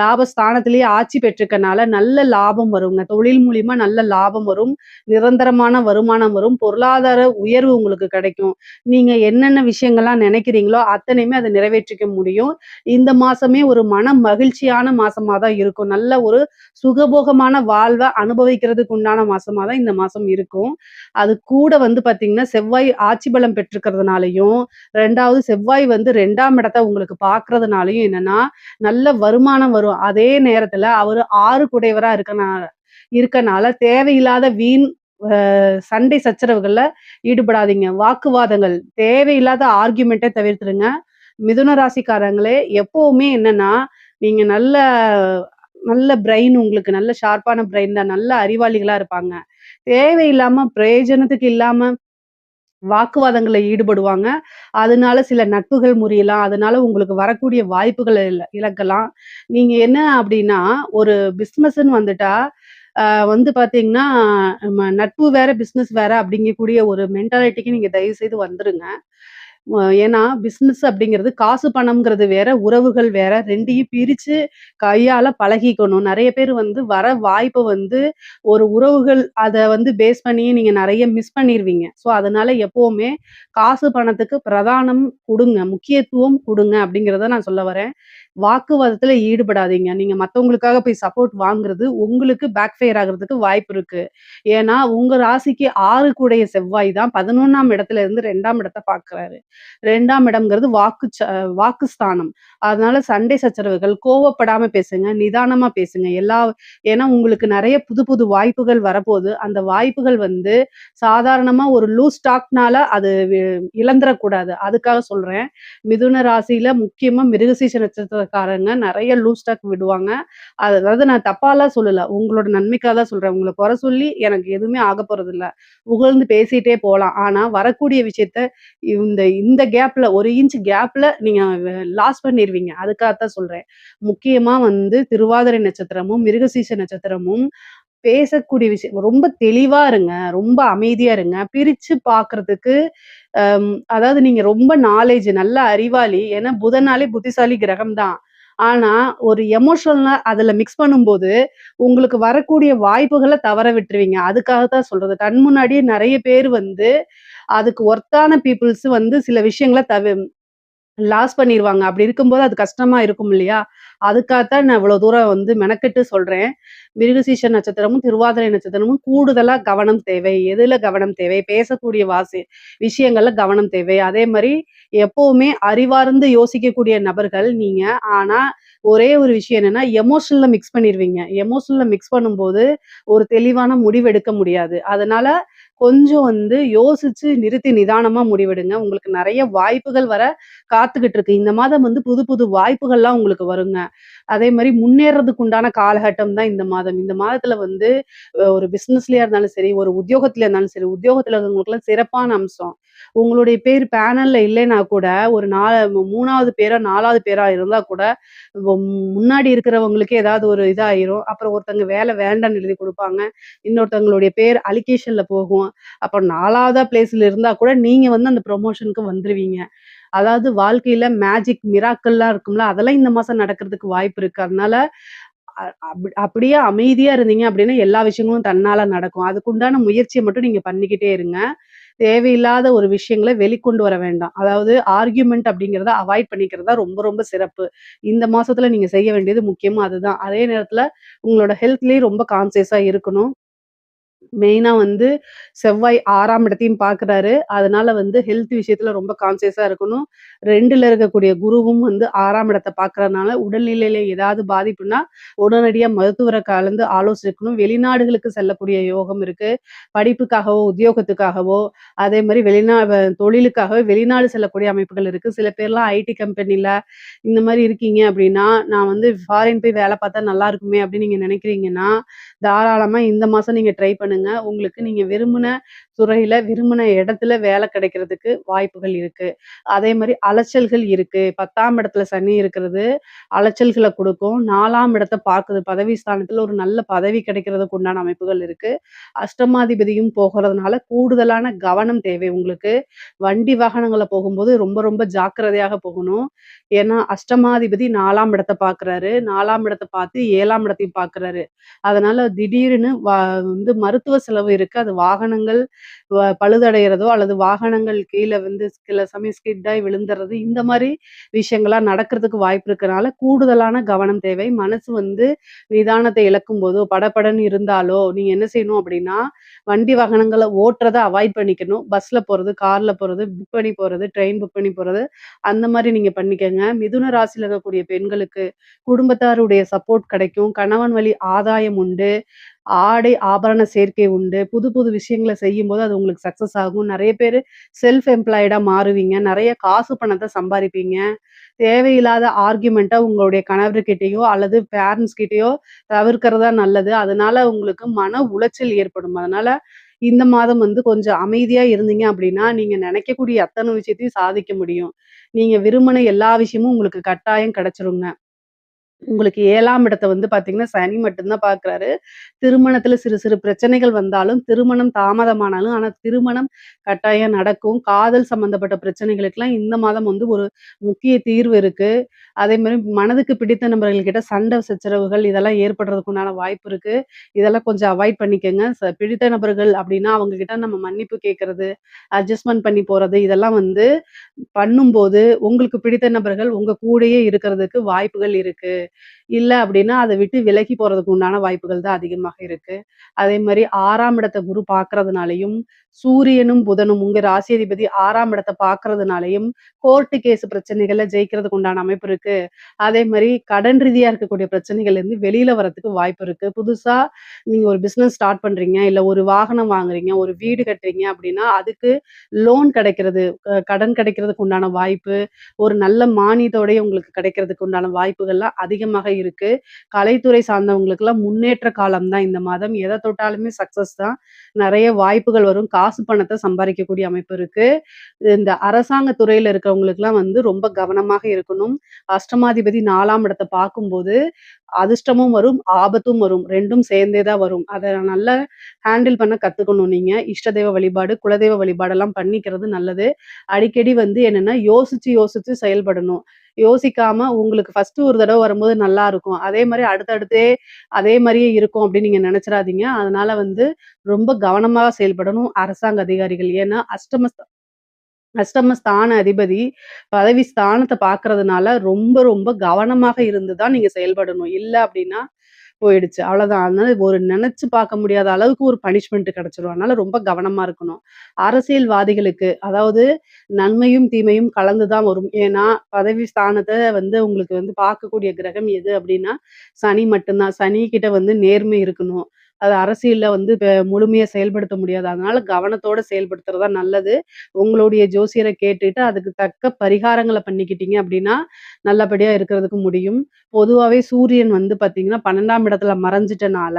லாபஸ்தானத்திலேயே ஆட்சி பெற்றிருக்கனால நல்ல லாபம் வருங்க. தொழில் மூலியமா நல்ல லாபம் வரும். நிரந்தரமான வருமானம் வரும். பொருளாதார உயர்வு உங்களுக்கு கிடைக்கும். நீங்க என்னென்ன விஷயங்கள்லாம் நினைக்கிறீங்களோ, அத்தனையுமே அத நிறைவேற்றிக்க முடியும். இந்த மாசமே ஒரு மன மகிழ்ச்சியான மாசமா தான் இருக்கும். நல்ல ஒரு சுகபோகமான வாழ்வ அனுபவிக்கிறதுக்கு உண்டான மாசமா தான் இந்த மாசம் இருக்கும். அது கூட வந்து பார்த்தீங்கன்னா, செவ்வாய் ஆட்சி பலம் பெற்றிருக்கிறதுனாலயும், 2வது செவ்வாய் வந்து 2ஆம் இடத்த உங்களுக்கு பார்க்கிறதுனாலயும் என்னன்னா, நல்ல வருமானம் வரும். அதே நேரத்துல அவரு 6 குடையவரா இருக்கனால தேவையில்லாத வீண் சண்டை சச்சரவுகள்ல ஈடுபடாதீங்க. வாக்குவாதங்கள், தேவையில்லாத ஆர்க்யூமென்ட்ட தவிர்த்துருங்க. மிதுன ராசிக்காரங்களே எப்பவுமே என்னன்னா, நீங்க நல்ல நல்ல பிரெயின் உங்களுக்கு நல்ல ஷார்ப்பான பிரெயின் தான். நல்ல அறிவாளிகளா இருப்பாங்க. தேவையில்லாம பிரயோஜனத்துக்கு இல்லாம வாக்குவாதங்கள்ல ஈடுபடுவாங்க. அதனால சில நட்புகள் முறியலாம். அதனால உங்களுக்கு வரக்கூடிய வாய்ப்புகள இழக்கலாம். நீங்க என்ன அப்டின்னா, ஒரு பிசினஸ்ன்னு வந்துட்டா, வந்து பார்த்தீங்கன்னா, நம்ம நட்பு வேற, பிசினஸ் வேற அப்படிங்கக்கூடிய ஒரு மென்டாலிட்டிக்கு நீங்க தயவு செய்து வந்துருங்க. ஏன்னா பிசினஸ் அப்படிங்கிறது காசு பணம்ங்கிறது வேற, உறவுகள் வேற 2யும் பிரிச்சு கையாள பழகிக்கணும். நெறைய பேர் வந்து வர வாய்ப்ப வந்து ஒரு உறவுகள் அத வந்து பேஸ் பண்ணி நீங்க நெறைய மிஸ் பண்ணிருவீங்க. ஸோ அதனால எப்பவுமே காசு பணத்துக்கு பிரதானம் குடுங்க. முக்கியத்துவம் குடுங்க அப்படிங்கிறத நான் சொல்ல வரேன். வாக்குவாதத்துல ஈடுபடாதீங்க. நீங்க மத்தவங்களுக்காக போய் சப்போர்ட் வாங்குறது உங்களுக்கு பேக் ஃபயர் ஆகுறதுக்கு வாய்ப்பு இருக்கு. ஏன்னா உங்க ராசிக்கு 6 கூடைய செவ்வாய் தான் 11ஆம் இடத்துல இருந்து 2ஆம் இடத்த பார்க்குறாரு. 2ஆம் இடம்ங்கிறது வாக்குஸ்தானம். அதனால சண்டை சச்சரவுகள், கோவப்படாம பேசுங்க, நிதானமா பேசுங்க. ஏன்னா உங்களுக்கு நெறைய புது புது வாய்ப்புகள் வரப்போது. அந்த வாய்ப்புகள் வந்து சாதாரணமா ஒரு லூஸ் டாக்னால அது இழந்துறக்கூடாது. அதுக்காக சொல்றேன். மிதுன ராசியில முக்கியமா மிருகசீரிஷ நட்சத்திரக்காரங்க நெறைய லூஸ் டாக் விடுவாங்க. அதாவது நான் தப்பாலாம் சொல்லல. உங்களோட நன்மைக்காக தான் சொல்றேன். உங்கள குறை சொல்லி எனக்கு எதுவுமே ஆகப்போறதில்ல. புகழ்ந்து பேசிட்டே போலாம். ஆனா வரக்கூடிய விஷயத்த இந்த இந்த கேப்ல 1 இன்ச் கேப்ல நீங்க லாஸ் பண்ணிருவீங்க. அதுக்காகத்தான் சொல்றேன். முக்கியமா வந்து திருவாதிரை நட்சத்திரமும், மிருகசீரிஷ நட்சத்திரமும் பேசக்கூடிய விஷயம் ரொம்ப தெளிவா இருங்க. ரொம்ப அமைதியா இருங்க. பிரிச்சு பார்க்கறதுக்கு அதாவது நீங்க ரொம்ப நல்ல அறிவாளி. ஏன்னா புதன்னாலே புத்திசாலி கிரகம் தான். ஆனா, ஒரு எமோஷனலா அதுல மிக்ஸ் பண்ணும்போது, உங்களுக்கு வரக்கூடிய வாய்ப்புகள தவற விட்டுருவீங்க. அதுக்காக தான் சொல்றது. கண் முன்னாடியே நெறைய பேர் வந்து, அதுக்கு ஒர்த்தான பீப்பிள்ஸ் வந்து சில விஷயங்கள லாஸ் பண்ணிருவாங்க. அப்படி இருக்கும்போது அது கஷ்டமா இருக்கும் இல்லையா? அதுக்காகத்தான் நான் இவ்வளோ தூரம் வந்து மெனக்கெட்டு சொல்றேன். மிருகசீரிஷ நட்சத்திரமும், திருவாதிரை நட்சத்திரமும் கூடுதலா கவனம் தேவை. எதுல கவனம் தேவை? பேசக்கூடிய விஷயங்கள்ல கவனம் தேவை. அதே மாரி எப்பவுமே அறிவார்ந்து யோசிக்கக்கூடிய நபர்கள் நீங்க. ஆனா, ஒரே ஒரு விஷயம் என்னன்னா, எமோஷனல்ல மிக்ஸ் பண்ணிருவீங்க. எமோஷனல்ல மிக்ஸ் பண்ணும்போது, ஒரு தெளிவான முடிவு எடுக்க முடியாது. அதனால கொஞ்சம் வந்து யோசிச்சு நிறுத்தி நிதானமா முடிவெடுங்க. உங்களுக்கு நெறைய வாய்ப்புகள் வர காத்துக்கிட்டு இருக்கு. இந்த மாதம் வந்து புது புது வாய்ப்புகள்லாம் உங்களுக்கு வருங்க. அதே மாரி முன்னேறதுக்கு உண்டான காலகட்டம் தான் இந்த மாதம். இந்த மாதத்துல வந்து ஒரு பிசினஸ்லயா இருந்தாலும் சரி, ஒரு உத்தியோகத்திலயா இருந்தாலும் சரி, உத்தியோகத்துல இருக்கிறவங்களுக்குலாம் சிறப்பான அம்சம். உங்களுடைய பேர் பேனல்ல இல்லைன்னா கூட, ஒரு 3வது பேரா, 4வது பேரா இருந்தா கூட, வ முன்னாடி இருக்கிறவங்களுக்கே ஏதாவது ஒரு இதாயிரும். அப்புறம் ஒருத்தங்க வேலை வேண்டான்னு எழுதி குடுப்பாங்க. இன்னொருத்தவங்களுடைய பேர் அலிகேஷன்ல போகும். அப்ப 4வதா பிளேஸ்ல இருந்தா கூட, நீங்க வந்து அந்த ப்ரமோஷனுக்கு வந்துருவீங்க. அதாவது வாழ்க்கையில மேஜிக், மிராக்கிள்லாம் இருக்கும்ல, அதெல்லாம் இந்த மாசம் நடக்கிறதுக்கு வாய்ப்பு இருக்கு. அதனால அப்படியே அமைதியா இருந்தீங்க அப்படின்னா, எல்லா விஷயங்களும் தன்னால நடக்கும். அதுக்குண்டான முயற்சிய மட்டும் நீங்க பண்ணிக்கிட்டே இருங்க. தேவையில்லாத ஒரு விஷயங்கள வெளிக்கொண்டு வர வேண்டாம். அதாவது ஆர்கியூமென்ட் அப்படிங்கிறத அவாய்ட் பண்ணிக்கிறது தான் ரொம்ப ரொம்ப சிறப்பு. இந்த மாசத்துல நீங்க செய்ய வேண்டியது முக்கியமா அதுதான். அதே நேரத்துல உங்களோட ஹெல்த்லயும் ரொம்ப கான்ஷியஸா இருக்கணும். மெயினா வந்து செவ்வாய் 6ஆம் இடத்தையும் பார்க்குறாரு. அதனால வந்து ஹெல்த் விஷயத்துல ரொம்ப கான்ஷியஸா இருக்கணும். 2ல இருக்கக்கூடிய குருவும் வந்து 6ஆம் இடத்த பார்க்கறனால, உடல்நிலையில ஏதாவது பாதிப்புன்னா, உடனடியா மருத்துவர கலந்து ஆலோசிக்கணும். வெளிநாடுகளுக்கு செல்லக்கூடிய யோகம் இருக்கு. படிப்புக்காகவோ, உத்தியோகத்துக்காகவோ, அதே மாரி தொழிலுக்காகவே வெளிநாடு செல்லக்கூடிய அமைப்புகள் இருக்கு. சில பேர்லாம் ஐடி கம்பெனில இந்த மாரி இருக்கீங்க அப்படின்னா, நான் வந்து ஃபாரின் போய் வேல பார்த்தா நல்லா இருக்குமே அப்படின்னு நீங்க நினைக்கிறீங்கன்னா, தாராளமா இந்த மாசம் நீங்க ட்ரை பண்ணுங்க. உங்களுக்கு நீங்க விரும்புன துறையில, விரும்புன இடத்துல வேலை கிடைக்கிறதுக்கு வாய்ப்புகள் இருக்கு. அதே மாரி அலைச்சல்கள் இருக்கு. 10ஆம் இடத்துல சனி இருக்கிறது அலைச்சல்கள குடுக்கும். 4ஆம் இடத்த பாக்குது. பதவி ஸ்தானத்துல ஒரு நல்ல பதவி கிடைக்கிறதுக்கு உண்டான அமைப்புகள் இருக்கு. அஷ்டமாதிபதியும் போகிறதுனால கூடுதலான கவனம் தேவை உங்களுக்கு. வண்டி வாகனங்கள்ல போகும்போது ரொம்ப ரொம்ப ஜாக்கிரதையாக போகணும். ஏன்னா அஷ்டமாதிபதி 4ஆம் இடத்த பாக்குறாரு. 4ஆம் இடத்த பார்த்து 7ஆம் இடத்தையும் பாக்குறாரு. அதனால திடீர்னு வந்து மருத்துவ செலவு இருக்கு. அது வாகனங்கள் பழுதடையறதோ அல்லது வாகனங்கள் கீழ வந்து சில சமயம் ஸ்கிட் ஆயி விழுந்துறது, இந்த மாரி விஷயங்கள்லாம் நடக்கிறதுக்கு வாய்ப்பு இருக்கனால, கூடுதலான கவனம் தேவை. மனசு வந்து நிதானத்தை இழக்கும்போதோ, படபடன்னு இருந்தாலோ, நீங்க என்ன செய்யணும் அப்படின்னா, வண்டி வாகனங்கள ஓட்டுறத அவாய்ட் பண்ணிக்கணும். பஸ்ல போறது, கார்ல போறது, புக் பண்ணி போறது, ட்ரெயின் புக் பண்ணி போறது, அந்த மாரி நீங்க பண்ணிக்கங்க. மிதுன ராசியில இருக்கக்கூடிய பெண்களுக்கு குடும்பத்தாருடைய சப்போர்ட் கிடைக்கும். கணவன் வழி ஆதாயம் உண்டு. ஆடை, ஆபரண சேர்க்கை உண்டு. புது புது விஷயங்கள செய்யும்போது அது உங்களுக்கு சக்சஸ் ஆகும். நெறைய பேரு செல்ஃப் எம்ப்ளாய்டா மாறுவீங்க. நெறைய காசு பணத்த சம்பாரிப்பீங்க. தேவையில்லாத ஆர்க்யூமென்ட்ட உங்களுடைய கணவர்கிட்டயோ அல்லது பேரண்ட்ஸ் கிட்டயோ தவிர்க்கிறது தான் நல்லது. அதனால உங்களுக்கு மன உளைச்சல் ஏற்படும். அதனால இந்த மாதம் வந்து கொஞ்சம் அமைதியா இருந்தீங்க அப்படின்னா, நீங்க நெனைக்கக்கூடிய அத்தன விஷயத்தையும் சாதிக்க முடியும். நீங்க விரும்பின எல்லா விஷயமும் உங்களுக்கு கட்டாயம் கிடைச்சிருங்க. உங்களுக்கு 7ஆம் இடத்த வந்து பார்த்தீங்கன்னா, சனி மட்டும் தான் பார்க்குறாரு. திருமணத்தில சிறு சிறு பிரச்சனைகள் வந்தாலும், திருமணம் தாமதமானாலும், ஆனா திருமணம் கட்டாயம் நடக்கும். காதல் சம்மந்தப்பட்ட பிரச்சனைகளுக்கெல்லாம் இந்த மாதம் வந்து ஒரு முக்கிய தீர்வு இருக்கு. அதேமாரி மனதுக்கு பிடித்த நபர்கள்கிட்ட சண்டை சச்சரவுகள் இதெல்லாம் ஏற்படுறதுக்கு உண்டான வாய்ப்பு இருக்கு. இதெல்லாம் கொஞ்சம் அவாய்ட் பண்ணிக்கங்க. பிடித்த நபர்கள் அப்டின்னா, அவங்க கிட்ட நம்ம மன்னிப்பு கேட்கறது, அட்ஜஸ்ட்மென்ட் பண்ணி போறது, இதெல்லாம் வந்து பண்ணும்போது, உங்களுக்கு பிடித்த நபர்கள் உங்க கூடயே இருக்கிறதுக்கு வாய்ப்புகள் இருக்கு. இல்ல அப்டின்னா, அத விட்டு விலகி போறதுக்கு உண்டான வாய்ப்புகள் தான் அதிகமாக இருக்கு. அதே மாரி 6ஆம் இடத்த குரு பார்க்கறதுனாலயும், சூரியனும், புதனும் உங்க ராசி அதிபதி 6ஆம் இடத்த பார்க்கறதுனாலயும், கோர்ட் கேஸ் பிரச்சனைகள்ல ஜெயிக்கிறதுக்கு உண்டான அமைப்பு இருக்கு. அதே மாரி கடன் ரீதியா இருக்கக்கூடிய பிரச்சனைகள்லேருந்து வெளில வரதுக்கு வாய்ப்பு இருக்கு. புதுசா நீங்க ஒரு பிசினஸ் ஸ்டார்ட் பண்றீங்க, இல்ல ஒரு வாகனம் வாங்குறீங்க, ஒரு வீடு கட்டுறீங்க அப்டின்னா, அதுக்கு லோன் கிடைக்கிறது, கடன் கிடைக்கிறதுக்கு உண்டான வாய்ப்பு, ஒரு நல்ல மானியத்தோடயே உங்களுக்கு கிடைக்கிறதுக்கு உண்டான வாய்ப்புகள்லாம் அதிகமாக இருக்கு. கலைத்துறை சார்ந்தவங்களுக்கெல்லாம் முன்னேற்ற காலம் தான் இந்த மாதம். எத தொட்டாலுமே சக்சஸ் தான். நெறைய வாய்ப்புகள் வரும். காசு பணத்த சம்பாரிக்கக்கூடிய அமைப்பு இருக்கு. இந்த அரசாங்க துறையில இருக்கிறவங்களுக்கெல்லாம் வந்து ரொம்ப கவனமாக இருக்கணும். அஷ்டமாதிபதி 4ஆம் இடத்த பார்க்கும்போது, அதிர்ஷ்டமும் வரும், ஆபத்தும் வரும். 2ம் சேர்ந்தே தான் வரும். அத நல்லா ஹேண்டில் பண்ண கத்துக்கணும் நீங்க. இஷ்ட தெய்வ வழிபாடு, குலதெய்வ வழிபாடெல்லாம் பண்ணிக்கிறது நல்லது. அடிக்கடி வந்து என்னன்னா, யோசிச்சு யோசிச்சு செயல்படணும். யோசிக்காம உங்களுக்கு ஃபர்ஸ்ட்டு ஒரு தடவ வரும்போது நல்லா இருக்கும். அதே மாரி அடுத்தடுத்தே அதே மாரியே இருக்கும் அப்படின்னு நீங்க நெனச்சிராதீங்க. அதனால வந்து ரொம்ப கவனமா செயல்படணும் அரசாங்க அதிகாரிகள். ஏன்னா, அஷ்டமஸ்தான அதிபதி பதவி ஸ்தானத்த பார்க்கறதுனால ரொம்ப ரொம்ப கவனமாக இருந்து தான் நீங்க செயல்படணும். இல்ல அப்டின்னா போயிடுச்சு. அவ்வளோதான். அதனால ஒரு நெனச்சு பார்க்க முடியாத அளவுக்கு ஒரு பனிஷ்மென்ட் கிடைச்சிரும். அதனால ரொம்ப கவனமா இருக்கணும். அரசியல்வாதிகளுக்கு அதாவது நன்மையும், தீமையும் கலந்து தான் வரும். ஏன்னா, பதவி ஸ்தானத்த வந்து உங்களுக்கு வந்து பார்க்கக்கூடிய கிரகம் எது அப்டின்னா, சனி மட்டும் தான். சனி கிட்ட வந்து நேர்மை இருக்கணும். அது அரசியல்ல வந்து முழுமையா செயல்படுத்த முடியாது. அதனால கவனத்தோட செயல்படுத்துறது தான் நல்லது. உங்களுடைய ஜோசியர கேட்டுட்டு அதுக்கு தக்க பரிகாரங்கள பண்ணிக்கிட்டீங்க அப்டின்னா, நல்லபடியா இருக்கிறதுக்கு முடியும். பொதுவாவே சூரியன் வந்து பார்த்தீங்கன்னா, 12ஆம் இடத்துல மறைஞ்சிட்டனால,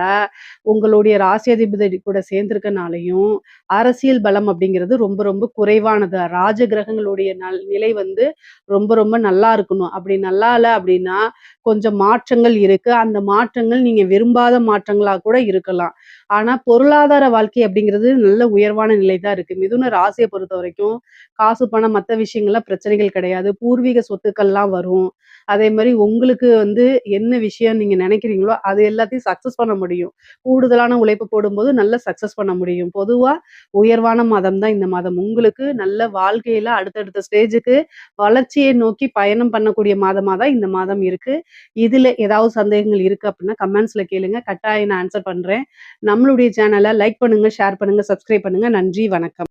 உங்களுடைய ராசியாதிபதி கூட சேர்ந்திருக்கனாலயும், அரசியல் பலம் அப்படிங்கிறது ரொம்ப ரொம்ப குறைவானது. ராஜ கிரகங்களுடைய நிலை வந்து ரொம்ப ரொம்ப நல்லா இருக்கணும். அப்படி நல்லா இல்ல அப்படின்னா, கொஞ்சம் மாற்றங்கள் இருக்கு. அந்த மாற்றங்கள் நீங்க விரும்பாத மாற்றங்களா கூட இருக்கலாம். ஆனா, பொருளாதார வாழ்க்கை அப்படிங்கிறது நல்ல உயர்வான நிலை தான் இருக்கு. மிதுன ராசிய பொறுத்தவரைக்கும், காசு, பணம் மத்த விஷயங்கள்ல பிரச்சனைகள் கிடையாது. பூர்வீக சொத்துக்கள்லாம் வரும். அதே மாரி உங்களுக்கு வந்து என்ன விஷயம் நீங்க நினைக்கிறீங்களோ, அது எல்லாத்தையும் சக்சஸ் பண்ண முடியும். கூடுதலான உழைப்பு போடும்போது நல்ல சக்சஸ் பண்ண முடியும். பொதுவா உயர்வான மாதம் தான் இந்த மாதம். உங்களுக்கு நல்ல வாழ்க்கையில அடுத்தடுத்த ஸ்டேஜுக்கு வளர்ச்சியை நோக்கி பயணம் பண்ணக்கூடிய மாதமா தான் இந்த மாதம் இருக்கு. இதுல ஏதாவது சந்தேகங்கள் இருக்கு அப்படின்னா கமெண்ட்ஸ்ல கேளுங்க. கட்டாயம் நான் ஆன்ஸர் பண்றேன். நம்மளுடைய சேனல லைக் பண்ணுங்க, ஷேர் பண்ணுங்க, சப்ஸ்கிரைப் பண்ணுங்க. நன்றி, வணக்கம்.